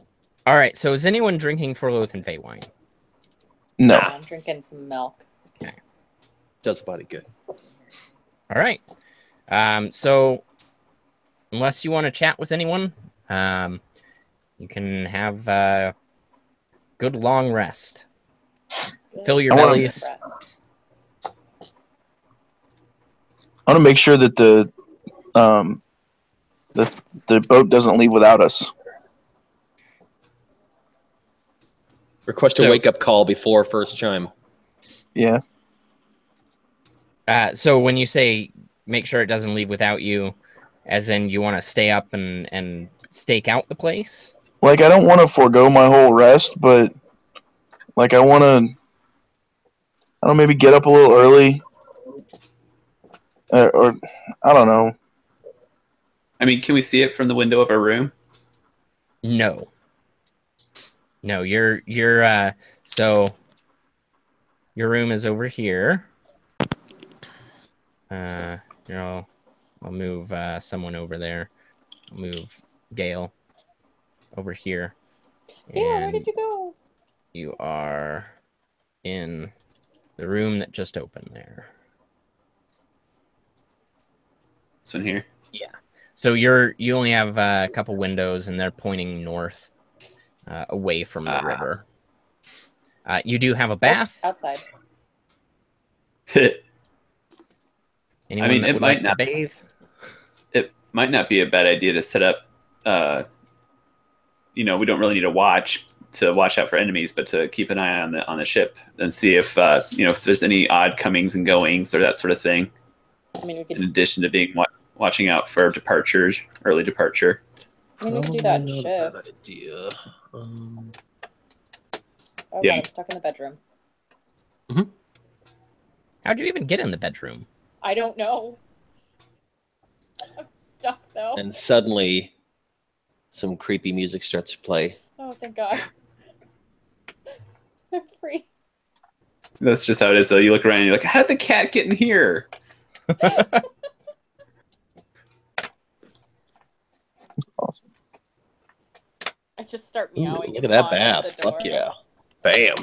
All right. So is anyone drinking Forloth and Fey wine? No. Yeah, I'm drinking some milk. Does the body good. All right. So unless you want to chat with anyone, you can have a good long rest. Fill your I wanna- bellies. I want to make sure that the boat doesn't leave without us. Request a So- wake-up call before first chime. Yeah. So when you say make sure it doesn't leave without you, as in you want to stay up and stake out the place? Like, I don't want to forego my whole rest, but like I want to, I don't know, maybe get up a little early, or I don't know. I mean, can we see it from the window of our room? No. No, you're so your room is over here. I'll move someone over there. I'll move Gale over here. Yeah, where And did you go? you are in the room that just opened there. This one here. So you only have a couple windows, and they're pointing north, away from the river. You do have a bath. Outside. Anyone I mean, that it would might like to not. bathe? It might not be a bad idea to set up. We don't really need to watch out for enemies, but to keep an eye on the ship and see if if there's any odd comings and goings or that sort of thing. I mean, we could. In addition to being watching out for departures, early departure. I mean, we could do that in Not a bad shifts. idea. Oh Yeah. god, I'm stuck in the bedroom. How'd you even get in the bedroom? I don't know. I'm stuck though. And suddenly, some creepy music starts to play. Oh, thank God. I'm free. That's just how it is, though. You look around and you're like, how did the cat get in here? Awesome. I just start Ooh, meowing. look and at that pawing at bath. the door. Fuck yeah. Bam.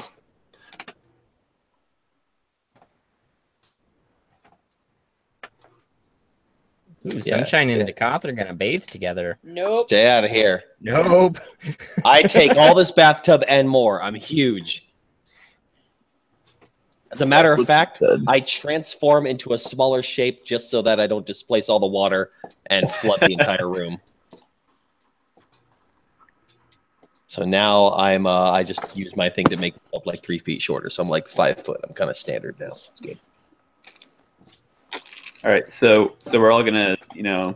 Ooh, Yeah, Sunshine and yeah. Decoth are gonna bathe together. Nope. Stay out of here. Nope. I take all this bathtub and more. I'm huge. As a matter That's of what fact, she said. I transform into a smaller shape just so that I don't displace all the water and flood the entire room. So now I just use my thing to make myself like 3 feet shorter. So I'm like 5 foot. I'm kind of standard now. It's good. All right, so we're all gonna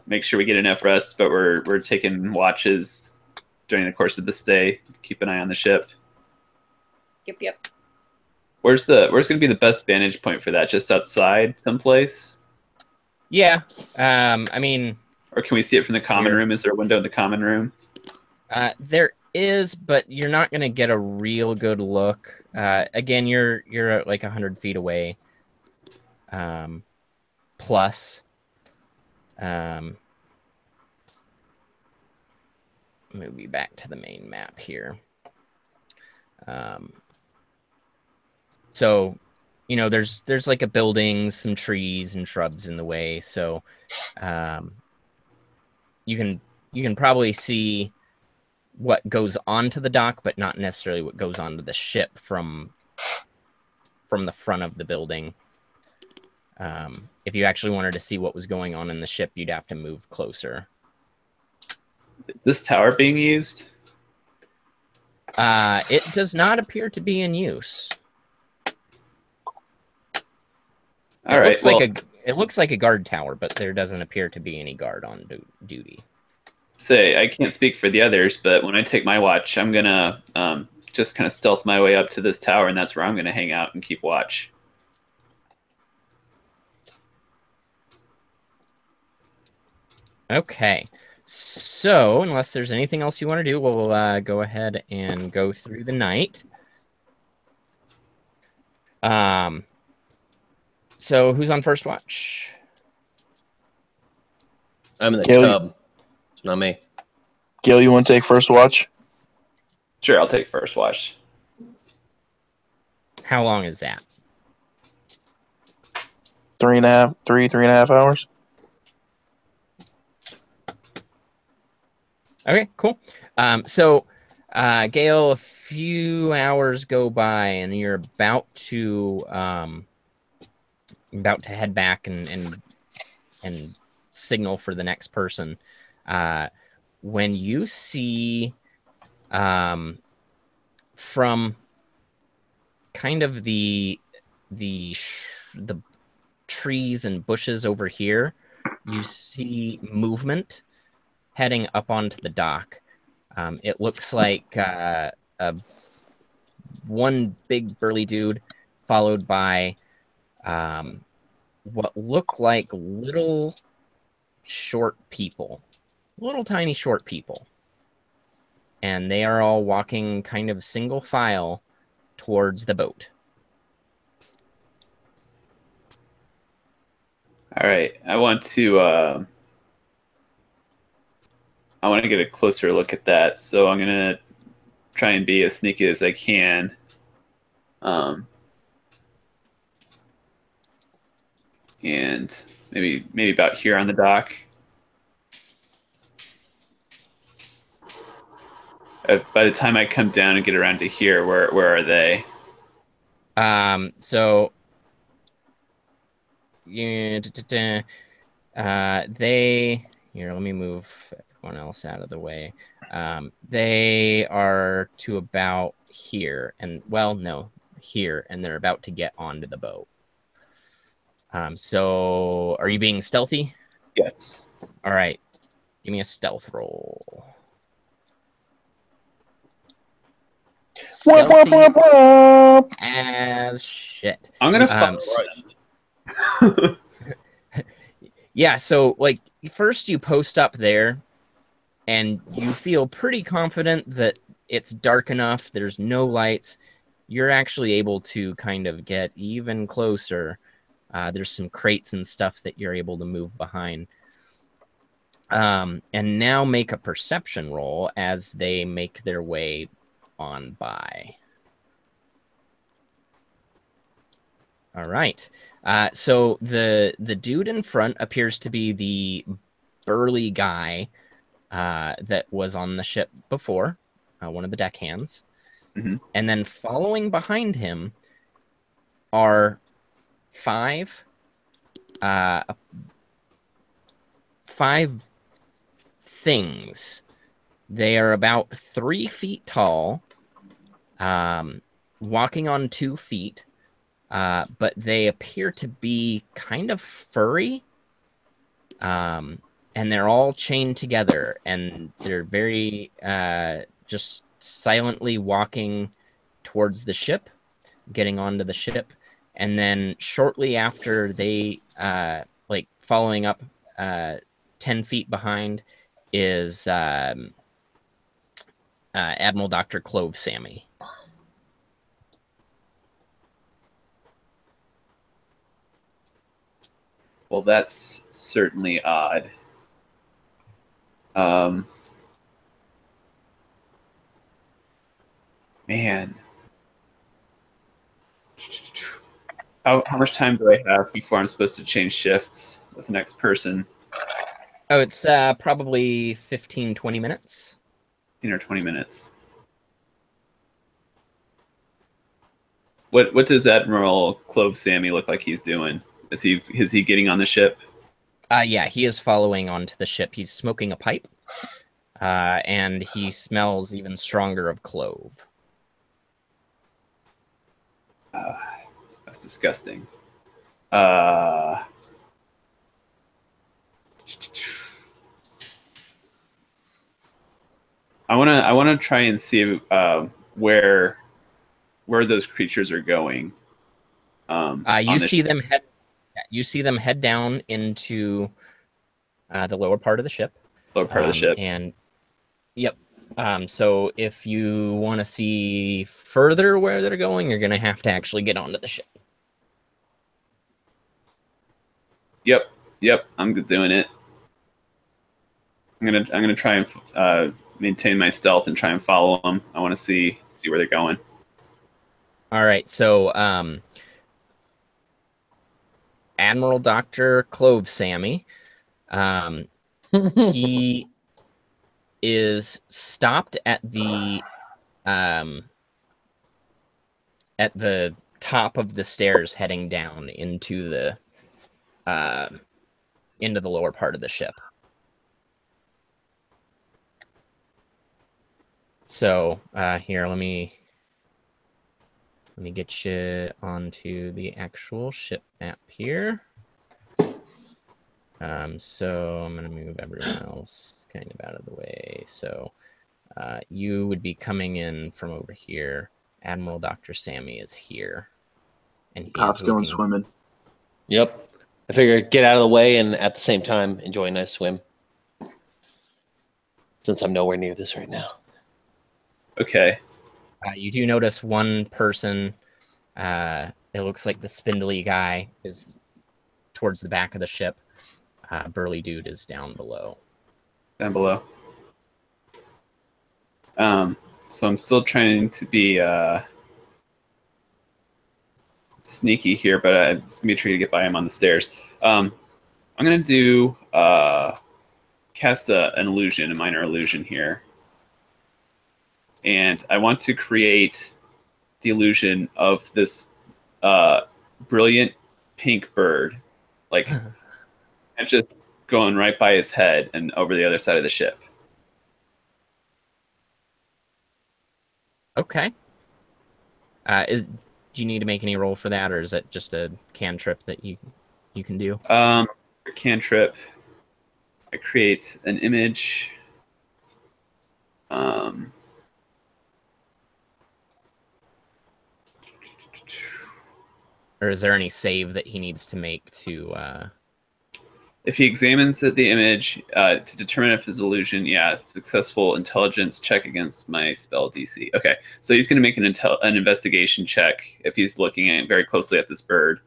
make sure we get enough rest, but we're taking watches during the course of the stay. Keep an eye on the ship. Yep. Where's gonna be the best vantage point for that? Just outside someplace, Yeah. I mean, or can we see it from the common Here. room? Is there a window in the common room? there is, but you're not gonna get a real good look. Again, you're like 100 feet away. Plus. Move you back to the main map here. So, there's like a building, some trees and shrubs in the way. So, you can probably see what goes onto the dock, but not necessarily what goes onto the ship from the front of the building. If you actually wanted to see what was going on in the ship, you'd have to move closer. This tower being used? It does not appear to be in use. All right. It looks like a guard tower, but there doesn't appear to be any guard on duty. Say I can't speak for the others, but when I take my watch, I'm gonna just kind of stealth my way up to this tower, and that's where I'm gonna hang out and keep watch. Okay. So, unless there's anything else you want to do, we'll go ahead and go through the night. So who's on first watch? I'm in the Gil, tub. It's not me. Gil, you want to take first watch? Sure, I'll take first watch. How long is that? 3.5 hours. Okay, cool. So, Gail, a few hours go by, and you're about to head back and signal for the next person. When you see, from kind of the trees and bushes over here, you see movement heading up onto the dock. It looks like one big burly dude, followed by what look like little short people, little tiny short people. And they are all walking kind of single file towards the boat. All right, I want to get a closer look at that. So I'm gonna try and be as sneaky as I can. And maybe about here on the dock. By the time I come down and get around to here, where are they? So yeah, they here. Let me move everyone else out of the way. They are to about here, and well, no, here, and they're about to get onto the boat. So are you being stealthy? Yes. All right, give me a stealth roll. Stealthy as shit. I'm gonna Yeah, so like first you post up there and you feel pretty confident that it's dark enough, there's no lights. You're actually able to kind of get even closer. There's some crates and stuff that you're able to move behind. And now make a perception roll as they make their way on by. All right. So the dude in front appears to be the burly guy that was on the ship before, one of the deckhands. Mm-hmm. And then following behind him are five things. They are about 3 feet tall, walking on 2 feet, but they appear to be kind of furry. And they're all chained together, and they're very just silently walking towards the ship, getting onto the ship. And then shortly after they, like following up 10 feet behind is Admiral Dr. Clove Sammy. Well, that's certainly odd. Man. How much time do I have before I'm supposed to change shifts with the next person? Oh, it's probably 15, 20 minutes. 15 or 20 minutes. What does Admiral Clove Sammy look like he's doing? Is he getting on the ship? Yeah, he is following onto the ship. He's smoking a pipe, and he smells even stronger of clove. That's disgusting. I wanna try and see where those creatures are going. You see them head down into the lower part of the ship. Lower part of the ship. And yep. So if you want to see further where they're going, you're going to have to actually get onto the ship. Yep, I'm doing it. I'm gonna try and maintain my stealth and try and follow them. I want to see where they're going. All right, so Admiral Dr. Clove Sammy, he is stopped at the top of the stairs heading down into the lower part of the ship. So here, let me get you onto the actual ship map here. So I'm gonna move everyone else kind of out of the way. So you would be coming in from over here. Admiral Dr. Sammy is here, and he Cops is going looking. swimming. Yep. I figured get out of the way and at the same time enjoy a nice swim. Since I'm nowhere near this right now. Okay. You do notice one person. It looks like the spindly guy is towards the back of the ship. Burly dude is down below. Down below. So I'm still trying to be sneaky here, but it's gonna be tricky to get by him on the stairs. I'm gonna do cast an illusion, a minor illusion here, and I want to create the illusion of this brilliant pink bird, like, and just going right by his head and over the other side of the ship. Okay. Do you need to make any roll for that, or is that just a cantrip that you can do? Cantrip. I create an image. Or is there any save that he needs to make to? If he examines the image to determine if it's illusion, yeah, successful intelligence check against my spell DC. Okay, so he's going to make an investigation check if he's looking at very closely at this bird.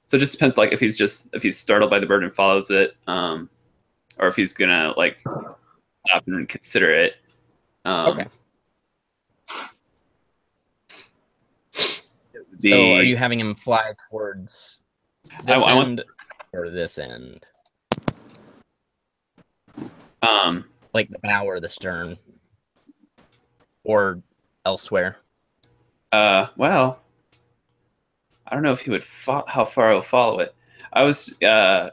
So it just depends, like if he's startled by the bird and follows it, or if he's gonna like stop and consider it. Okay. So are you having him fly towards this end or this end? Like the bow or the stern, or elsewhere. Well, I don't know if he would how far he'll follow it. I was yeah,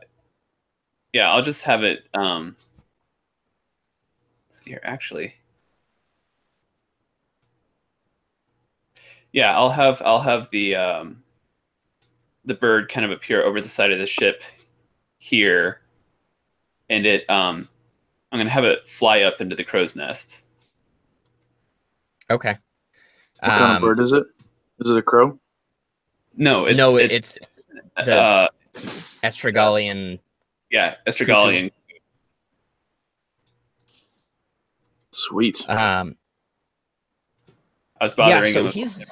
I'll just have it let's see here actually. Yeah, I'll have the bird kind of appear over the side of the ship here, and it I'm gonna have it fly up into the crow's nest. Okay. What kind of bird is it? Is it a crow? No, it's the Estragalian. Yeah, Estragalian. Sweet. I was bothering so him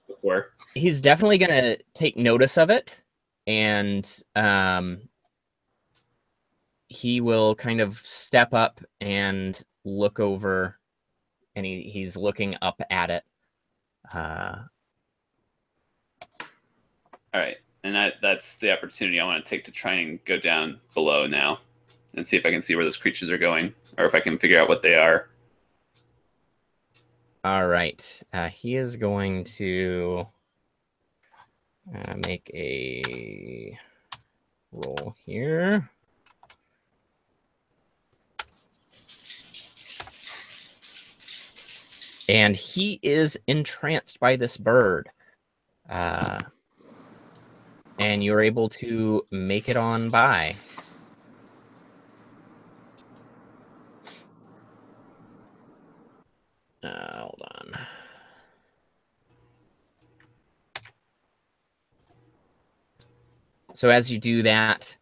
before. He's definitely gonna take notice of it, and he will kind of step up and look over, and he's looking up at it. All right, and that's the opportunity I want to take to try and go down below now and see if I can see where those creatures are going, or if I can figure out what they are. All right, he is going to make a roll here. And he is entranced by this bird. And you're able to make it on by. Hold on. So as you do that,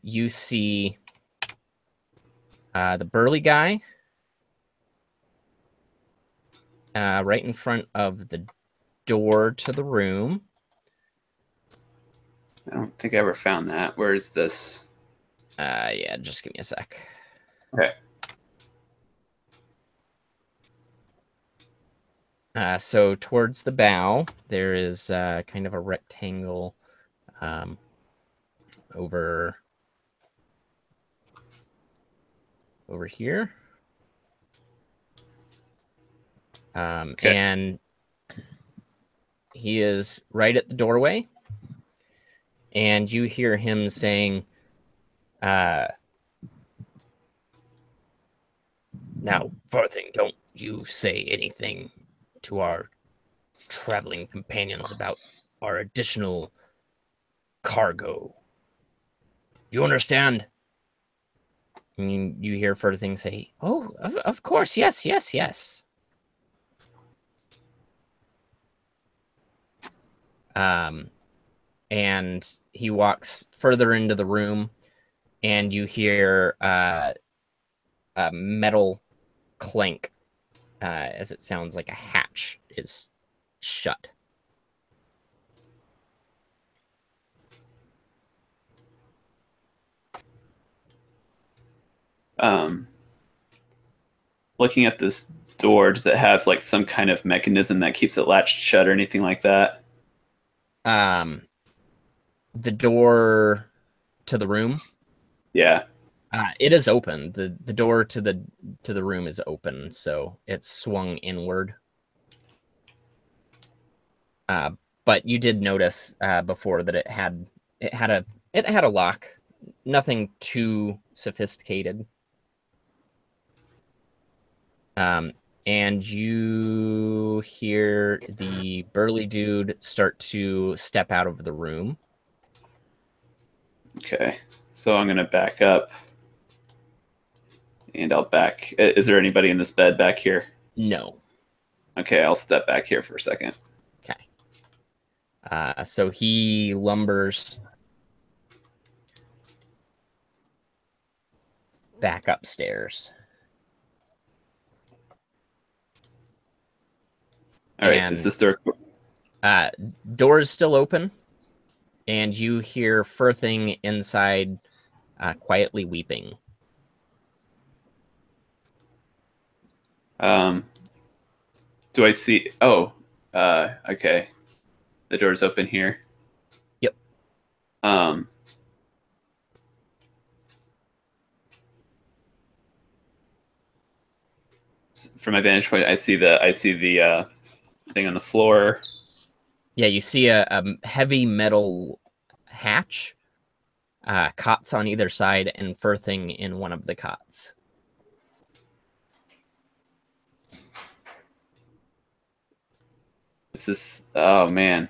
you see the burly guy right in front of the door to the room. I don't think I ever found that. Where is this? Yeah, just give me a sec. Okay. So towards the bow, there is kind of a rectangle over here. Okay. And he is right at the doorway. And you hear him saying, now, Farthing, don't you say anything to our traveling companions about our additional cargo. You understand? And you hear Farthing say, oh, of course, yes, yes, yes. And he walks further into the room, and you hear a metal clank as it sounds like a hatch is shut. Looking at this door, does it have like some kind of mechanism that keeps it latched shut or anything like that? The door to the room, Yeah. it is open. The door to the room is open, so it's swung inward. But you did notice before that it had a lock. Nothing too sophisticated. And you hear the burly dude start to step out of the room. Okay. So I'm going to back up. And I'll back. Is there anybody in this bed back here? No. Okay, I'll step back here for a second. Okay. So he lumbers back upstairs. All right, And is this door? door is still open, and you hear Firthing inside quietly weeping. Do I see? Oh, okay. The door's open here. Yep. From my vantage point, I see the thing on the floor. Yeah, you see a heavy metal hatch, cots on either side, and Firthing in one of the cots. This is, oh man.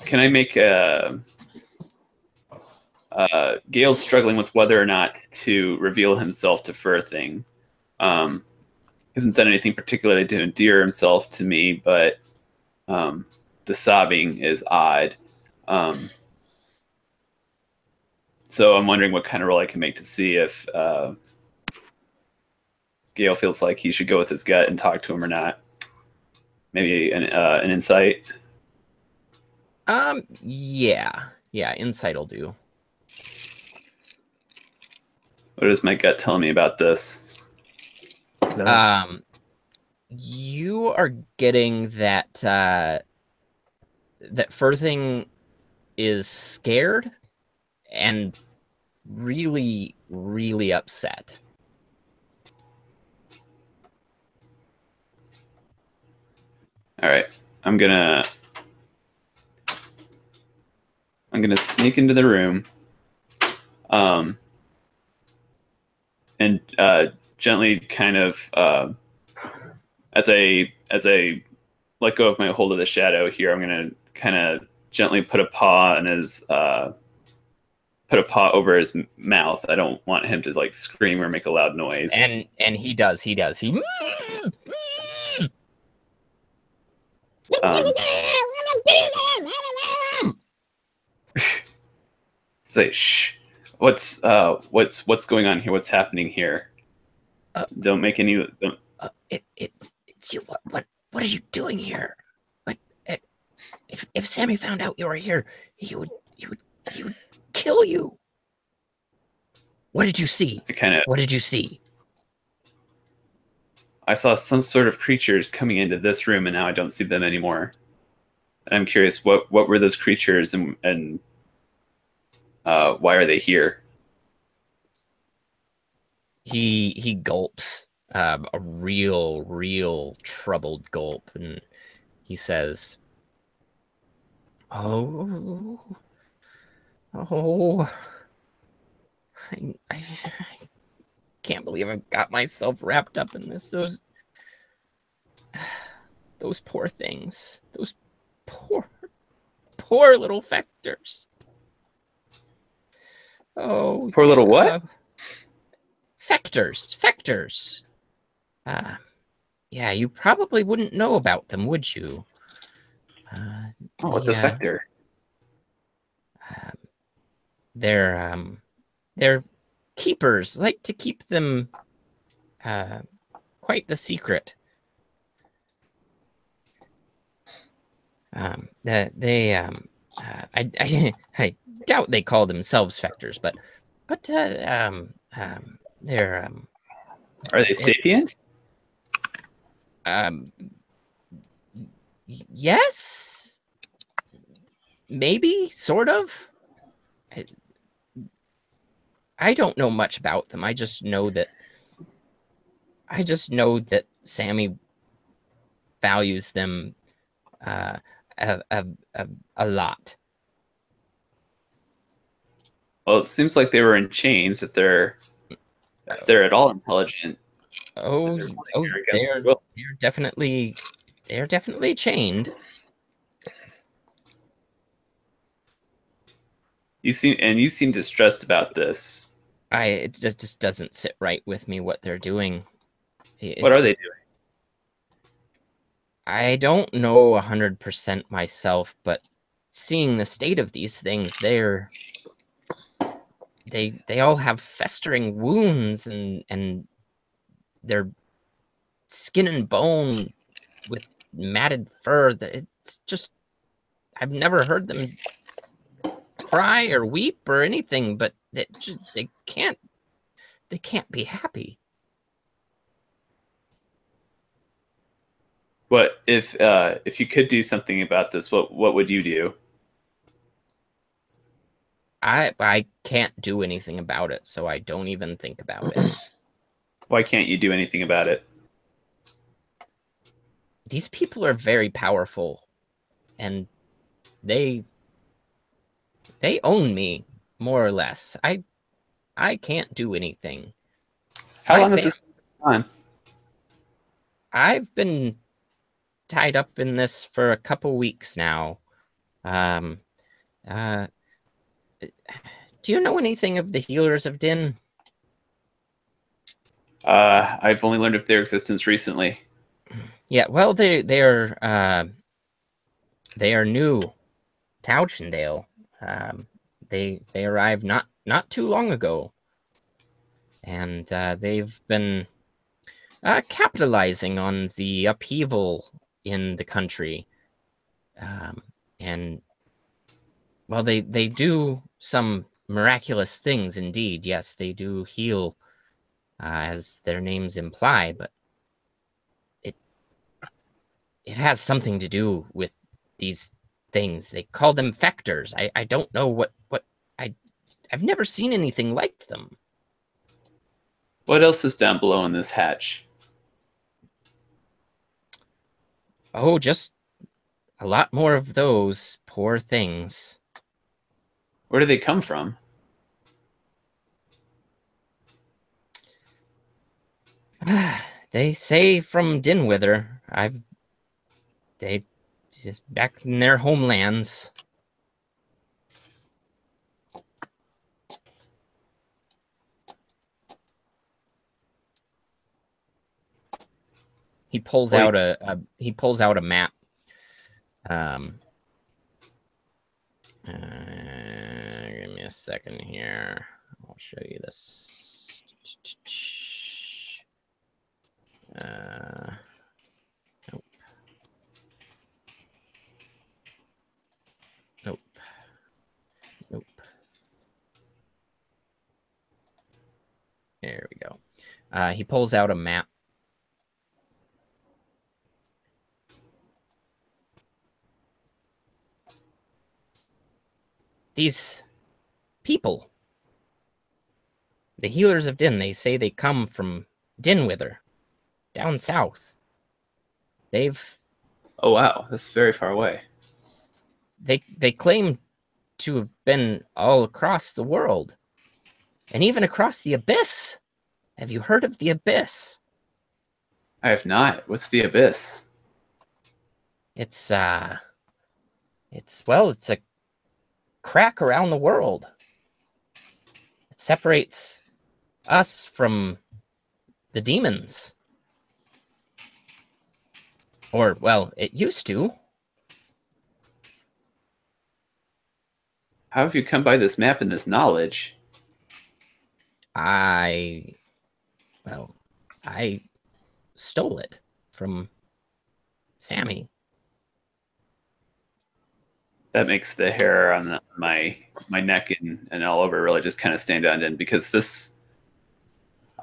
Can I make Gale's struggling with whether or not to reveal himself to Firthing. Hasn't done anything particularly to endear himself to me, but the sobbing is odd. So I'm wondering what kind of role I can make to see if Gale feels like he should go with his gut and talk to him or not. Maybe an insight. Yeah, insight will do. What is my gut telling me about this? You are getting that that Firthing is scared and really, really upset. All right, I'm gonna sneak into the room, and gently kind of as I let go of my hold of the shadow here, I'm gonna kind of gently put a paw in his put a paw over his mouth. I don't want him to like scream or make a loud noise. And he does. He say, shh. What's going on here? What's happening here? Don't make any. It's you. What are you doing here? Sammy found out you were here, he would kill you. What did you see? What did you see? I saw some sort of creatures coming into this room, and now I don't see them anymore. And I'm curious, what were those creatures, and why are they here? He gulps, a real troubled gulp, and he says, "Oh, I can't believe I got myself wrapped up in this. Those poor things. Those poor little Vectors. Oh, Poor little what? Vectors. Yeah, you probably wouldn't know about them, would you? What's a Vector? They're keepers. Like to keep them quite the secret. I doubt they call themselves Vectors, but they're Are they sapient? Yes, maybe, sort of. I don't know much about them. I just know that Sammy values them a lot. Well, it seems like they were in chains. If they're at all intelligent. They're definitely chained. You seem distressed about this. It just doesn't sit right with me what they're doing. What are they doing? I don't know 100% myself, but seeing the state of these things, they all have festering wounds and their skin and bone with matted fur. That it's just, I've never heard them cry or weep or anything, but they can't be happy. What if you could do something about this? What would you do? I can't do anything about it, so I don't even think about it. Why can't you do anything about it? These people are very powerful, and they own me, more or less. I can't do anything. How long has this gone on? I've been tied up in this for a couple weeks now. Do you know anything of the Healers of Din? I've only learned of their existence recently. Yeah, well, they are new to Auchendale. They arrived not too long ago, and they've been capitalizing on the upheaval in the country. And well, they do some miraculous things indeed. Yes, they do heal, as their names imply, but it has something to do with these things. They call them Vectors. I don't know what I've never seen anything like them. What else is down below in this hatch? Oh, just a lot more of those poor things. Where do they come from? They say from Dinwither. They just back in their homelands. He pulls out a map. Give me a second here. I'll show you this. Nope. He pulls out a map. These people, the healers of Din, they say they come from Dinwither, down south. Oh wow, that's very far away. They claim to have been all across the world, and even across the Abyss. Have you heard of the Abyss? I have not. What's the Abyss? It's a crack around the world. It separates us from the demons. Or, well, it used to. How have you come by this map and this knowledge? I stole it from Sammy. That makes the hair on my neck and all over really just kind of stand on end, because this,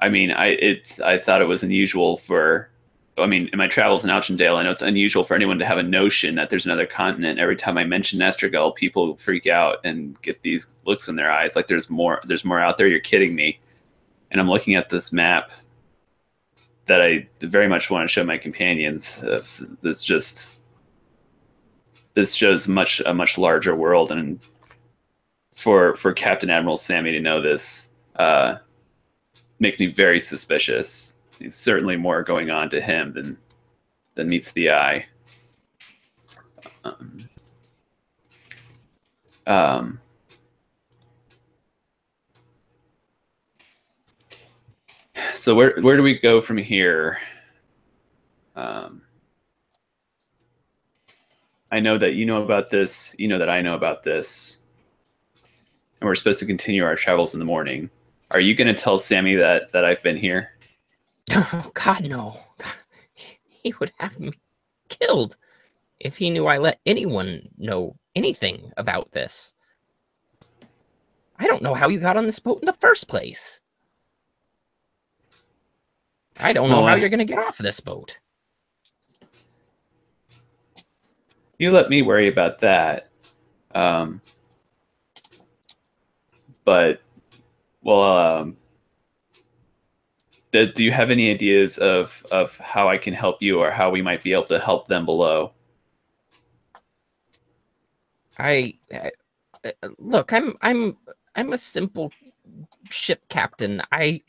I mean, I thought it was unusual for, I mean, in my travels in Auchendale, I know it's unusual for anyone to have a notion that there's another continent. Every time I mention Nestergal, people freak out and get these looks in their eyes like there's more out there. You're kidding me. And I'm looking at this map that I very much want to show my companions. This shows a much larger world, and for Captain Admiral Sammy to know this makes me very suspicious. There's certainly more going on to him than meets the eye. So where do we go from here? I know that you know about this. You know that I know about this. And we're supposed to continue our travels in the morning. Are you going to tell Sammy that I've been here? Oh, God, no. He would have me killed if he knew I let anyone know anything about this. I don't know how you got on this boat in the first place. I don't know how you're going to get off this boat. You let me worry about that. But, well, do you have any ideas of how I can help you, or how we might be able to help them below? Look, I'm a simple ship captain. I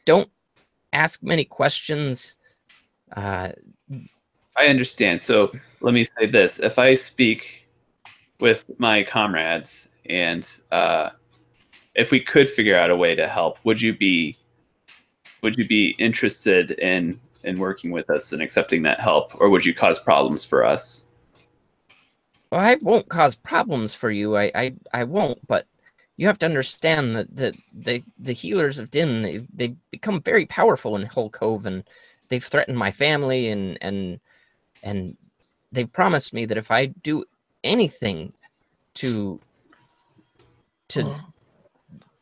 don't ask many questions. I understand. So let me say this: if I speak with my comrades, and if we could figure out a way to help, would you be interested in working with us and accepting that help, or would you cause problems for us? Well, I won't cause problems for you. I won't, but you have to understand that the healers of Din, they become very powerful in Hull Cove, and they've threatened my family, and they've promised me that if I do anything to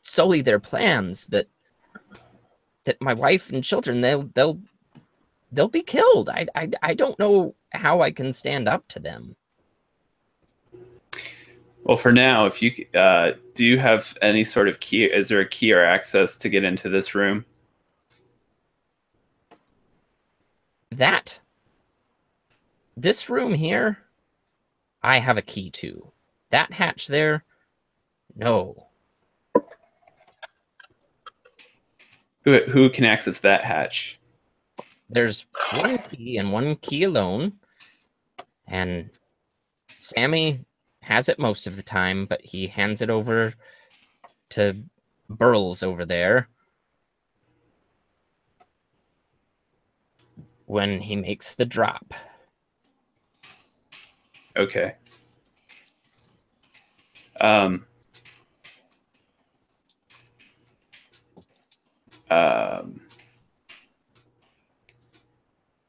sully their plans, that my wife and children, they'll be killed. I don't know how I can stand up to them. Well, for now, if you do you have any sort of key? Is there a key or access to get into this room? This room here, I have a key to. That hatch there, no. Who can access that hatch? There's one key, and one key alone, and Sammy has it most of the time, but he hands it over to Burls over there when he makes the drop. Okay.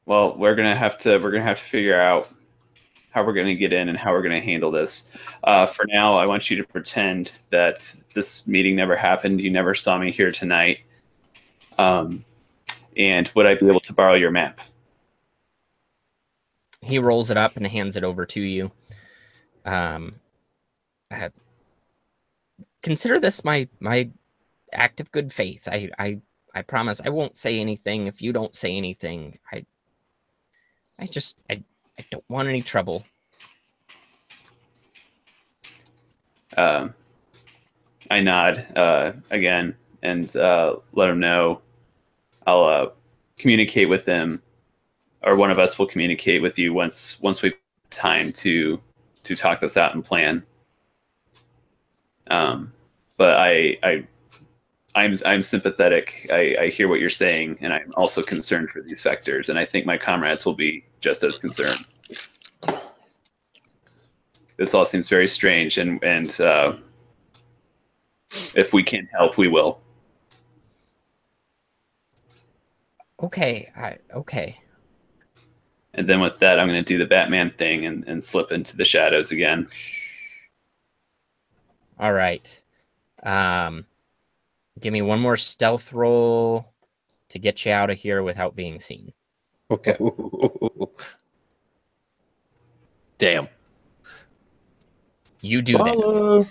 Well, we're gonna have to figure out how we're gonna get in and how we're gonna handle this. For now, I want you to pretend that this meeting never happened. You never saw me here tonight, And would I be able to borrow your map? He rolls it up and hands it over to you. Consider this my act of good faith. I promise I won't say anything if you don't say anything. I don't want any trouble. I nod again and let him know. I'll communicate with him, or one of us will communicate with you once we've time to talk this out and plan. But I'm sympathetic. I hear what you're saying, and I'm also concerned for these vectors, and I think my comrades will be just as concerned. This all seems very strange, and if we can help, we will. Okay, okay. And then with that, I'm going to do the Batman thing and slip into the shadows again. All right. Give me one more stealth roll to get you out of here without being seen. Okay. Damn. You do that. Follow.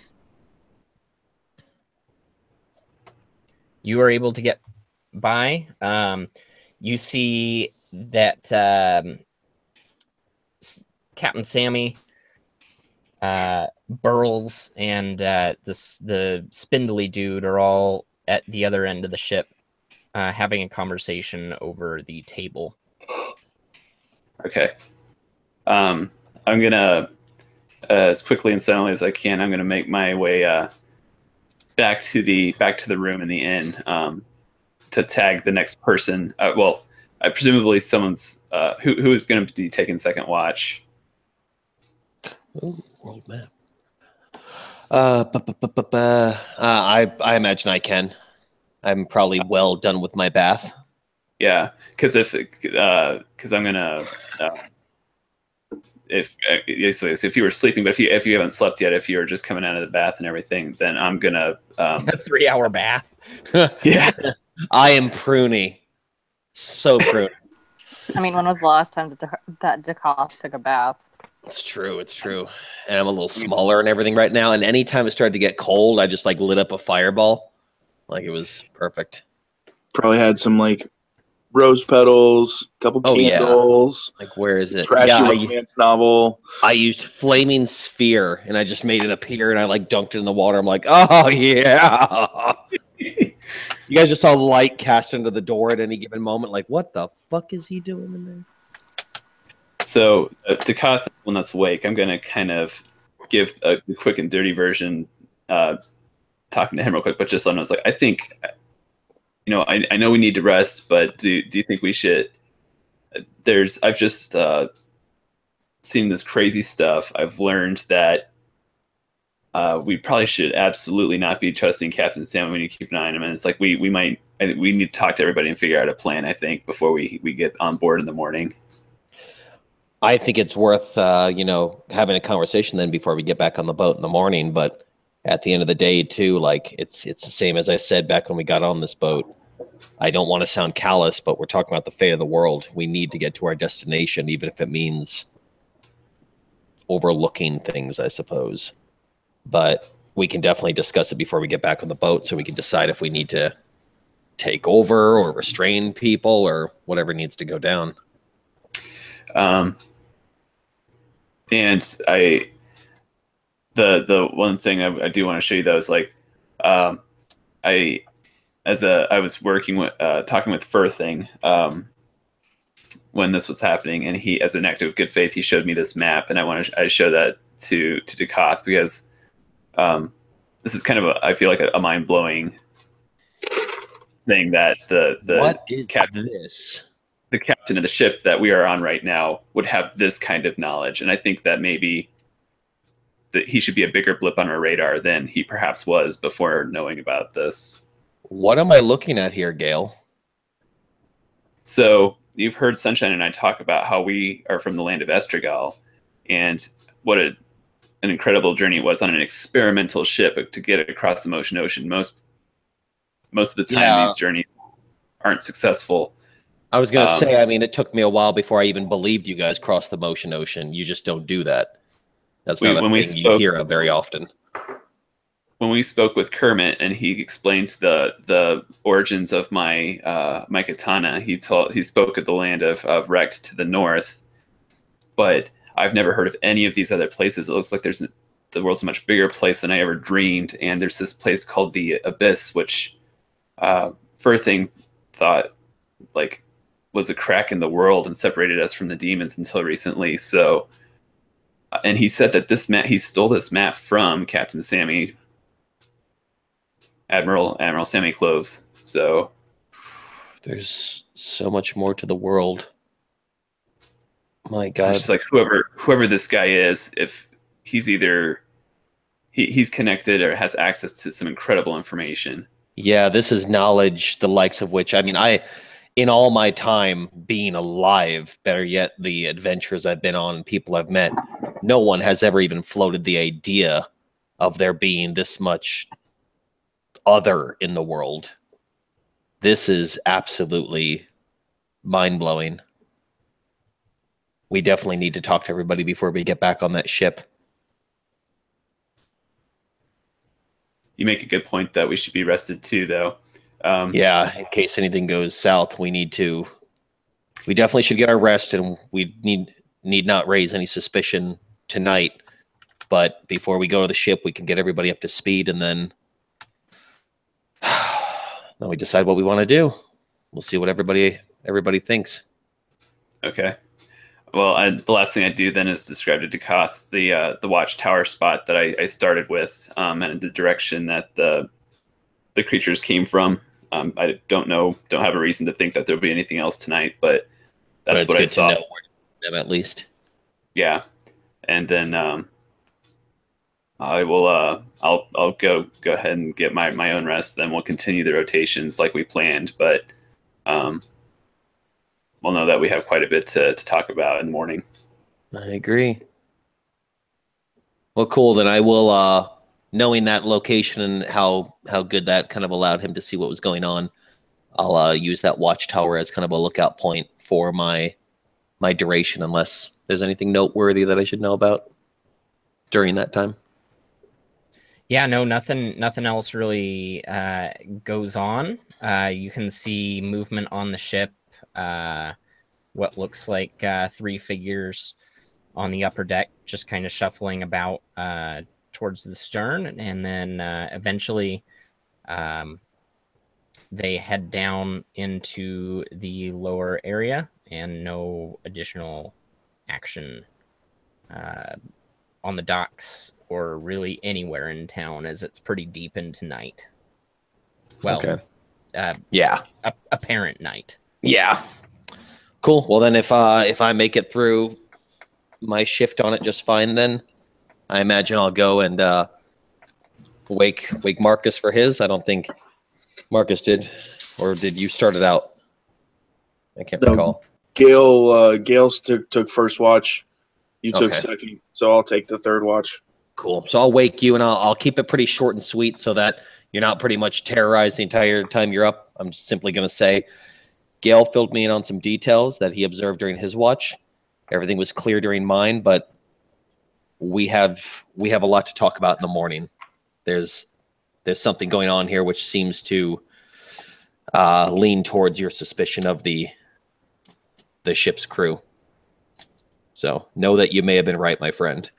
You are able to get by. You see that Captain Sammy, Burls, and the spindly dude are all at the other end of the ship, having a conversation over the table. Okay. I'm gonna, as quickly and silently as I can, I'm gonna make my way back to the room in the inn to tag the next person. Presumably someone's who is going to be taking second watch. Oh, wrong map. I imagine I can. I'm probably well done with my bath. Yeah, because I'm gonna if you were sleeping, but if you haven't slept yet, if you're just coming out of the bath and everything, then I'm gonna A 3-hour bath. yeah. I am pruny. So pruny. I mean, when was the last time that Jakoth took a bath? It's true. It's true. And I'm a little smaller and everything right now. And anytime it started to get cold, I just like lit up a fireball. Like it was perfect. Probably had some like rose petals, a couple candles. Yeah. Like where is it? Trashy romance novel. I used flaming sphere and I just made it appear and I like dunked it in the water. I'm like, oh yeah. You guys just saw light cast into the door at any given moment. Like, what the fuck is he doing in there? So to Kath, when that's awake, I'm going to kind of give a quick and dirty version, talking to him real quick, but just let him know, like, I think, I know we need to rest, but do you think we should? I've just seen this crazy stuff. I've learned that we probably should absolutely not be trusting Captain Sam. We need to keep an eye on him, and it's like we need to talk to everybody and figure out a plan. I think before we get on board in the morning. I think it's worth having a conversation then before we get back on the boat in the morning. But at the end of the day, too, like it's the same as I said back when we got on this boat. I don't want to sound callous, but we're talking about the fate of the world. We need to get to our destination, even if it means overlooking things, I suppose. But we can definitely discuss it before we get back on the boat so we can decide if we need to take over or restrain people or whatever needs to go down. And the one thing I do want to show you though is like, I was working with talking with Firthing when this was happening, and he, as an act of good faith, he showed me this map, and I show that to Dukoth because this is kind of I feel like a mind blowing thing that the what is captain the captain of the ship that we are on right now would have this kind of knowledge, and I think that maybe that he should be a bigger blip on our radar than he perhaps was before knowing about this. What am I looking at here, Gale? So you've heard Sunshine and I talk about how we are from the land of Estragal, and what an incredible journey it was on an experimental ship to get across the Motion Ocean. Most of the time, these journeys aren't successful. I was going to say, I mean, it took me a while before I even believed you guys crossed the motion ocean. You just don't do that. That's not a thing you hear of very often. When we spoke with Kermit and he explained the origins of my my katana, he spoke of the land of Rect to the north, but I've never heard of any of these other places. It looks like the world's a much bigger place than I ever dreamed, and there's this place called the Abyss, which Firthing thought like was a crack in the world and separated us from the demons until recently. So, and he said that he stole this map from Captain Sammy. Admiral Sammy Cloves. So there's so much more to the world. My God. It's just like whoever this guy is, if he's either he's connected or has access to some incredible information. Yeah, this is knowledge, the likes of which, I mean, in all my time being alive, better yet, the adventures I've been on, people I've met, no one has ever even floated the idea of there being this much other in the world. This is absolutely mind-blowing. We definitely need to talk to everybody before we get back on that ship. You make a good point that we should be rested too, though. Yeah, in case anything goes south, we definitely should get our rest, and we need not raise any suspicion tonight. But before we go to the ship, we can get everybody up to speed, and then we decide what we want to do. We'll see what everybody thinks. Okay. Well, the last thing I do then is describe to Dukoth the watchtower spot that I started with, and the direction that the creatures came from. I don't have a reason to think that there'll be anything else tonight, but that's what I saw. To know them at least. Yeah, and then I will. I'll go ahead and get my own rest. Then we'll continue the rotations like we planned. But we'll know that we have quite a bit to talk about in the morning. I agree. Well, cool. Then I will. Knowing that location and how good that kind of allowed him to see what was going on, I'll use that watchtower as kind of a lookout point for my duration, unless there's anything noteworthy that I should know about during that time. Yeah, no, nothing else really goes on. You can see movement on the ship. What looks like 3 figures on the upper deck, just kind of shuffling about towards the stern, and then eventually they head down into the lower area, and no additional action on the docks or really anywhere in town, as it's pretty deep into night. Well, okay. Yeah, apparent night. Yeah. Cool. Well, then if I make it through my shift on it just fine, then I imagine I'll go and wake Marcus for his. I don't think Marcus did, or did you start it out? I can't recall. Gale took first watch. You took Okay. second, so I'll take the third watch. Cool. So I'll wake you, and I'll keep it pretty short and sweet, so that you're not pretty much terrorized the entire time you're up. I'm simply going to say, Gale filled me in on some details that he observed during his watch. Everything was clear during mine, but we have a lot to talk about in the morning. There's something going on here which seems to lean towards your suspicion of the ship's crew. So know that you may have been right, my friend.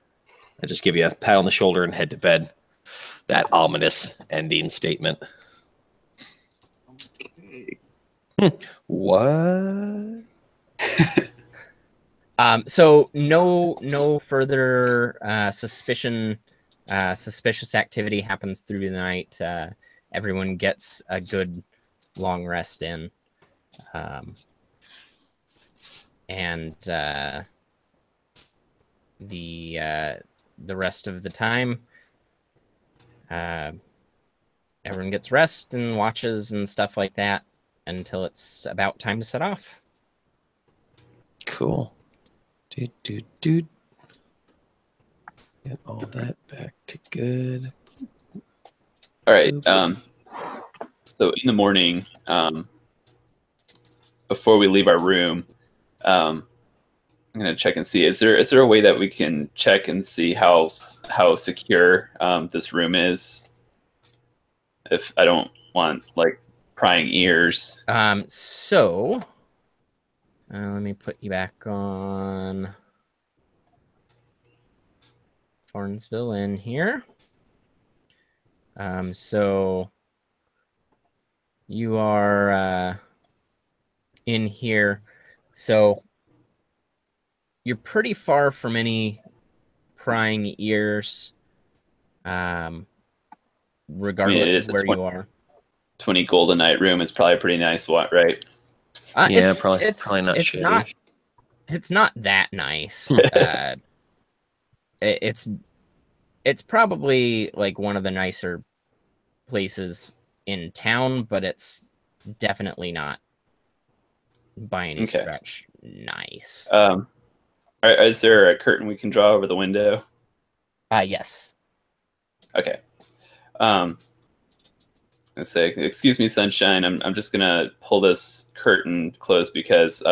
I just give you a pat on the shoulder and head to bed. That ominous ending statement. Okay. What? So no further suspicious activity happens through the night. Everyone gets a good long rest in, and the rest of the time, everyone gets rest and watches and stuff like that until it's about time to set off. Cool. Get all that back to good. All right. So in the morning, before we leave our room, I'm gonna check and see. Is there a way that we can check and see how secure this room is? If I don't want like prying ears. So let me put you back on Thornsville in here. So you are in here. So you're pretty far from any prying ears, regardless of where you are. 20 goldenite room is probably pretty nice, right? Yeah, probably not shitty. It's not that nice. It's probably like one of the nicer places in town, but it's definitely not by any stretch nice. Is there a curtain we can draw over the window? Yes. Okay. Let's say, excuse me, sunshine. I'm just gonna pull this curtain closed because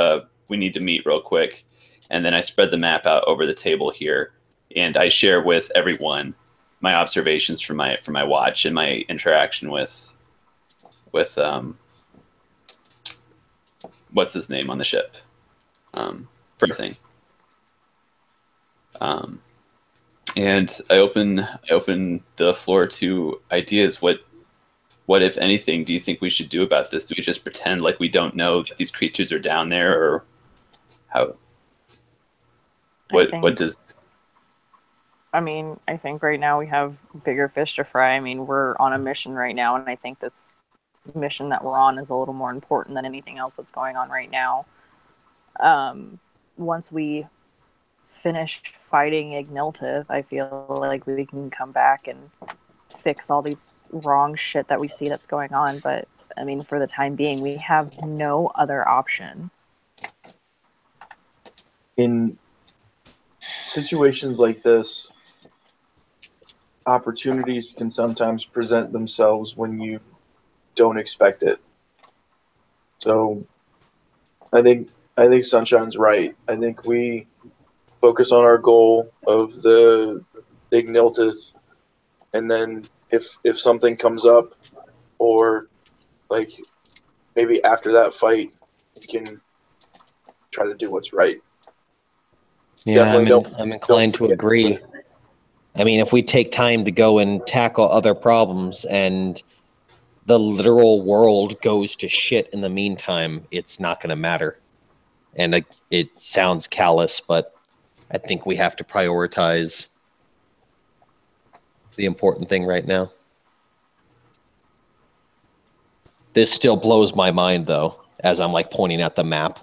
we need to meet real quick. And then I spread the map out over the table here, and I share with everyone my observations from my watch and my interaction with what's his name on the ship, for thing. And I open the floor to ideas. What, if anything, do you think we should do about this? Do we just pretend like we don't know that these creatures are down there, or how? What does? I mean, I think right now we have bigger fish to fry. I mean, we're on a mission right now, and I think this mission that we're on is a little more important than anything else that's going on right now. Once we finish fighting Igniltiv, I feel like we can come back and fix all these wrong shit that we see that's going on. But I mean, for the time being, we have no other option. In situations like this, opportunities can sometimes present themselves when you don't expect it. So I think Sunshine's right. I think we focus on our goal of the Igniltis, and then if something comes up, or like maybe after that fight, we can try to do what's right. Yeah, I'm inclined to agree. I mean, if we take time to go and tackle other problems and the literal world goes to shit in the meantime, it's not going to matter. And it sounds callous, but I think we have to prioritize the important thing right now. This still blows my mind, though, as I'm like pointing at the map.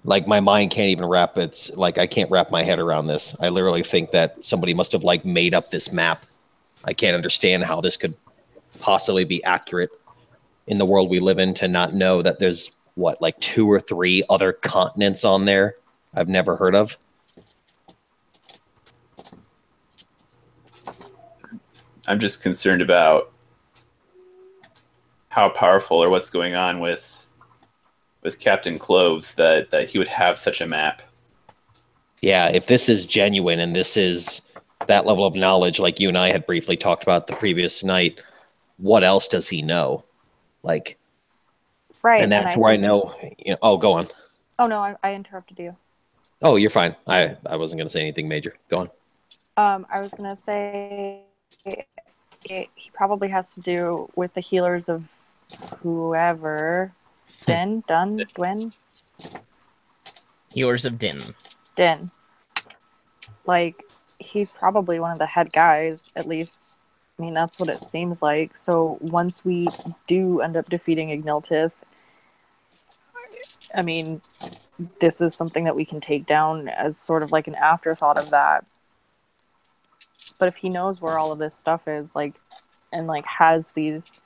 My mind can't even wrap it. Like, I can't wrap my head around this. I literally think that somebody must have like made up this map. I can't understand how this could possibly be accurate in the world we live in, to not know that there's like 2 or 3 other continents on there I've never heard of. I'm just concerned about how powerful or what's going on with Captain Cloves that he would have such a map. Yeah, if this is genuine and this is that level of knowledge, like you and I had briefly talked about the previous night, what else does he know? Like, right? And that's where I know. Oh, go on. Oh no, I interrupted you. Oh, you're fine. I wasn't going to say anything major. Go on. I was gonna say he probably has to do with the healers of whoever. Gwen. Healers of Din. Like, he's probably one of the head guys, at least. I mean, that's what it seems like. So once we do end up defeating Igniltiv, I mean, this is something that we can take down as sort of like an afterthought of that. But if he knows where all of this stuff is, like, and like has these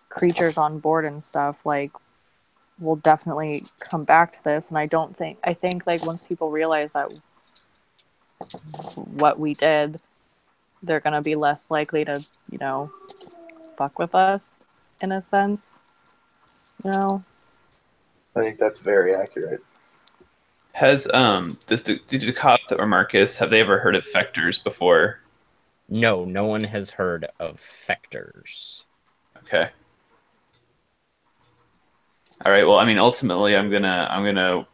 creatures on board and stuff, like, we'll definitely come back to this. And I think like once people realize that what we did, they're gonna be less likely to, fuck with us in a sense. No. I think that's very accurate. Has did Ducath or Marcus, have they ever heard of Fectors before? No, no one has heard of Fectors. Okay. All right. Well, I mean, ultimately, I'm gonna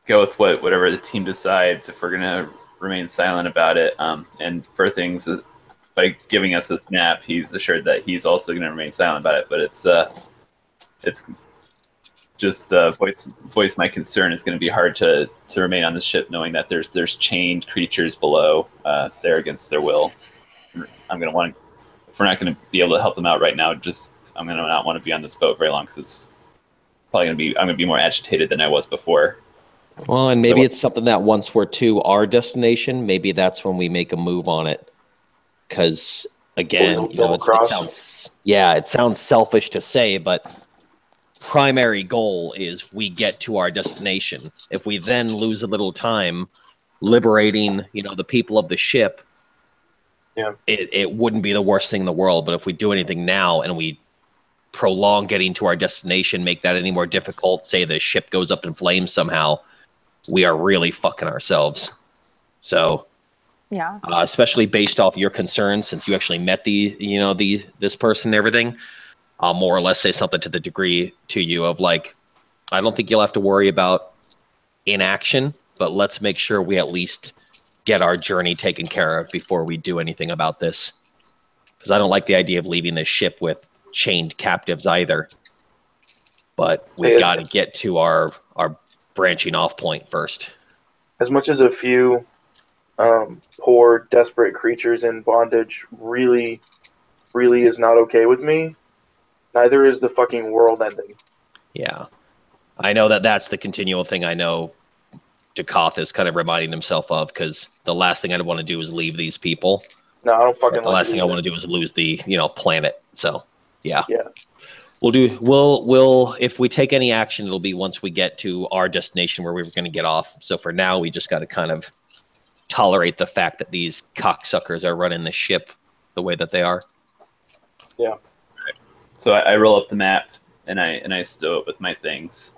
go with whatever the team decides. If we're gonna remain silent about it, and for things by giving us this map, he's assured that he's also gonna remain silent about it. But it's just voice my concern. It's gonna be hard to remain on the ship knowing that there's chained creatures below there against their will. I'm gonna want. If we're not gonna be able to help them out right now, I'm gonna not want to be on this boat very long because it's probably I'm gonna be more agitated than I was before. Well, and maybe it's something that once we're to our destination, maybe that's when we make a move on it. Because again, it sounds selfish to say, but primary goal is we get to our destination. If we then lose a little time liberating, the people of the ship, it wouldn't be the worst thing in the world. But if we do anything now and we prolong getting to our destination, make that any more difficult, say the ship goes up in flames somehow, we are really fucking ourselves. So, yeah, especially based off your concerns, since you actually met this person and everything, I'll more or less say something to the degree to you of like, I don't think you'll have to worry about inaction, but let's make sure we at least get our journey taken care of before we do anything about this. Because I don't like the idea of leaving this ship with chained captives either. But we got to get to our branching off point first. As much as a few poor, desperate creatures in bondage really, really is not okay with me, neither is the fucking world ending. Yeah. I know that's the continual thing I know Ducath is kind of reminding himself of, because the last thing I'd want to do is leave these people. No, I don't fucking The last thing I want to do is lose the, planet. So, yeah. Yeah. We'll if we take any action, it'll be once we get to our destination where we were going to get off. So for now, we just got to kind of tolerate the fact that these cocksuckers are running the ship the way that they are. Yeah. Right. So I roll up the map and I stow it with my things.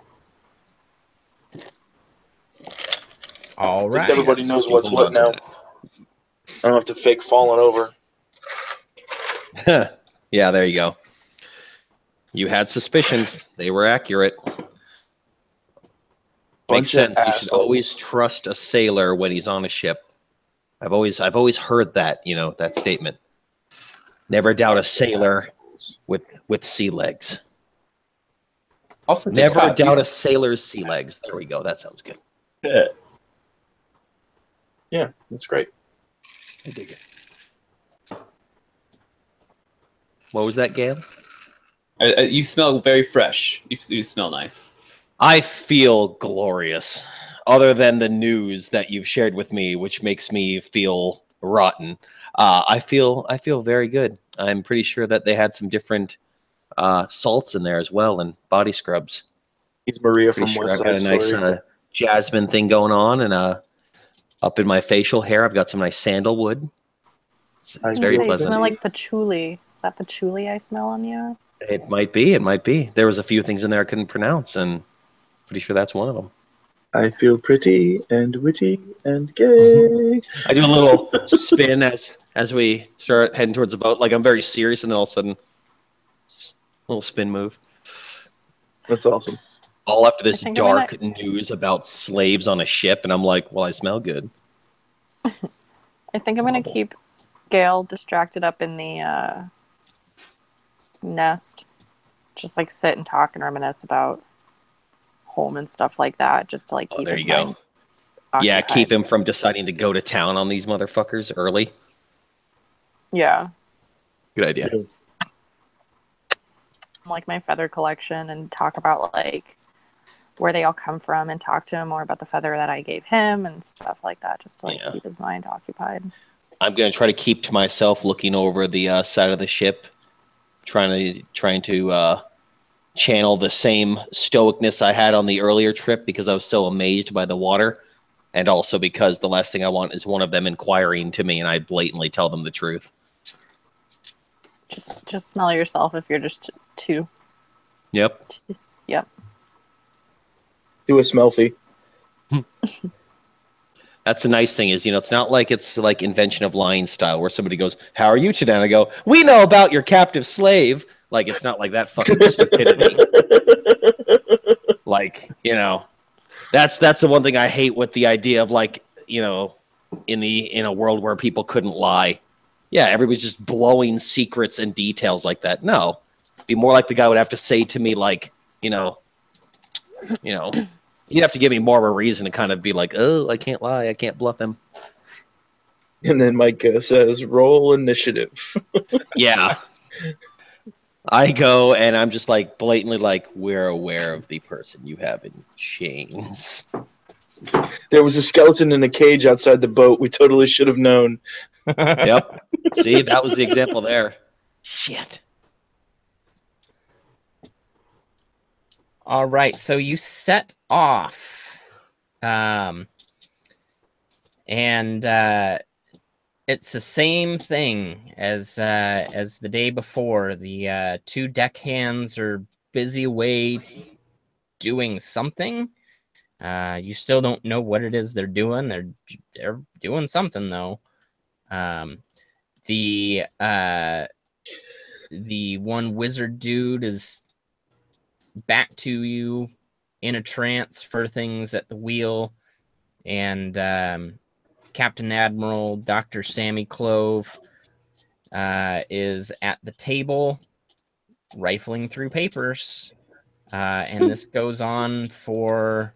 All right. Just everybody knows what's what now. I don't have to fake falling over. Yeah, there you go. You had suspicions. They were accurate. Makes sense. You should always trust a sailor when he's on a ship. I've always heard that, that statement. Never doubt a sailor with sea legs. Also, never doubt a sailor's sea legs. There we go. That sounds good. Yeah, that's great. I dig it. What was that, Gale? You smell very fresh. You smell nice. I feel glorious. Other than the news that you've shared with me, which makes me feel rotten, I feel very good. I'm pretty sure that they had some different salts in there as well, and body scrubs. He's Maria from West Side I've got a nice jasmine thing going on, and up in my facial hair, I've got some nice sandalwood. It's very pleasant. You smell like patchouli. Is that patchouli I smell on you? It might be. It might be. There was a few things in there I couldn't pronounce, and pretty sure that's one of them. I feel pretty and witty and gay. I do a little spin as we start heading towards the boat. Like I'm very serious, and then all of a sudden, a little spin move. That's awesome. All after this dark news about slaves on a ship, and I'm like, well, I smell good. I think I'm going to keep Gale distracted up in the nest. Just like sit and talk and reminisce about home and stuff like that, just to like keep there his you go. mind Yeah, occupied. keep him from deciding to go to town on these motherfuckers early. Yeah. Good idea. Like my feather collection and talk about like where they all come from and talk to him more about the feather that I gave him and stuff like that, just to like keep his mind occupied. I'm going to try to keep to myself looking over the side of the ship, trying to channel the same stoicness I had on the earlier trip because I was so amazed by the water, and also because the last thing I want is one of them inquiring to me and I blatantly tell them the truth. Just smell yourself if you're just too. Yep. Yep. Do a smelfie. That's the nice thing is, it's not like it's like Invention of Lying style where somebody goes, "How are you today?" And I go, "We know about your captive slave." Like, it's not like that fucking stupidity. Like, that's the one thing I hate with the idea of like, in a world where people couldn't lie. Yeah, everybody's just blowing secrets and details like that. No, be more like the guy would have to say to me like, you'd have to give me more of a reason to kind of be like, oh, I can't lie, I can't bluff him. And then Mike says, "Roll initiative." Yeah. I go and I'm just like blatantly like, we're aware of the person you have in chains. There was a skeleton in a cage outside the boat. We totally should have known. Yep. See, that was the example there. Shit. All right, so you set off, and it's the same thing as the day before. The two deckhands are busy away doing something. You still don't know what it is they're doing. They're doing something though. The one wizard dude is back to you in a trance for things at the wheel, and Captain Admiral Dr. Sammy Clove is at the table rifling through papers, and this goes on for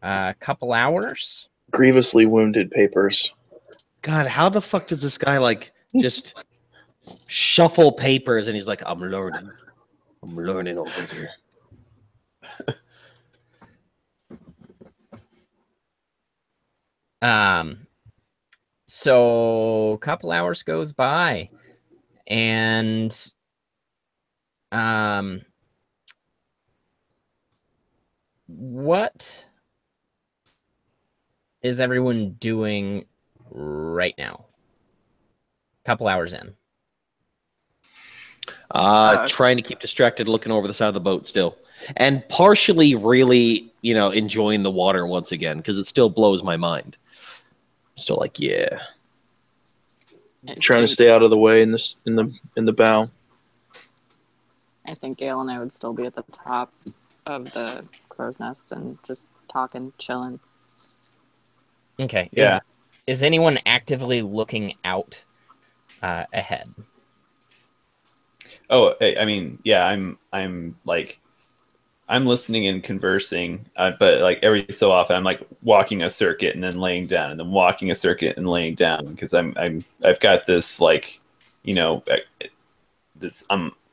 a couple hours. Grievously wounded papers. God, how the fuck does this guy like just shuffle papers and he's like, I'm learning over here. So a couple hours goes by, and what is everyone doing right now? Couple hours in. Trying to keep distracted, looking over the side of the boat still. And partially really, enjoying the water once again, because it still blows my mind. Still like, yeah. Trying to stay out of the way in the bow. I think Gail and I would still be at the top of the crow's nest and just talking, chilling. Okay. Yeah. Is anyone actively looking out ahead? Oh, I mean, yeah, I'm like, I'm listening and conversing, but like every so often, I'm like walking a circuit and then laying down, and then walking a circuit and laying down, because I've got this like, my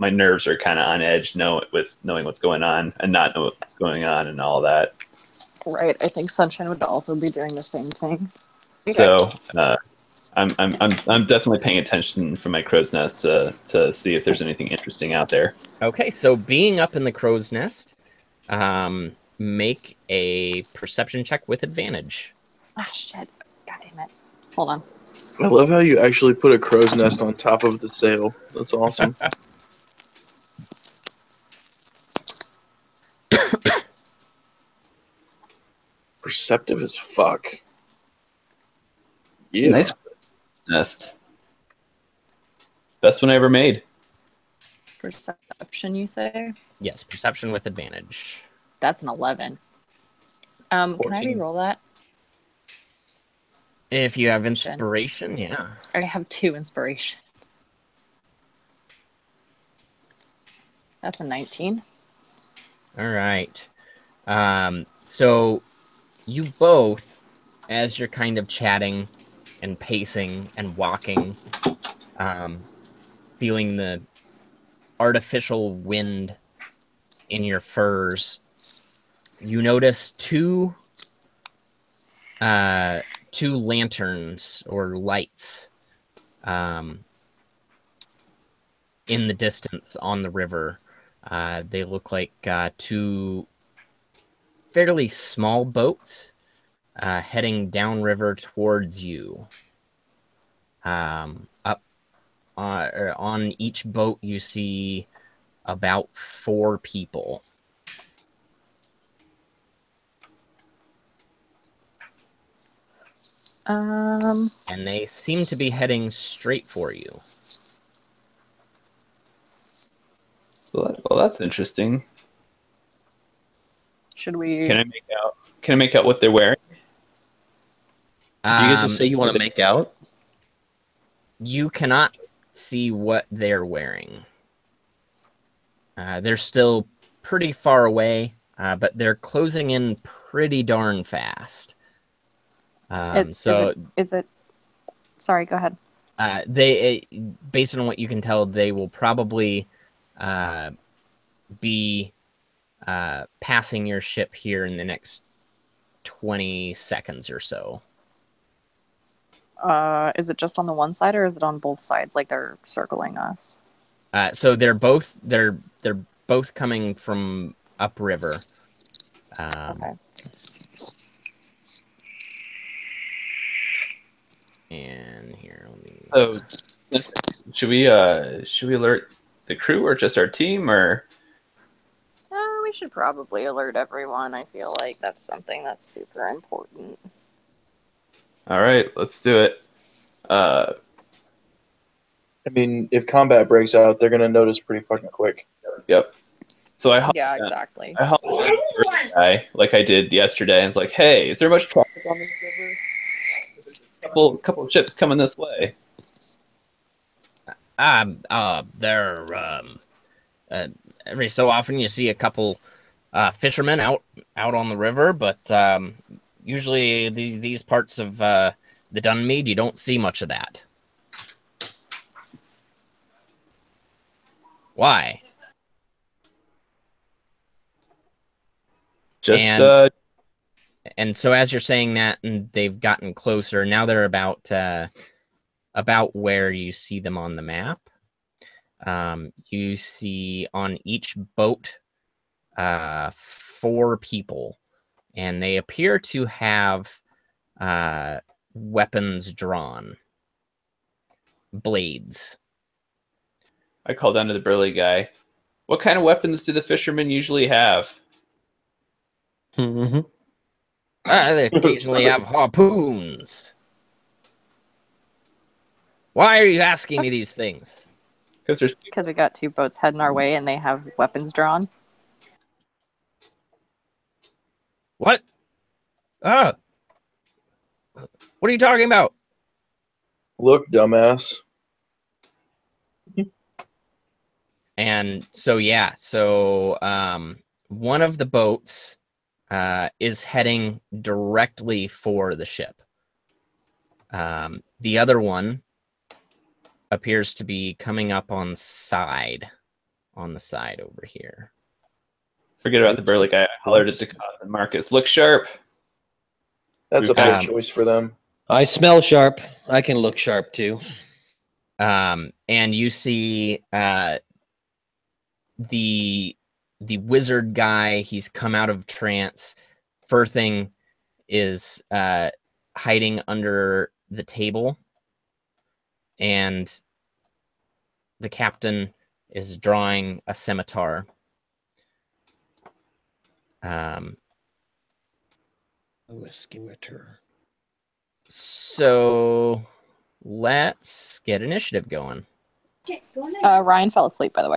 nerves are kind of on edge, with knowing what's going on and not know what's going on and all that. Right. I think Sunshine would also be doing the same thing. Okay. So I'm definitely paying attention from my crow's nest to see if there's anything interesting out there. Okay, so being up in the crow's nest, make a perception check with advantage. Ah, shit. God damn it. Hold on. I love how you actually put a crow's nest on top of the sail. That's awesome. Perceptive as fuck. It's a nice nest. Best one I ever made. Perception, you say? Yes, perception with advantage. That's an 11. Can I 14. re-roll that? If you have inspiration, yeah. I have 2 inspiration. That's a 19. All right. So you both, as you're kind of chatting and pacing and walking, feeling the artificial wind in your furs, you notice two lanterns or lights in the distance on the river. They look like 2 fairly small boats heading downriver towards you. Up on each boat, you see about 4 people. Um, and they seem to be heading straight for you. Well, that's interesting. should we? Can I make out what they're wearing? Do you guys just say you want to make out? You cannot see what they're wearing. They're still pretty far away, but they're closing in pretty darn fast. Is it? Sorry, go ahead. Based on what you can tell, they will probably be passing your ship here in the next 20 seconds or so. Is it just on the one side or is it on both sides? Like they're circling us. So they're both coming from upriver. Okay. And here, let me. So, should we alert the crew or just our team or? We should probably alert everyone. I feel like that's something that's super important. All right, let's do it. I mean, if combat breaks out, they're gonna notice pretty fucking quick. Yep. So Yeah, exactly. I helped the guy like I did yesterday, and it's like, hey, is there much traffic on this river? There's a couple of ships coming this way. Every so often you see a couple fishermen out on the river, but usually these parts of the Dunmead, you don't see much of that. Why? And so as you're saying that, and they've gotten closer, now they're about where you see them on the map. You see on each boat 4 people, and they appear to have weapons drawn. Blades. I call down to the burly guy. What kind of weapons do the fishermen usually have? Mm-hmm. They occasionally have harpoons. Why are you asking me these things? Because we got 2 boats heading our way and they have weapons drawn. What? What are you talking about? Look, dumbass. And so, yeah, one of the boats is heading directly for the ship. The other one appears to be coming up on the side over here. Forget about the burly guy. I hollered at Dakota and Marcus. Look sharp. That's a fair choice for them. I smell sharp. I can look sharp too. And you see the wizard guy. He's come out of trance. Firthing is hiding under the table, and the captain is drawing a scimitar. A scimitar. So let's get initiative going. Ryan fell asleep, by the way.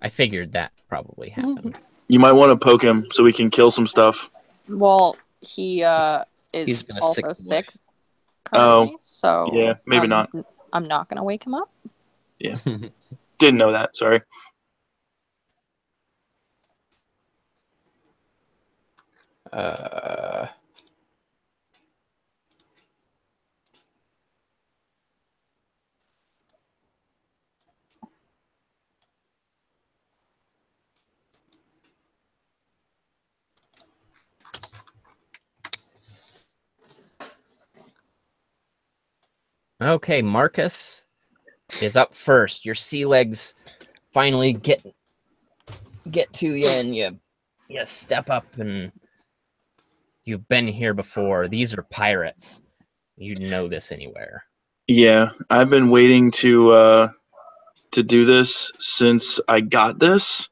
I figured that probably happened. You might want to poke him so we can kill some stuff. Well, he is been a also sick sick currently, so yeah, maybe not. I'm not gonna wake him up. Yeah, didn't know that. Sorry. Okay, Marcus is up first. Your sea legs finally get to you, and you step up, and you've been here before. These are pirates. You'd know this anywhere. Yeah, I've been waiting to do this since I got this.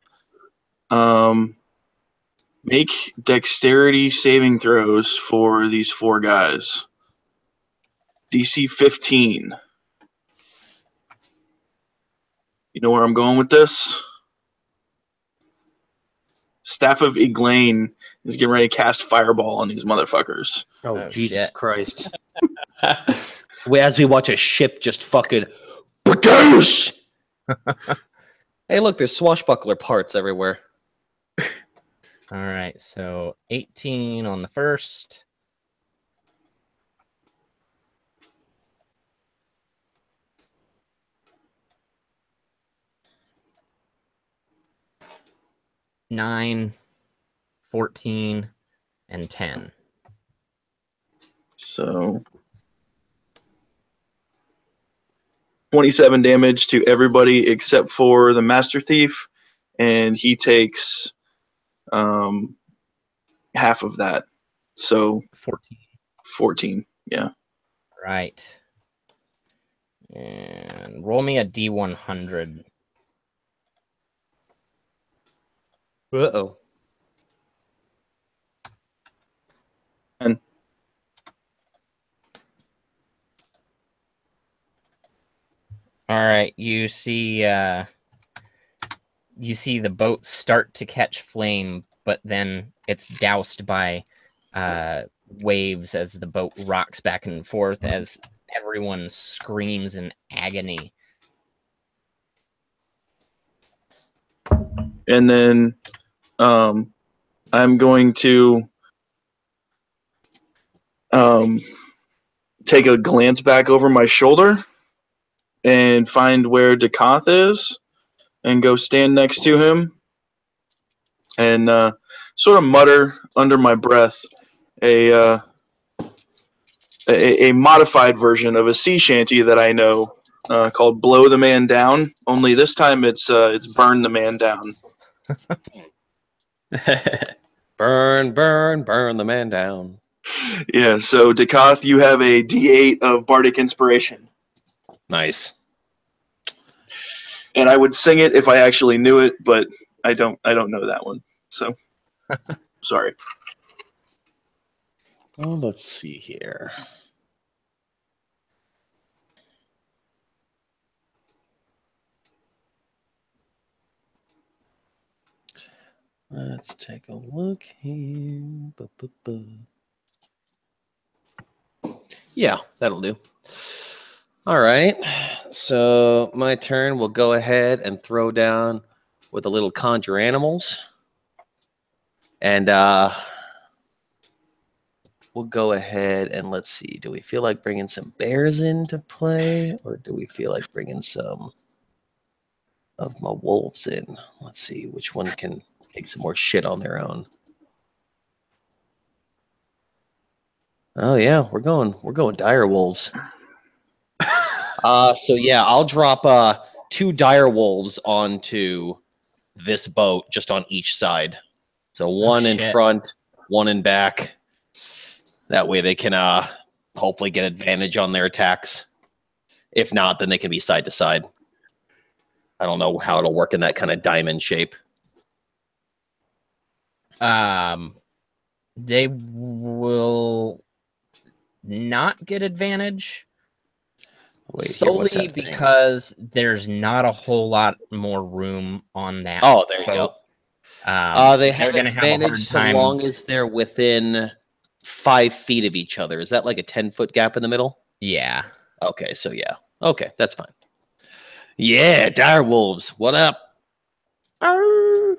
Make dexterity saving throws for these 4 guys. DC 15. You know where I'm going with this? Staff of Eglain is getting ready to cast Fireball on these motherfuckers. Oh, Oh, Jesus shit. Christ. As we watch a ship just fucking... Badoosh! Hey, look, there's swashbuckler parts everywhere. All right, so 18 on the first. Nine, 14, and 10. So 27 damage to everybody except for the Master Thief, and he takes half of that. So 14. 14. Yeah. Right. And roll me a D100. Uh-oh. All right, you see the boat start to catch flame, but then it's doused by waves as the boat rocks back and forth as everyone screams in agony. And then I'm going to take a glance back over my shoulder and find where Dakoth is and go stand next to him and sort of mutter under my breath a modified version of a sea shanty that I know called "Blow the Man Down." Only this time it's "Burn the Man Down." Burn, burn, burn the man down. Yeah. So Dakoth, you have a D8 of bardic inspiration, Nice. and I would sing it if I actually knew it, but I don't know that one. So sorry. Oh, let's see here. Let's take a look here. Yeah, that'll do. All right. So my turn. We'll go ahead and throw down with the little conjure animals. And we'll go ahead and let's see. Do we feel like bringing some bears into play, or do we feel like bringing some of my wolves in? Let's see which one can take some more shit on their own. Oh yeah, we're going dire wolves. So yeah, I'll drop 2 dire wolves onto this boat, just on each side. So one in shit. front, one in back. That way they can hopefully get advantage on their attacks. If not, then they can be side to side. I don't know how it'll work in that kind of diamond shape. They will not get advantage. Wait, here, what's solely happening? because there's not a whole lot more room on that. Oh, there you boat. go. They They're have gonna have a hard advantage so time. long as they're within 5 feet of each other. Is that like a 10-foot gap in the middle? Yeah. Okay, so yeah. Okay, that's fine. Yeah, dire wolves. What up? Arr!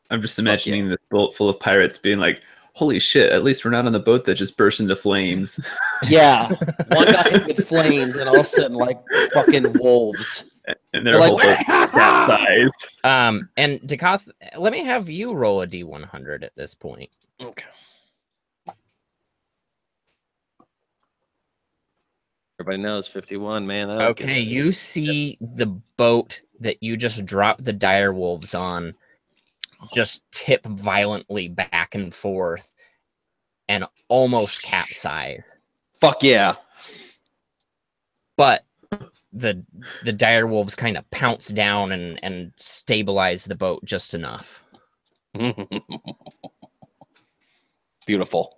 I'm just imagining this boat full of pirates being like, holy shit, at least we're not on the boat that just burst into flames. Yeah, one guy hit with flames, and all of a sudden, like fucking wolves. And they're like, whole boat that size. And Dakoth, let me have you roll a D100 at this point. Okay. Everybody knows 51, man. Okay, you see the boat that you just dropped the dire wolves on just tip violently back and forth and almost capsize. Fuck yeah. But the dire wolves kind of pounce down and stabilize the boat just enough. Beautiful.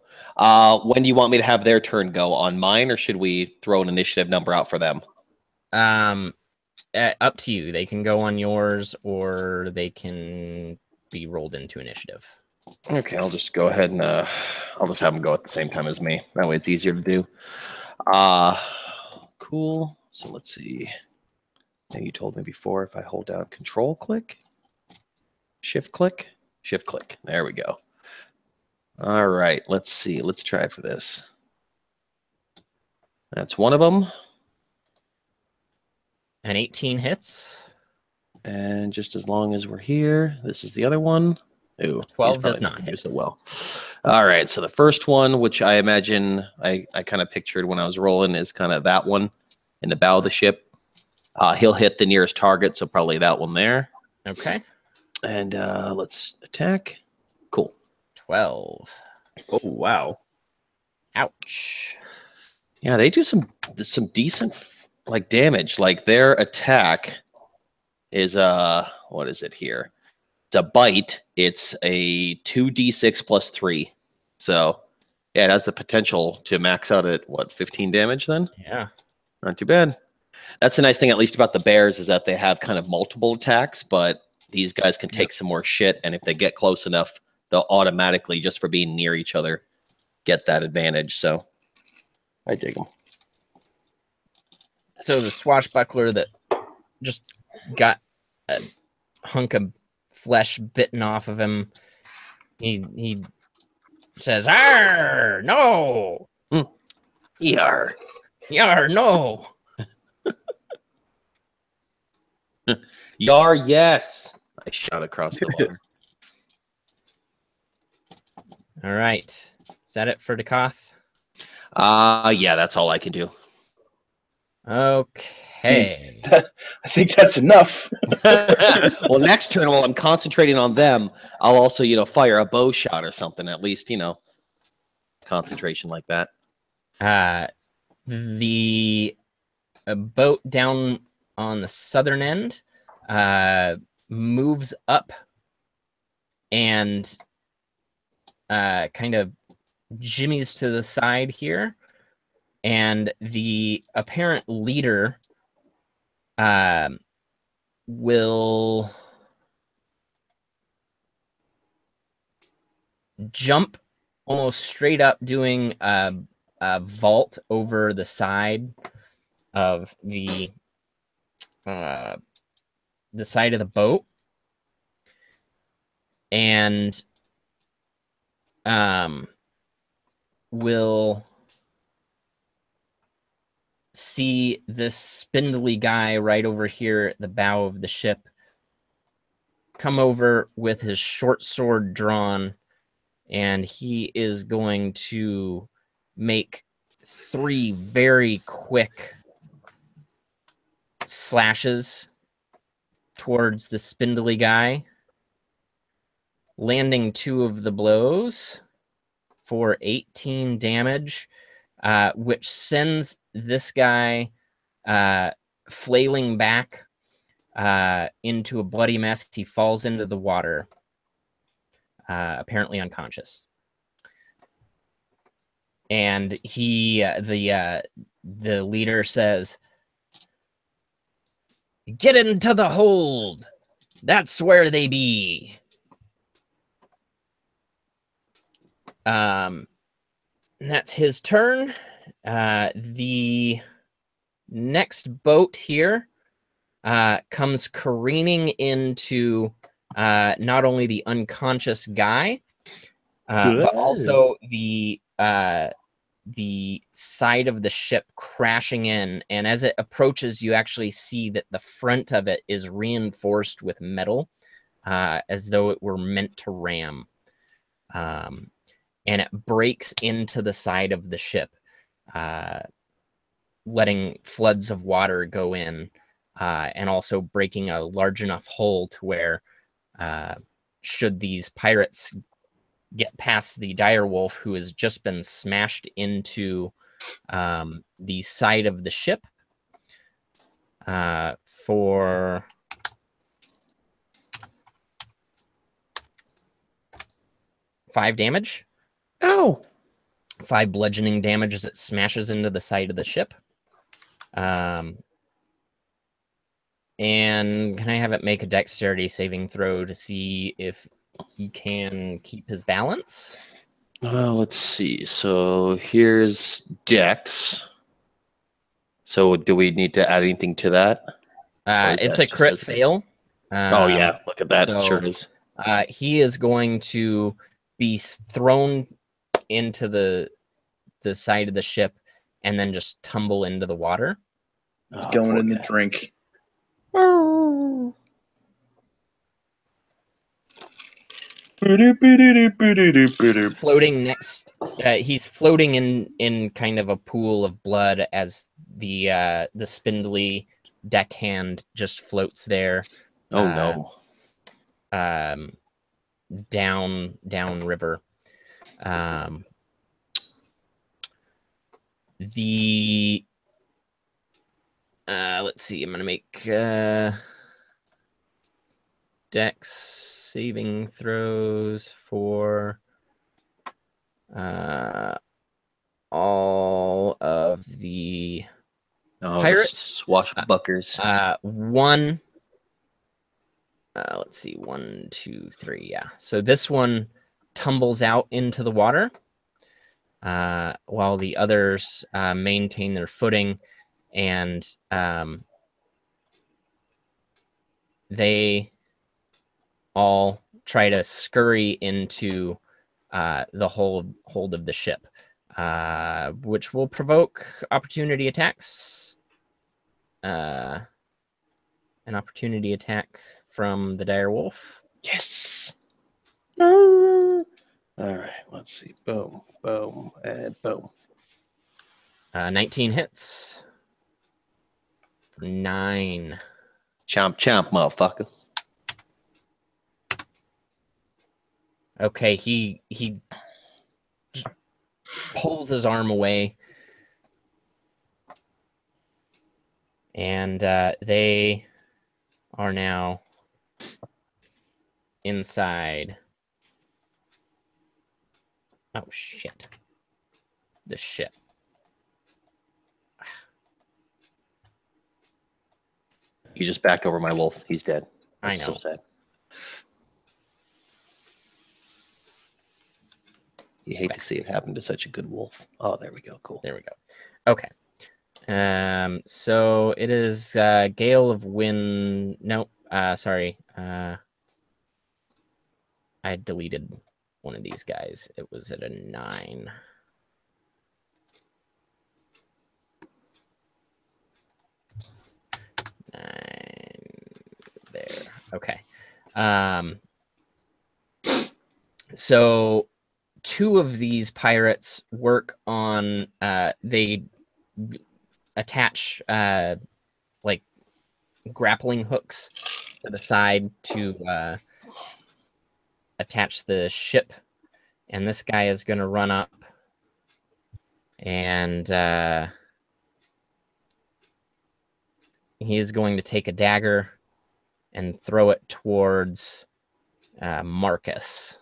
When do you want me to have their turn go? On mine, or should we throw an initiative number out for them? Up to you. They can go on yours, or they can be rolled into initiative. Okay, I'll just go ahead and I'll just have them go at the same time as me. That way it's easier to do. Cool. So let's see. I think you told me before if I hold down Control click, Shift click, Shift click. There we go. All right, let's see. Let's try for this. That's one of them. And 18 hits. And just as long as we're here, this is the other one. Ooh, 12 does not do hit. so well. All right, so the first one, which I imagine I kind of pictured when I was rolling, is kind of that one in the bow of the ship. He'll hit the nearest target, so probably that one there. Okay. And let's attack. Cool. 12. Oh wow. Ouch. Yeah, they do some decent like damage. Like their attack is what is it here? It's a bite. It's a 2d6 plus 3. So yeah, it has the potential to max out at what, 15 damage then? Yeah. Not too bad. That's the nice thing, at least about the bears, is that they have kind of multiple attacks, but these guys can take some more shit, and if they get close enough, they'll automatically, just for being near each other, get that advantage. So I dig them. So the swashbuckler that just got a hunk of flesh bitten off of him, he says, "Arr, no! Yar. Yar, no!" Yar, yes. I shot across the water. All right. Is that it for Dakoth? Yeah, that's all I can do. Okay. I think that's enough. Well, next turn, while I'm concentrating on them, I'll also, fire a bow shot or something. At least, concentration like that. The boat down on the southern end moves up and kind of jimmies to the side here, and the apparent leader will jump almost straight up, doing a vault over the side of the side of the boat, and will see this spindly guy right over here at the bow of the ship come over with his short sword drawn, and he is going to make 3 very quick slashes towards the spindly guy, landing 2 of the blows for 18 damage, which sends this guy flailing back into a bloody mess. He falls into the water, apparently unconscious. And the leader says, "Get into the hold. That's where they be." That's his turn. The next boat here comes careening into not only the unconscious guy, but also the side of the ship crashing in. And as it approaches, you actually see that the front of it is reinforced with metal, as though it were meant to ram. And it breaks into the side of the ship, letting floods of water go in, and also breaking a large enough hole to where, should these pirates get past the direwolf, who has just been smashed into the side of the ship, for 5 damage. Ow! 5 bludgeoning damage as it smashes into the side of the ship. And can I have it make a dexterity saving throw to see if he can keep his balance? Let's see. So here's Dex. So do we need to add anything to that? Or is It's that a just crit as it is? fail. Oh yeah, look at that. so- Sure is. He is going to be thrown into the side of the ship and then just tumble into the water. It's Oh, going poor in the guy. drink. Floating next, he's floating in kind of a pool of blood as the spindly deckhand just floats there. Oh no. Down river. The let's see, I'm gonna make dex saving throws for all of the pirates. Swashbuckers. One. Let's see, 1, 2, 3. Yeah. So this one tumbles out into the water, while the others maintain their footing, and they all try to scurry into the hold of the ship, which will provoke opportunity attacks. An opportunity attack from the dire wolf. Yes. All right. Let's see. Boom, boom, and boom. 19 hits. 9. Chomp, chomp, motherfucker. Okay, he just pulls his arm away, and they are now inside. Oh shit! The ship. You just backed over my wolf. He's dead. I That's know. so sad. You hate to see it happen to such a good wolf. Oh, there we go. Cool. There we go. Okay. So it is gale of wind. No, sorry. I deleted one of these guys. It was at a 9. There. Okay. So 2 of these pirates work on they attach like grappling hooks to the side to attach the ship, and this guy is going to run up and he's going to take a dagger and throw it towards Marcus.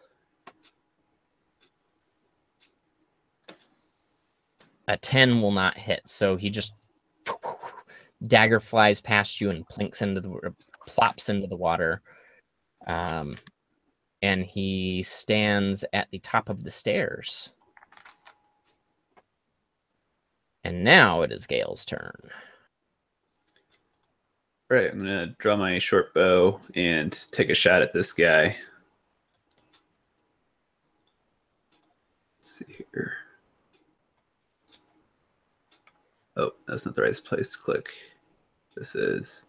A 10 will not hit, so he just dagger flies past you and plops into the water, and he stands at the top of the stairs. And now it is Gale's turn. Right, I'm gonna draw my short bow and take a shot at this guy. Let's see here. Oh, that's not the right place to click. This is.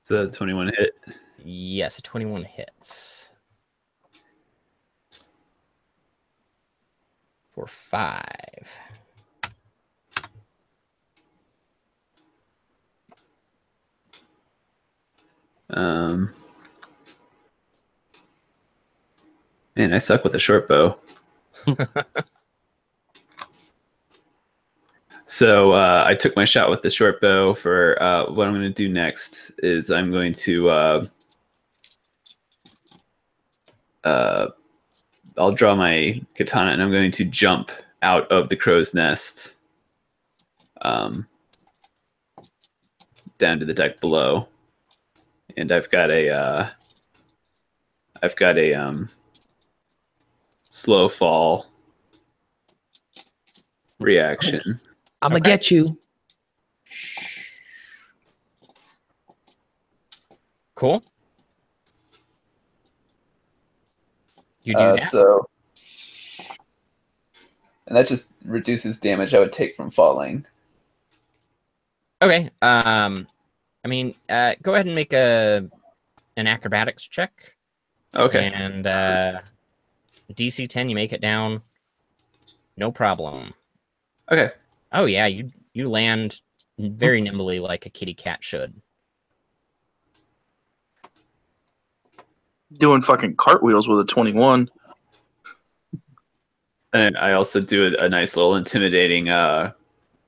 It's a 21 hit. Yes, a 21 hits. For 5. Man, I suck with a short bow. So I took my shot with the short bow. For what I'm going to do next is I'm going to I'll draw my katana and I'm going to jump out of the crow's nest down to the deck below, and I've got a slow fall reaction. I'm gonna Okay. get you. Cool. You do that. So, and that just reduces damage I would take from falling. Okay. I mean, go ahead and make an acrobatics check. Okay. And DC 10, you make it down. No problem. Okay. Oh yeah, you land very nimbly like a kitty cat should. Doing fucking cartwheels with a 21. And I also do a nice little intimidating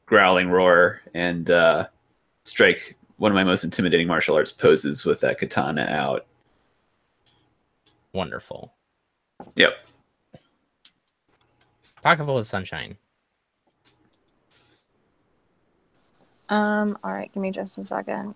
growling roar and strike one of my most intimidating martial arts poses with that katana out. Wonderful. Yep. Pocket full of sunshine. All right, give me just a second.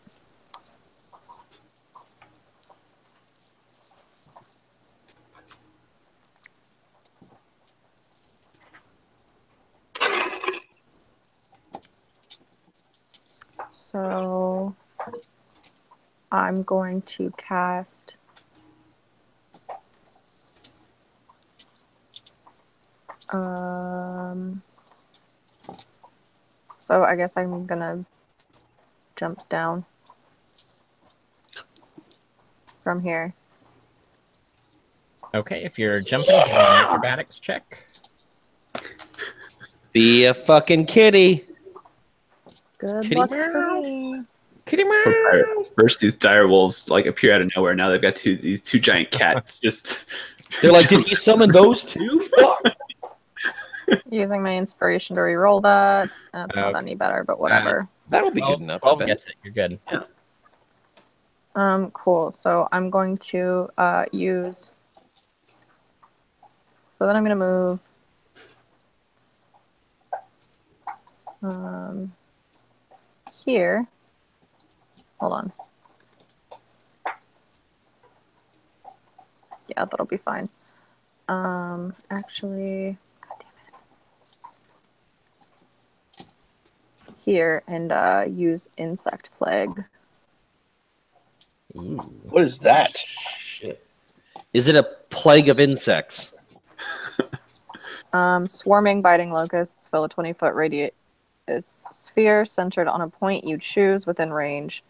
So I'm going to cast so I guess I'm gonna jump down from here. Okay, if you're jumping, give me an acrobatics check. Be a fucking kitty. Good Kitty luck meow. for me. Kitty meow. First, these dire wolves like appear out of nowhere. Now they've got these two giant cats. Just They're like, did he summon those two? Fuck. Using my inspiration to reroll that. That's not Okay. any better, but whatever. That'll be 12, good enough. I 12 bet. gets it. You're good. Cool. So I'm going to use. So then I'm going to move here. Hold on. Yeah, that'll be fine. Actually, God damn it. Here and use insect plague. Ooh. What is that? Is it a plague of insects? Swarming, biting locusts fill a 20-foot radius sphere centered on a point you choose within range.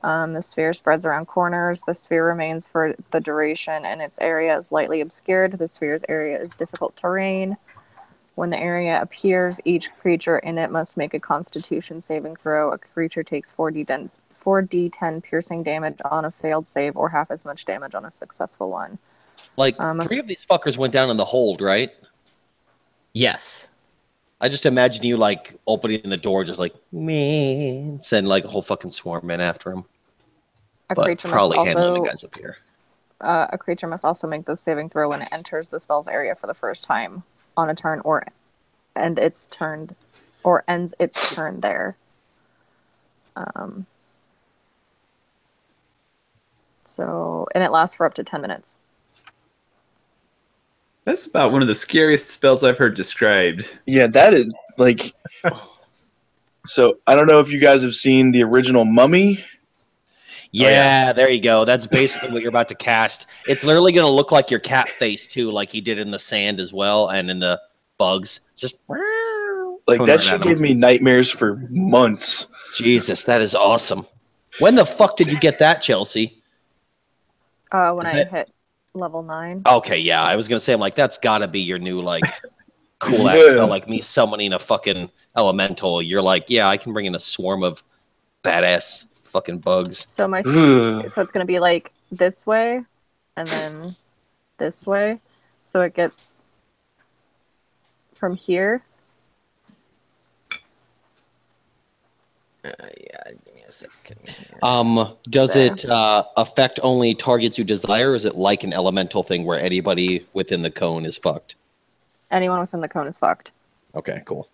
The sphere spreads around corners. The sphere remains for the duration, and its area is lightly obscured. The sphere's area is difficult terrain. When the area appears, each creature in it must make a Constitution saving throw. A creature takes 4d10 piercing damage on a failed save, or half as much damage on a successful one. Like, 3 of these fuckers went down in the hold, right? Yes. I just imagine you, like, opening the door, just like, me, send, like, a whole fucking swarm in after him. A But creature must probably handling also the guys up here. a creature must also make the saving throw when it enters the spell's area for the first time on a turn, or ends its turn there. So, and it lasts for up to 10 minutes. that's about one of the scariest spells I've heard described. Yeah, that is like. So I don't know if you guys have seen the original Mummy. Yeah, there you go. That's basically what you're about to cast. It's literally going to look like your cat face, too, like he did in the sand as well, and in the bugs. Just Like coming that right should at him. give me nightmares for months. Jesus, that is awesome. When the fuck did you get that, Chelsea? When Is I that- hit level 9. Okay, yeah, I was going to say, I'm like, that's got to be your new, like, cool ass Yeah. spell, like me summoning a fucking elemental. You're like, yeah, I can bring in a swarm of badass fucking bugs. So Ugh. so it's gonna be like this way, and then this way. So it gets from here Yeah, give me a second here. Does Fair. it affect only targets you desire, or is it like an elemental thing where anybody within the cone is fucked? Anyone within the cone is fucked. Okay, cool.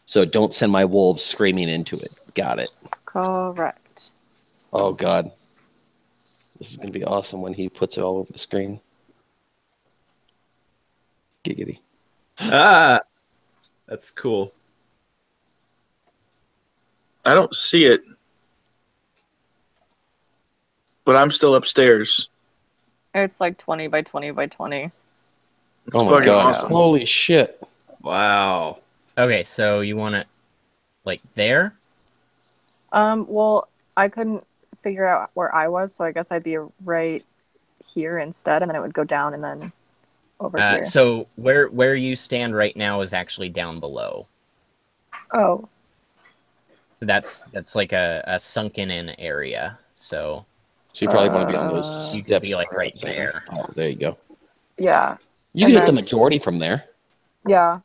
So don't send my wolves screaming into it. Got it. Correct. Oh, God. This is going to be awesome when he puts it all over the screen. Giggity. Ah, that's cool. I don't see it, but I'm still upstairs. It's like 20 by 20 by 20. It's Oh, my fucking God. awesome. Holy shit. Wow. Okay, so you want it like there? Well, I couldn't figure out where I was, so I guess I'd be right here instead, and then it would go down and then over here. So where you stand right now is actually down below. Oh, So that's like a sunken in area. So So you probably want to be on those you could steps. be like right Sarah. there. Oh, there you go. yeah. You And can hit the then- majority from there. Yeah.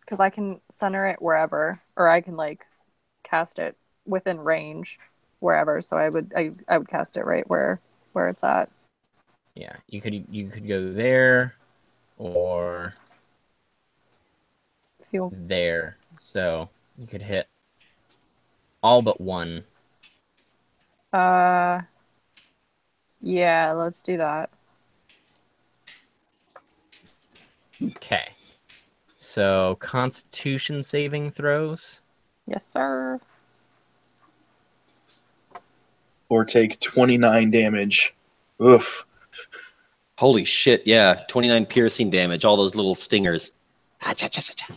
Because I can center it wherever, or I can like cast it within range wherever. So I would cast it right where it's at. Yeah, you could go there or If you there. So you could hit all but one. yeah, let's do that. Okay. So Constitution saving throws. Yes, sir. Or take 29 damage. Oof. Holy shit, yeah. 29 piercing damage, all those little stingers. Ah, cha, cha, cha, cha.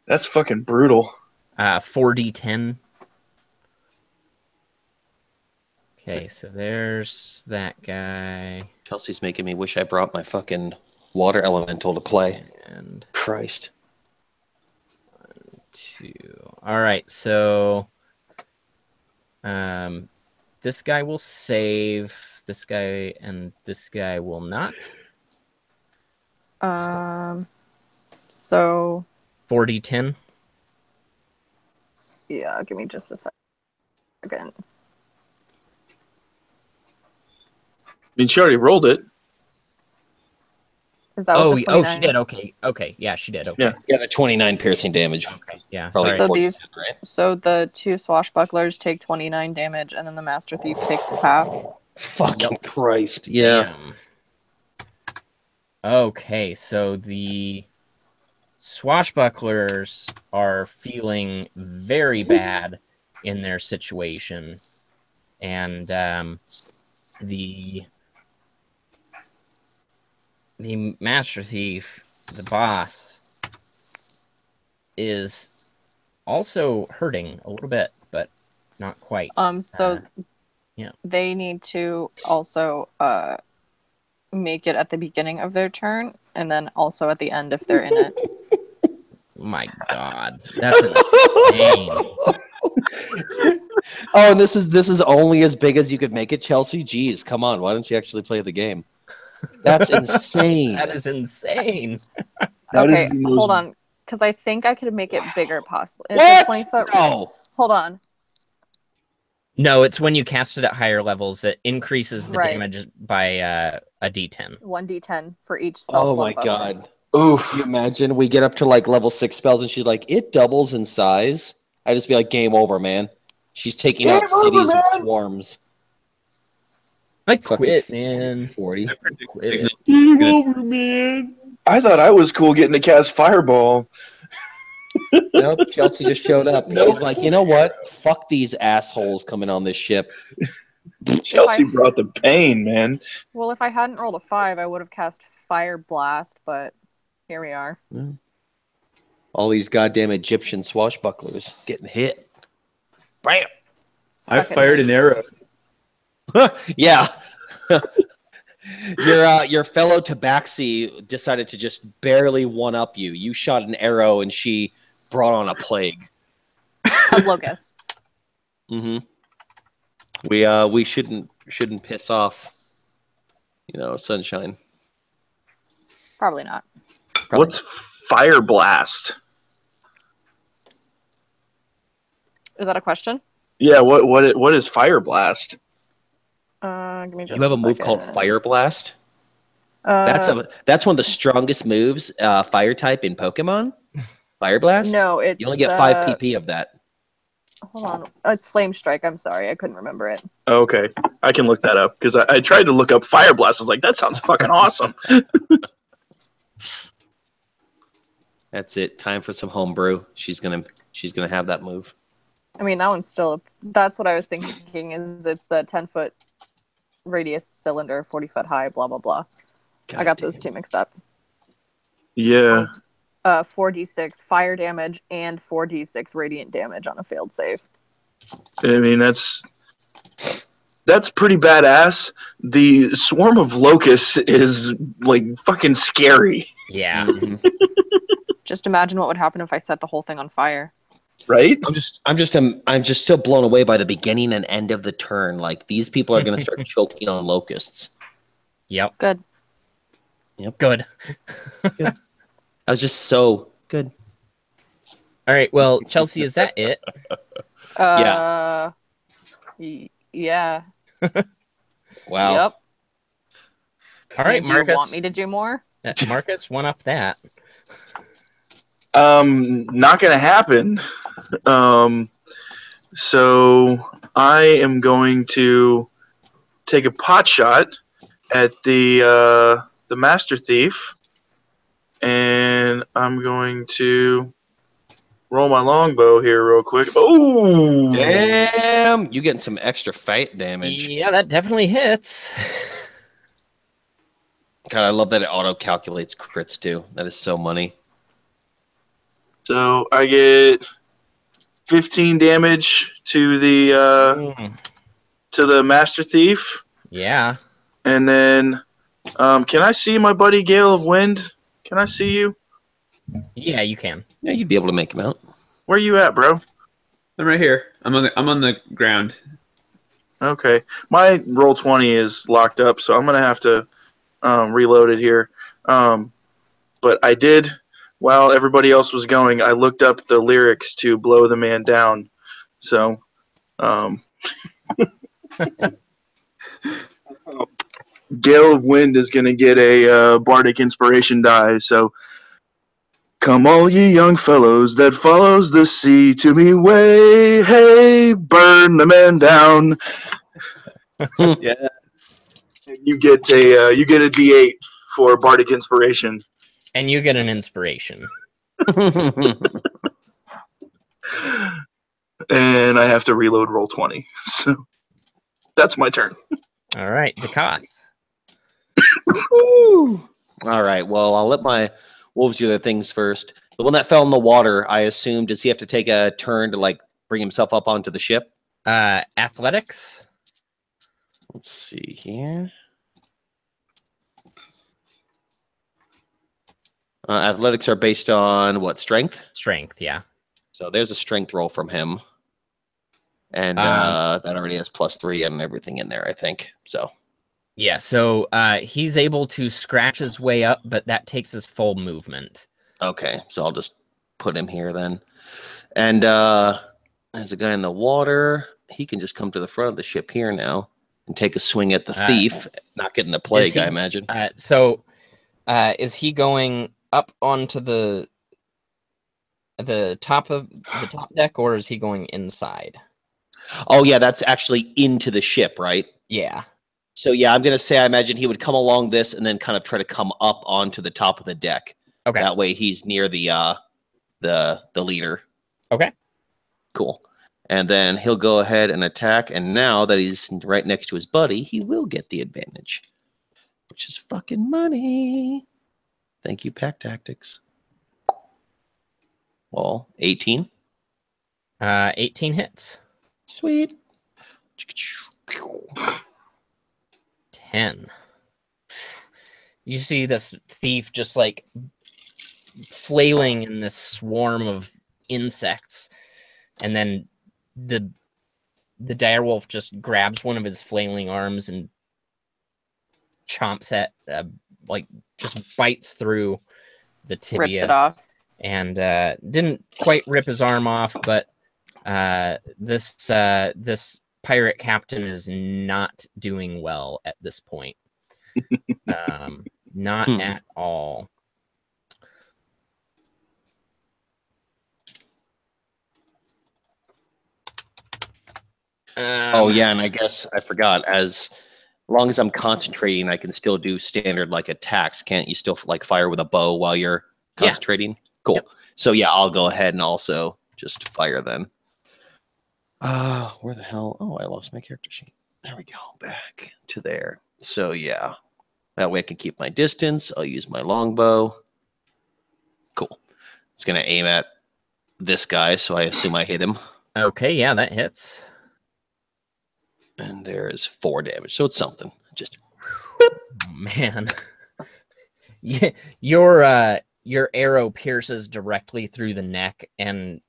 That's fucking brutal. 4d10. Okay, so there's that guy. Chelsea's making me wish I brought my fucking water elemental to play. And Christ. 2. All right, so this guy will save. This guy and this guy will not. So 4d10. yeah, give me just a second. I mean, she already rolled it. Is that what the 29? She did. Okay, yeah, she did. Okay, Yeah. Yeah, the 29 piercing damage. okay, yeah. Probably Sorry. So 40, these- right? So the two swashbucklers take 29 damage, and then the Master Thief takes half. Fucking Christ. Yeah. Damn. Okay, so the swashbucklers are feeling very bad in their situation, and the Master Thief, the boss, is also hurting a little bit, but not quite. So yeah. they need to also make it at the beginning of their turn, and then also at the end if they're in it. My God, that's insane. Oh, and this is only as big as you could make it, Chelsea. Jeez, come on. Why don't you actually play the game? That's insane. That is insane. That is Okay, the most- hold on, because I think I could make it bigger, possibly. It's What? a 20-foot. No. Hold on. No, it's when you cast it at higher levels, it increases the Right. damage by a d10. 1d10 for each spell Oh slot my buster. God. Oof. Can you imagine we get up to like level 6 spells and she's like, it doubles in size? I'd just be like, game over, man. She's taking out cities with swarms. I Fucking quit, man. 40. Quit it. Game over, man. I thought I was cool getting to cast Fireball. Nope, Chelsea just showed up. She's like, you know what? Fuck these assholes coming on this ship. Chelsea brought the pain, man. Well, if I hadn't rolled a 5, I would have cast Fire Blast, but here we are. All these goddamn Egyptian swashbucklers getting hit. Bam! I fired an arrow. Yeah. Your fellow Tabaxi decided to just barely one-up you. You shot an arrow and she brought on a plague. Of locusts. Mm-hmm. We shouldn't piss off, Sunshine. Probably not. Probably. What's Fire Blast? Is that a question? Yeah. What is Fire Blast? Give me just You have a move second. called Fire Blast. Uh, That's one of the strongest moves, Fire type in Pokemon. Fire Blast. no, it's You only get 5 PP of that. Hold on, it's Flame Strike. I'm sorry, I couldn't remember it. Okay, I can look that up because I tried to look up Fire Blast. I was like, that sounds fucking awesome. That's it. Time for some homebrew. She's gonna have that move. I mean, that one's still. That's what I was thinking. Is it's the 10-foot radius cylinder, 40-foot high, blah blah blah. I got those two mixed up. Yeah. 4d6 fire damage and 4d6 radiant damage on a failed save. I mean, that's pretty badass. The swarm of locusts is like fucking scary, Yeah. Mhm. Just imagine what would happen if I set the whole thing on fire. right? I'm just still blown away by the beginning and end of the turn. Like these people are gonna start choking on locusts. Yep. Good. Good. I was just so good. All right. Well, Chelsea, is that it? Yeah. Wow. Yep. All right, Do you Marcus. want me to do more? Marcus, one up that. Not gonna happen. So I am going to take a pot shot at the Master Thief, and I'm going to roll my longbow here real quick. Oh, Damn, you getting some extra fight damage. Yeah, that definitely hits. God, I love that it auto calculates crits too. That is so money. So I get 15 damage to the Master Thief, Yeah. and then can I see my buddy Gale of Wind? Can I see you? Yeah, you can. Yeah, you'd be able to make him out. Where you at, bro? I'm right here. I'm on the ground. Okay, my roll 20 is locked up, so I'm gonna have to reload it here. But I did, while everybody else was going, I looked up the lyrics to "Blow the Man Down." So, Gale of Wind is gonna get a bardic inspiration die. So, come all ye young fellows that follows the sea to me way, hey, burn the man down. Yes. You get a D8 for bardic inspiration. And you get an inspiration. And I have to reload roll 20. So that's my turn. All right, Dakoth. All right. Well, I'll let my wolves do their things first. The one that fell in the water, I assume, does he have to take a turn to like bring himself up onto the ship? Athletics. Let's see here. Athletics are based on what, strength? Strength, yeah. So there's a strength roll from him. And that already has +3 and everything in there, I think. So Yeah, so he's able to scratch his way up, but that takes his full movement. okay, so I'll just put him here then. And there's a guy in the water. He can just come to the front of the ship here now and take a swing at the thief. Not getting the plague, I imagine. So is he going up onto the top of the top deck, or is he going inside? Oh yeah, that's actually into the ship, right? Yeah. So yeah, I'm gonna say I imagine he would come along this and then kind of try to come up onto the top of the deck. Okay. That way he's near the leader. Okay. Cool. And then he'll go ahead and attack. And now that he's right next to his buddy, he will get the advantage, which is fucking money. Thank you, Pack Tactics. Well, 18. 18 hits. Sweet. 10. You see this thief just like flailing in this swarm of insects, and then the direwolf just grabs one of his flailing arms and chomps at like just bites through the tibia. Rips it off. And didn't quite rip his arm off, but This pirate captain is not doing well at this point. Not at all. Oh yeah, and I guess I forgot. As long as I'm concentrating, I can still do standard like attacks. Can't you still like fire with a bow while you're Yeah. concentrating? Cool. Yep. So yeah, I'll go ahead and also just fire then. Where the hell? Oh, I lost my character sheet. There we go. Back to there. So yeah, that way I can keep my distance. I'll use my longbow. Cool. It's gonna aim at this guy, so I assume I hit him. Okay, yeah, that hits. And there's 4 damage, so it's something. Just Oh, man. Yeah, your arrow pierces directly through the neck, and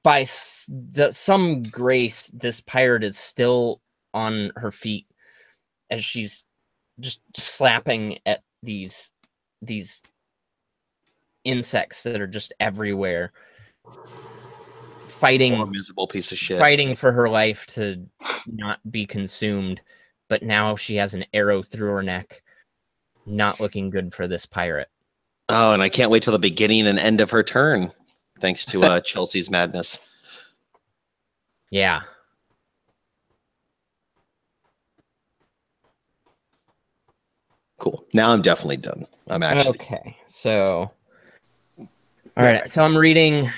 by some grace, this pirate is still on her feet as she's just slapping at these insects that are just everywhere, poor fighting miserable piece of shit. fighting for her life to not be consumed. But now she has an arrow through her neck. Not looking good for this pirate. Oh, and I can't wait till the beginning and end of her turn, thanks to Chelsea's madness. Yeah. Cool. Now I'm definitely done. I'm actually Okay. So all right, so I'm reading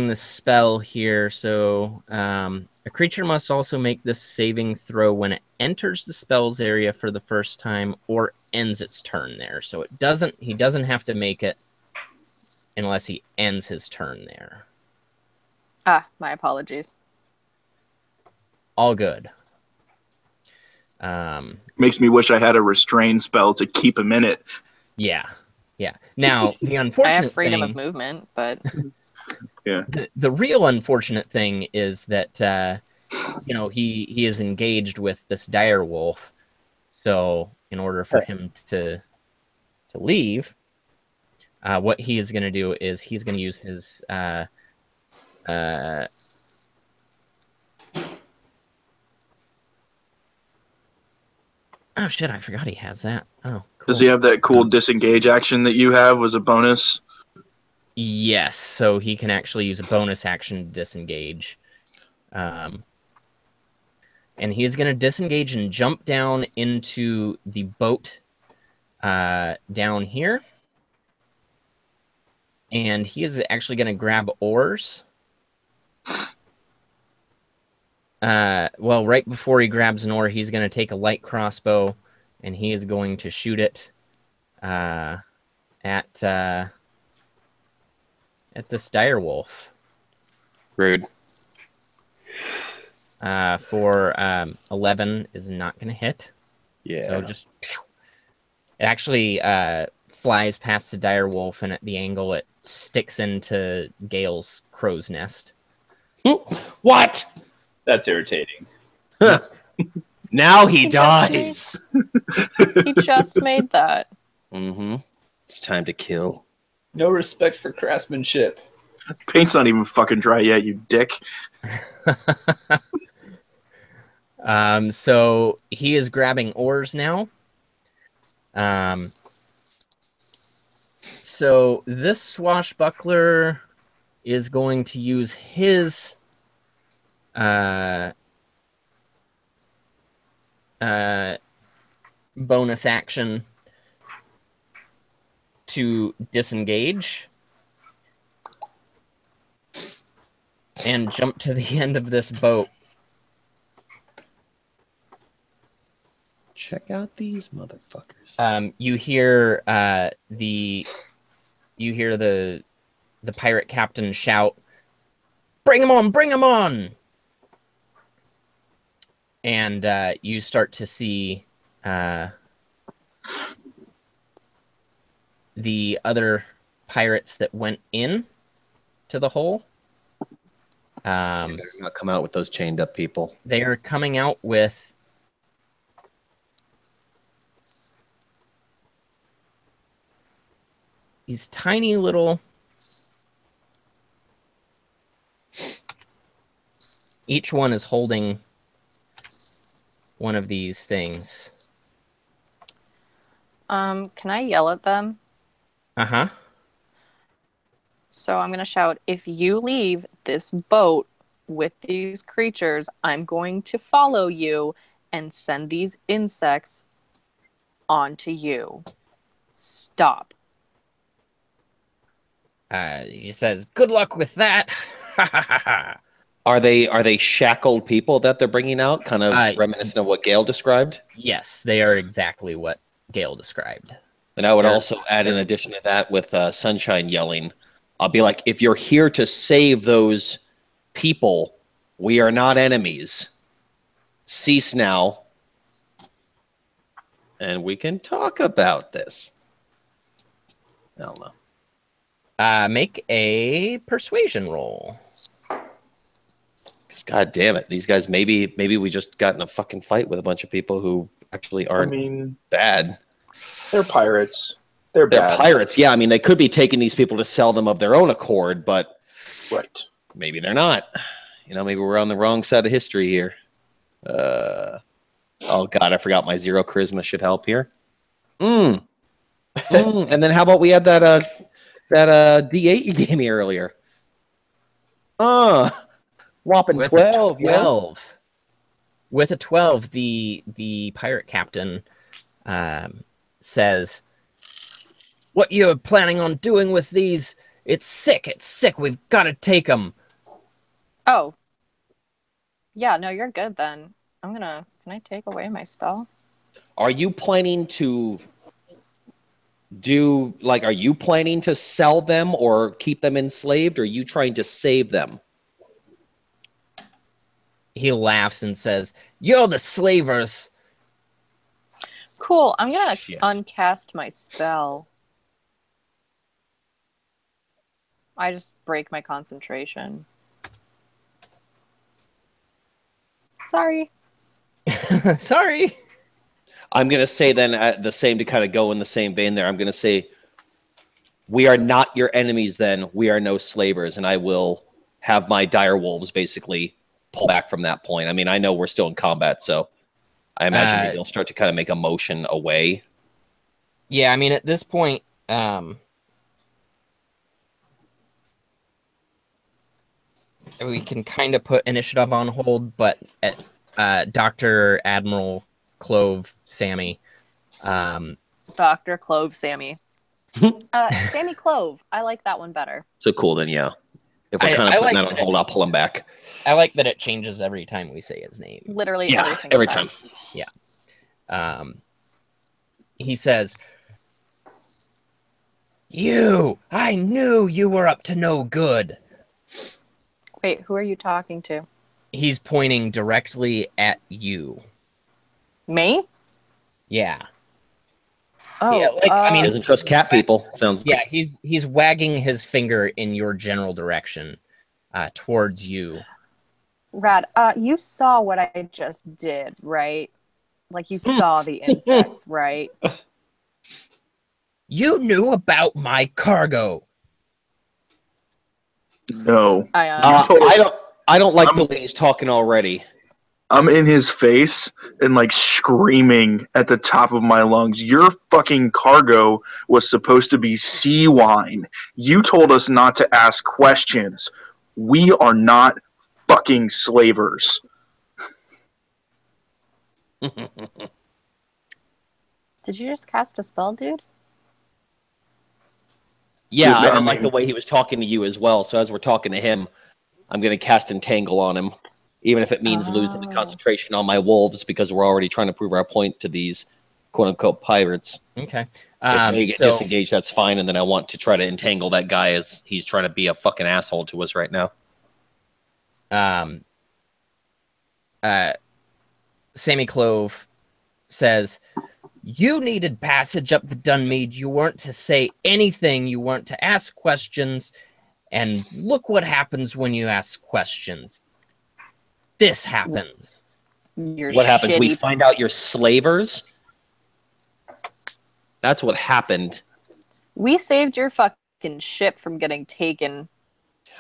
the spell here. So a creature must also make this saving throw when it enters the spell's area for the first time or ends its turn there. So he doesn't have to make it unless he ends his turn there. My apologies. All good. Makes me wish I had a restrain spell to keep him in it. Yeah. Now the I unfortunate have freedom thing, of movement, but Yeah. the real unfortunate thing is that he is engaged with this dire wolf. So in order for him to leave, what he is going to do is he's going to use his oh shit, I forgot he has that. Oh, cool. Does he have that cool disengage action that you have was a bonus? Yes, so he can actually use a bonus action to disengage. And he's going to disengage and jump down into the boat down here. And he is actually going to grab oars. Well, right before he grabs an oar, he's going to take a light crossbow, and he is going to shoot it at this dire wolf. rude. For 11 is not going to hit. Yeah. So just it actually flies past the dire wolf, and at the angle it sticks into Gale's crow's nest. What? That's irritating. Now he He just dies. he just made that. Mm-hmm. It's time to kill. No respect for craftsmanship. Paint's not even fucking dry yet, you dick. So he is grabbing oars now. So this swashbuckler is going to use his bonus action to disengage and jump to the end of this boat. Check out these motherfuckers. You hear the pirate captain shout, "Bring him on! Bring him on!" And you start to see the other pirates that went in to the hole. You better not come out with those chained up people. They are coming out with these tiny little Each one is holding one of these things. Can I yell at them? Uh-huh. So I'm gonna shout, if you leave this boat with these creatures, I'm going to follow you and send these insects onto you. Stop. He says, good luck with that. Are they shackled people that they're bringing out? Kind of reminiscent of what Gale described? Yes, they are exactly what Gale described. And I would also add, in addition to that, with Sunshine yelling, I'll be like, if you're here to save those people, we are not enemies. Cease now, and we can talk about this. I don't know. Make a persuasion roll. God damn it. These guys, maybe we just got in a fucking fight with a bunch of people who actually aren't bad. They're pirates. They're bad. Pirates, yeah. I mean, they could be taking these people to sell them of their own accord, but right. Maybe they're not. You know, maybe we're on the wrong side of history here. Oh, God, I forgot my 0 charisma should help here. And then how about we had that D8 you gave me earlier? Whopping With 12. A 12. With a 12, the pirate captain says, what you're planning on doing with these, it's sick. We've got to take them. Oh. Yeah, no, you're good then. Can I take away my spell? Are you planning to are you planning to sell them or keep them enslaved, or are you trying to save them? He laughs and says, you're the slavers. Cool, I'm gonna uncast my spell. I just break my concentration. Sorry. Sorry. I'm going to say then the same, to kind of go in the same vein there. I'm going to say, we are not your enemies then. We are no slavers. And I will have my dire wolves basically pull back from that point. I mean, I know we're still in combat, so I imagine maybe they'll start to kind of make a motion away. Yeah, I mean, at this point, we can kind of put initiative on hold, but Dr. Admiral Clove Sammy. Dr. Clove Sammy. Sammy Clove. I like that one better. So cool, then, yeah. If we're kind of putting that on hold, I'll pull him back. I like that it changes every time we say his name. Literally every single time. Yeah. He says, I knew you were up to no good. Wait, who are you talking to? He's pointing directly at you. Me? Yeah. Oh, yeah, I mean, doesn't trust cat people. Sounds yeah. He's wagging his finger in your general direction, towards you. Rad. You saw what I just did, right? Like you saw the insects, right? You knew about my cargo. No. I don't like the way he's talking already. I'm in his face and like screaming at the top of my lungs. Your fucking cargo was supposed to be sea wine. You told us not to ask questions. We are not fucking slavers. Did you just cast a spell, dude? Yeah, I don't like the way he was talking to you as well. So as we're talking to him, I'm going to cast Entangle on him, even if it means losing the concentration on my wolves, because we're already trying to prove our point to these quote-unquote pirates. Okay. If they get disengaged, that's fine, and then I want to try to entangle that guy as he's trying to be a fucking asshole to us right now. Sammy Clove says, you needed passage up the Dunmead. You weren't to say anything. You weren't to ask questions. And look what happens when you ask questions. This happens. What happens? We find out you're slavers? That's what happened. We saved your fucking ship from getting taken.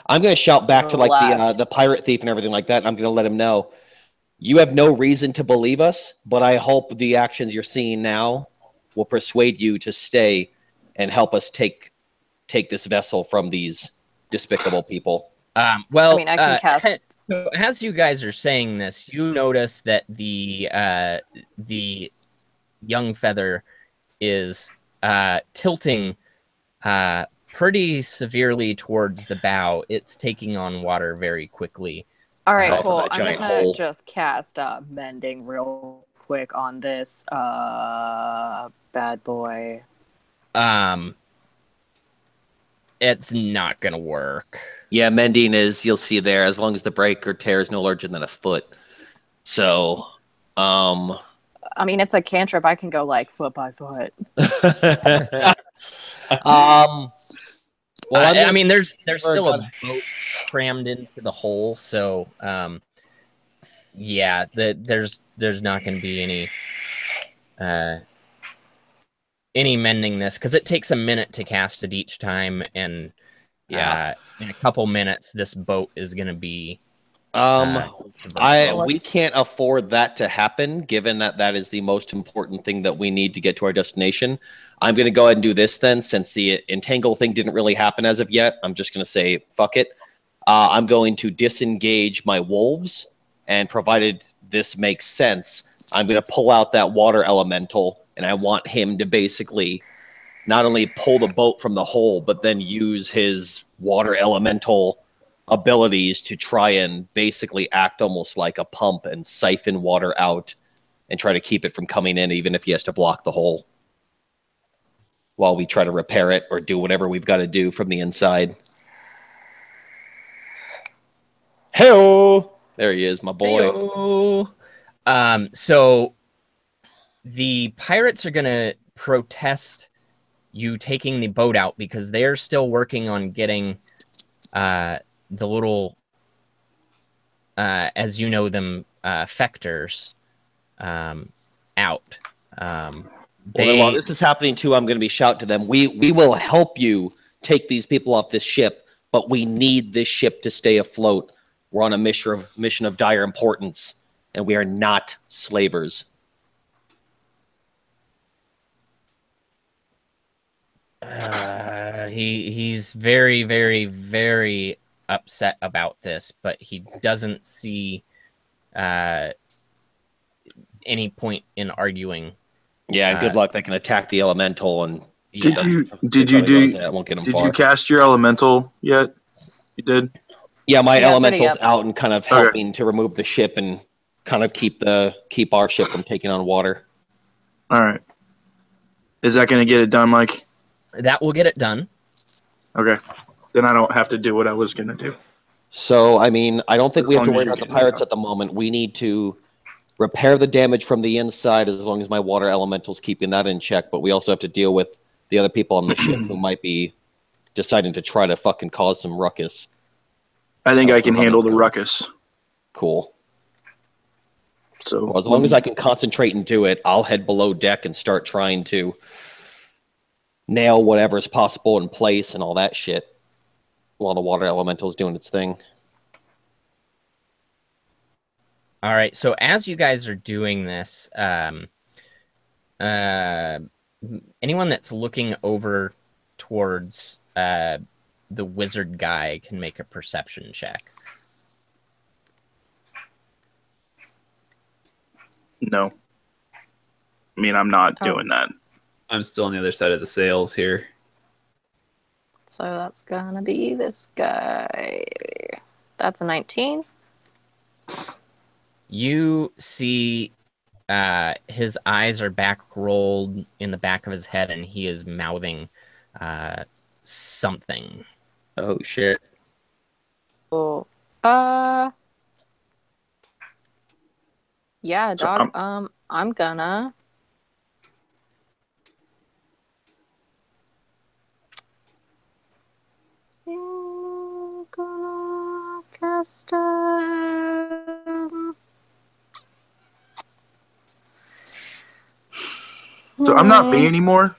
I'm going to shout back to like Left. the pirate thief and everything like that. And I'm going to let him know you have no reason to believe us, but I hope the actions you're seeing now will persuade you to stay and help us take this vessel from these despicable people. Well, I mean, I can cast. So as you guys are saying this, you notice that the young feather is tilting pretty severely towards the bow. It's taking on water very quickly. All right, Off of cool. that I'm giant gonna hole. just cast mending real quick on this bad boy. It's not gonna work. Yeah, mending is, you'll see there, as long as the break or tear is no larger than a foot. So, I mean, it's a cantrip. I can go like foot by foot. well, I mean, there's still a boat crammed into the hole, so yeah, there's not going to be any mending this because it takes a minute to cast it each time, and in a couple minutes, this boat is going to be. We can't afford that to happen, given that is the most important thing that we need to get to our destination. I'm going to go ahead and do this then, since the entangle thing didn't really happen as of yet. I'm just going to say, fuck it. I'm going to disengage my wolves, and provided this makes sense, I'm going to pull out that water elemental, and I want him to basically not only pull the boat from the hole, but then use his water elemental abilities to try and basically act almost like a pump and siphon water out and try to keep it from coming in, even if he has to block the hole while we try to repair it or do whatever we've got to do from the inside. Hey-o! There he is, my boy. Hey-o. So the pirates are going to protest you taking the boat out because they're still working on getting the little, as you know them, Fectors out. Well, then while this is happening too, I'm going to be shouting to them, we will help you take these people off this ship, but we need this ship to stay afloat. We're on a mission of dire importance, and we are not slavers. He's very, very, very upset about this, but he doesn't see any point in arguing. Yeah, and good luck. They can attack the elemental, and Did you cast your elemental yet? You did? Yeah, my Yeah, elemental's up. out and kind of helping to remove the ship and kind of keep our ship from taking on water. All right. Is that going to get it done, Mike? That will get it done. Okay. Then I don't have to do what I was going to do. So, I mean, I don't think As we have to long as worry you're about the getting it pirates done. at the moment. We need to repair the damage from the inside as long as my water elemental's keeping that in check. But we also have to deal with the other people on the ship who might be deciding to try to fucking cause some ruckus. I think I can handle the ruckus. Cool. So Well, as long as I can concentrate and do it, I'll head below deck and start trying to nail whatever's possible in place and all that shit while the water elemental is doing its thing. All right. So as you guys are doing this, anyone that's looking over towards the wizard guy can make a perception check. No. I mean, I'm not doing that. I'm still on the other side of the sails here. So that's gonna be this guy. That's a 19. You see his eyes are back rolled in the back of his head, and he is mouthing something. Oh, shit. Oh. Yeah, dog. I'm gonna. I'm gonna cast So I'm not me anymore?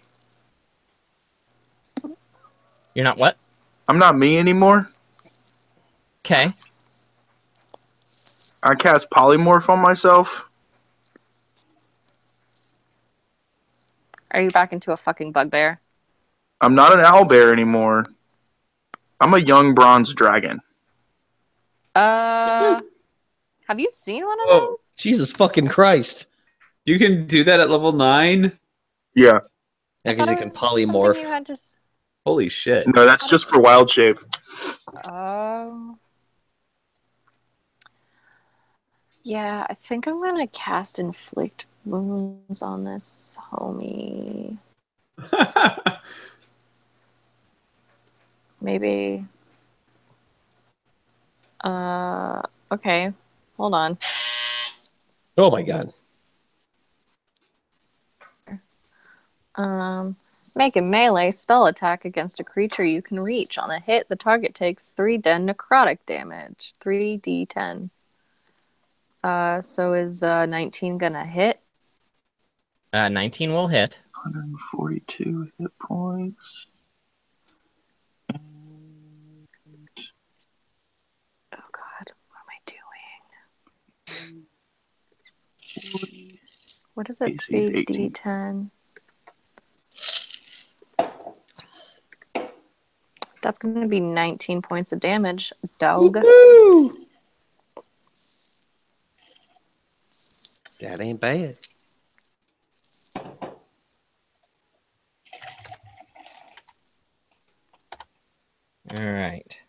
You're not what? I'm not me anymore? Okay. I cast polymorph on myself. Are you back into a fucking bugbear? I'm not an owlbear anymore. I'm a young bronze dragon. Have you seen one of Whoa. those? Jesus fucking Christ. You can do that at level 9? Yeah. Yeah, because I you thought can it was something polymorph. you had to. Holy shit. No, that's just for wild shape. Oh. Yeah, I think I'm gonna cast inflict wounds on this homie. Maybe. Okay. Hold on. Oh my god. Make a melee spell attack against a creature you can reach. On a hit, the target takes 3d necrotic damage. 3d10. So is 19 gonna hit? 19 will hit. 142 hit points. Oh god, what am I doing? What is it? AC is 18. 3d10. That's gonna be 19 points of damage, dog. Woo-hoo! That ain't bad. All right.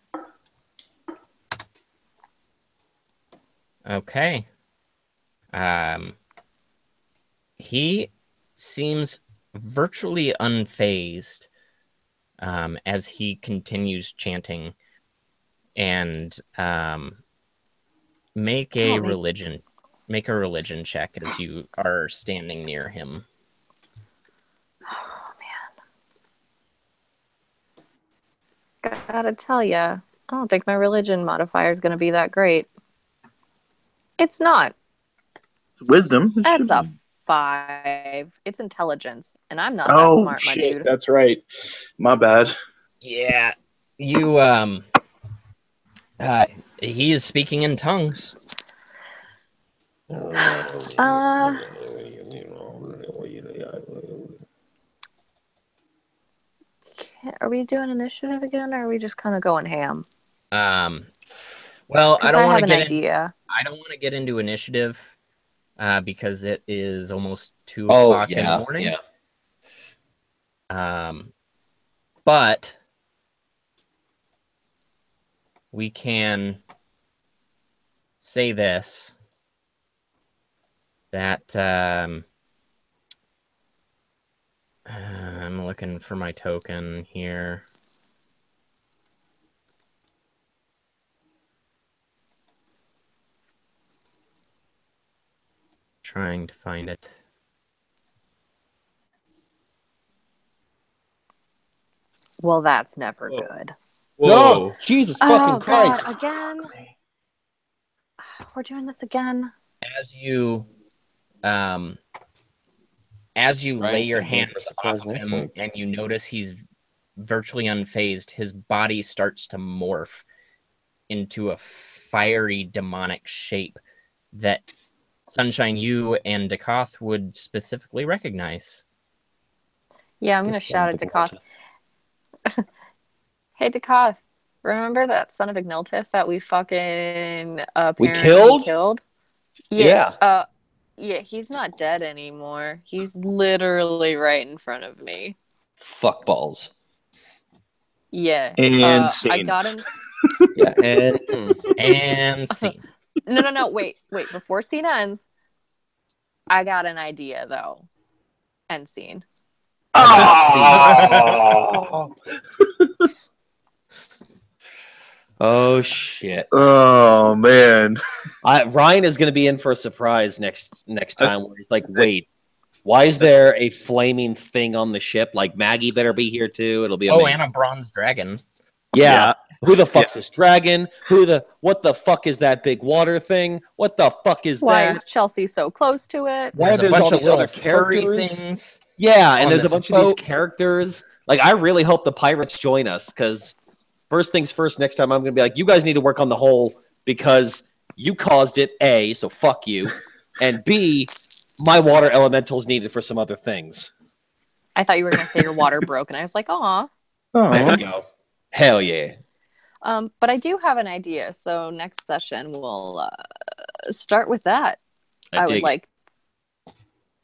Okay. He seems virtually unfazed as he continues chanting, and make a religion check as you are standing near him. Oh man. Gotta tell ya, I don't think my religion modifier is gonna be that great. It's not. It's wisdom. It That's should a be. 5. It's intelligence, and I'm not that Oh smart, my shit, dude. that's right. My bad. Yeah, you he is speaking in tongues. Are we doing initiative again, or are we just kind of going ham? Well, I don't want to get idea. I don't want to get into initiative because it is almost 2 Oh, o'clock in the yeah, morning. yeah. But we can say this, that I'm looking for my token here. Trying to find it. Well, that's never good. Whoa. No! Jesus fucking Christ! God, again? We're doing this again? As you lay your hand off of him and you notice he's virtually unfazed, his body starts to morph into a fiery demonic shape that Sunshine, you and Dakoth would specifically recognize. Yeah, I'm going to shout at Dakoth. Hey, Dakoth, remember that son of Igniltith that we fucking apparently killed? Yeah. Yeah, he's not dead anymore. He's literally right in front of me. Fuck balls. Yeah. And I got him. Yeah, and scene. No. Wait. Before scene ends, I got an idea, though. End scene. Oh! Oh shit! Oh man! Ryan is going to be in for a surprise next time. Where he's like, "Wait, why is there a flaming thing on the ship? Like Maggie better be here too. It'll be amazing." And a bronze dragon. Yeah. Who the fuck's this dragon? What the fuck is that big water thing? What the fuck is Why that? is Chelsea so close to it? Why There's a bunch all of these other little furry characters? things. Yeah, and there's a this bunch of boat. these characters. Like, I really hope the pirates join us because first things first, next time I'm going to be like, you guys need to work on the hole because you caused it, A, so fuck you, and B, my water elemental's needed for some other things. I thought you were gonna say your water broke, and I was like, "Aw." There we go. Hell yeah. But I do have an idea. So next session we'll start with that. I would like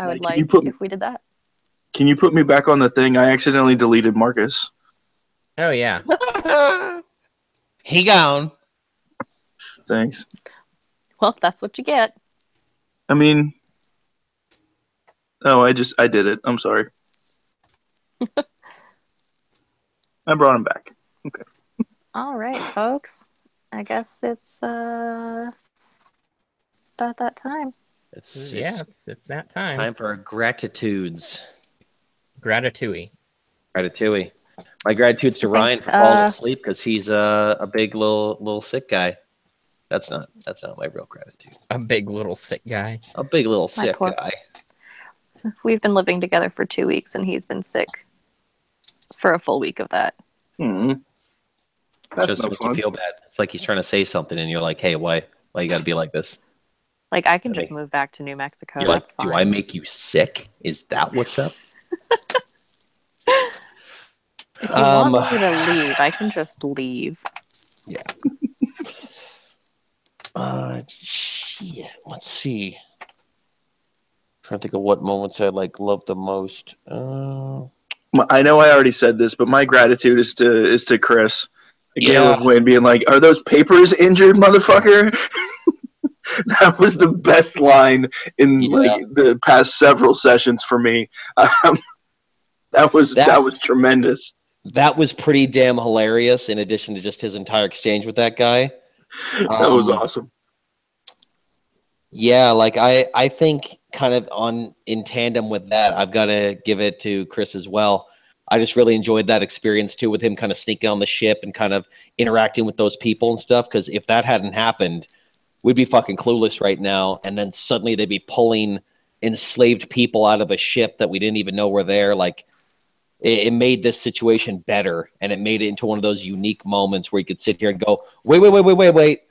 if we did that. Can you put me back on the thing? I accidentally deleted Marcus. Oh yeah. He gone. Thanks. Well, that's what you get. I mean, I did it. I'm sorry. I brought him back. Okay. All right, folks. I guess it's about that time. It's that time. Time for gratitudes. Gratitui. Gratitui. My gratitude's to Ryan for falling asleep because he's a big little sick guy. That's not my real gratitude. A big little sick guy. A big little sick guy. We've been living together for 2 weeks, and he's been sick for a full week of that. That's just no make fun. you feel bad. It's like he's trying to say something, and you're like, "Hey, why you got to be like this?" Like I can just move back to New Mexico. You're That's like, fine. "Do I make you sick? Is that what's up?" If you want me to leave, I can just leave. Yeah. Shit. Let's see. Trying to think of what moments I love the most. I know I already said this, but my gratitude is to Chris, a Gale of Wind, being like, "Are those papers injured, motherfucker?" That was the best line in the past several sessions for me. That was tremendous. That was pretty damn hilarious. In addition to just his entire exchange with that guy, that was awesome. Yeah, I think kind of in tandem with that, I've got to give it to Chris as well. I just really enjoyed that experience too, with him kind of sneaking on the ship and kind of interacting with those people and stuff. Because if that hadn't happened, we'd be fucking clueless right now. And then suddenly they'd be pulling enslaved people out of a ship that we didn't even know were there. It made this situation better, and it made it into one of those unique moments where you could sit here and go, wait.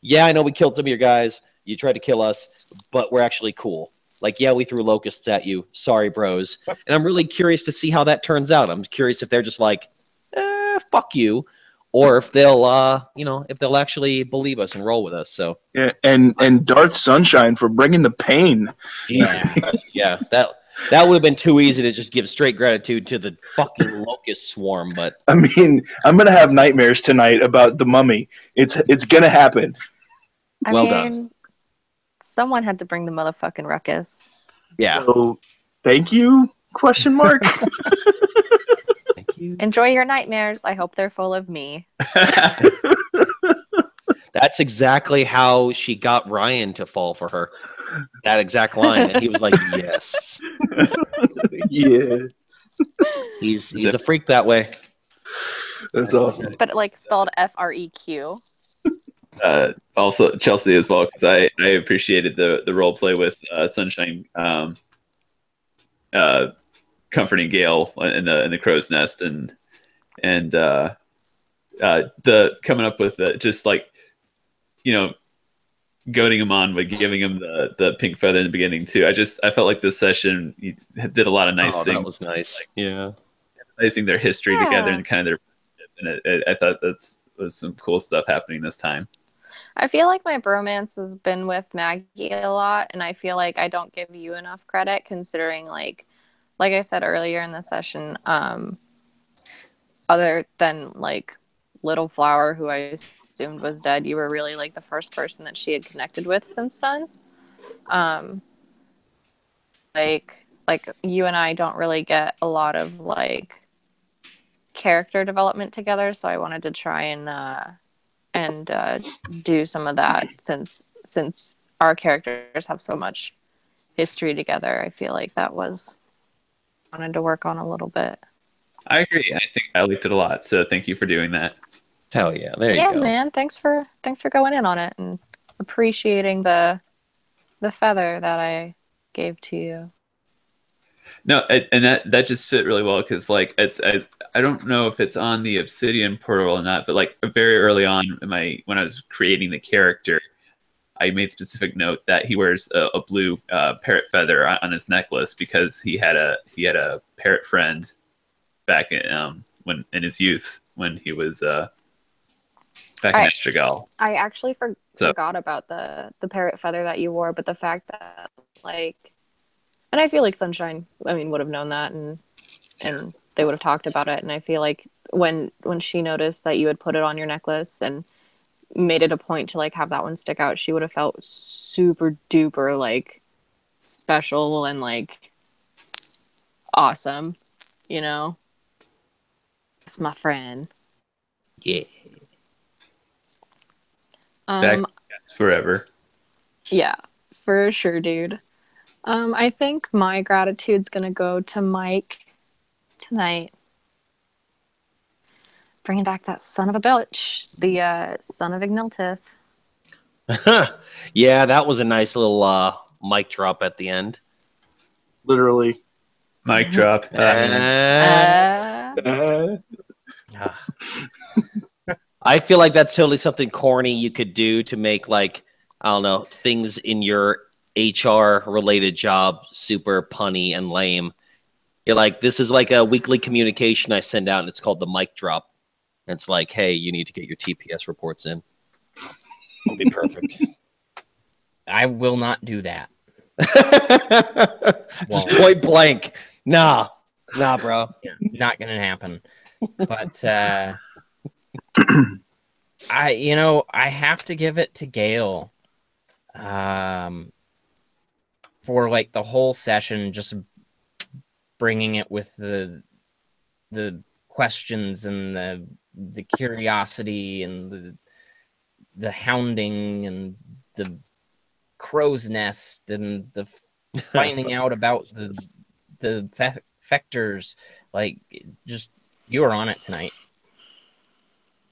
Yeah, I know we killed some of your guys. You tried to kill us, but we're actually cool. Yeah, we threw locusts at you. Sorry, bros. And I'm really curious to see how that turns out. I'm curious if they're just like, fuck you, or if they'll, if they'll actually believe us and roll with us. So yeah, and Darth Sunshine for bringing the pain. Yeah, that would have been too easy to just give straight gratitude to the fucking locust swarm. But I mean, I'm gonna have nightmares tonight about the mummy. It's gonna happen. Well done. Someone had to bring the motherfucking ruckus. Yeah. So, thank you? Question mark. Thank you. Enjoy your nightmares. I hope they're full of me. That's exactly how she got Ryan to fall for her. That exact line, and he was like, "Yes." Yeah. He's a freak that way. That's awesome. But spelled FREQ. Also Chelsea as well, because I appreciated the role play with Sunshine comforting Gale in the crow's nest, and the coming up with just goading him on by giving him the pink feather in the beginning too. I felt like this session did a lot of nice things. That was nice. Emphasizing their history together and kind of their, and I thought was some cool stuff happening this time. I feel like my bromance has been with Maggie a lot, and I feel like I don't give you enough credit, considering like I said earlier in the session, other than Little Flower, who I assumed was dead, you were really the first person that she had connected with since then. You and I don't really get a lot of character development together, so I wanted to try and do some of that since our characters have so much history together. I feel like that was wanted to work on a little bit. I agree. I think I liked it a lot, so thank you for doing that. Hell yeah, there you go. Yeah, man. Thanks for going in on it and appreciating the feather that I gave to you. No, and that just fit really well because like I don't know if it's on the Obsidian portal or not, but like very early on in when I was creating the character, I made specific note that he wears a blue parrot feather on his necklace because he had a parrot friend back when in his youth when he was back in Estragal. I actually So- forgot about the parrot feather that you wore, but the fact that like, and I feel like Sunshine, I mean, would have known that, and they would have talked about it, and I feel like when she noticed that you had put it on your necklace and made it a point to like have that one stick out, she would have felt super duper like special and like awesome, you know. It's my friend. Yeah. That's forever. Yeah, for sure, dude. I think my gratitude's gonna go to Mike tonight. Bringing back that son of a bitch, the son of Igniltith. Yeah, that was a nice little mic drop at the end. Literally. Mic drop. I feel like that's totally something corny you could do to make, like, I don't know, things in your HR related job super punny and lame. You're like, this is like a weekly communication I send out, and it's called the mic drop. And it's like, hey, you need to get your TPS reports in. It'll be perfect. I will not do that. Just point blank. Nah, bro. Yeah, not gonna happen. But I have to give it to Gail. For like the whole session, just bringing it with the questions and the curiosity and the hounding and the crow's nest and the finding out about the factors. Like, just you were on it tonight.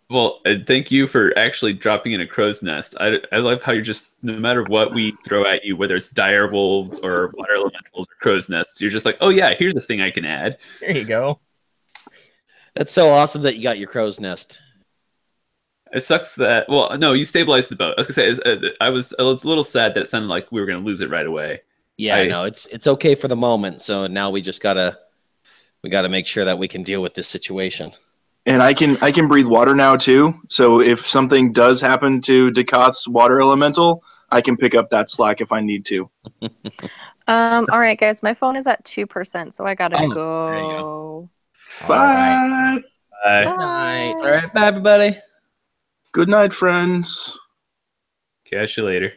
Well, thank you for actually dropping in a crow's nest. I love how you're just, no matter what we throw at you, whether it's dire wolves or water elementals or crow's nests, you're just like, oh yeah, here's a thing I can add. There you go. That's so awesome that you got your crow's nest. It sucks that, well, no, you stabilized the boat. I was gonna say, I was a little sad that it sounded like we were gonna lose it right away. Yeah, no, it's okay for the moment. So now we just gotta make sure that we can deal with this situation. And I can breathe water now too. So if something does happen to Dekoth's water elemental, I can pick up that slack if I need to. All right, guys, my phone is at 2%, so I gotta There you go. Bye. All right. Bye. Good night. All right, bye, everybody. Good night, friends. Catch you later.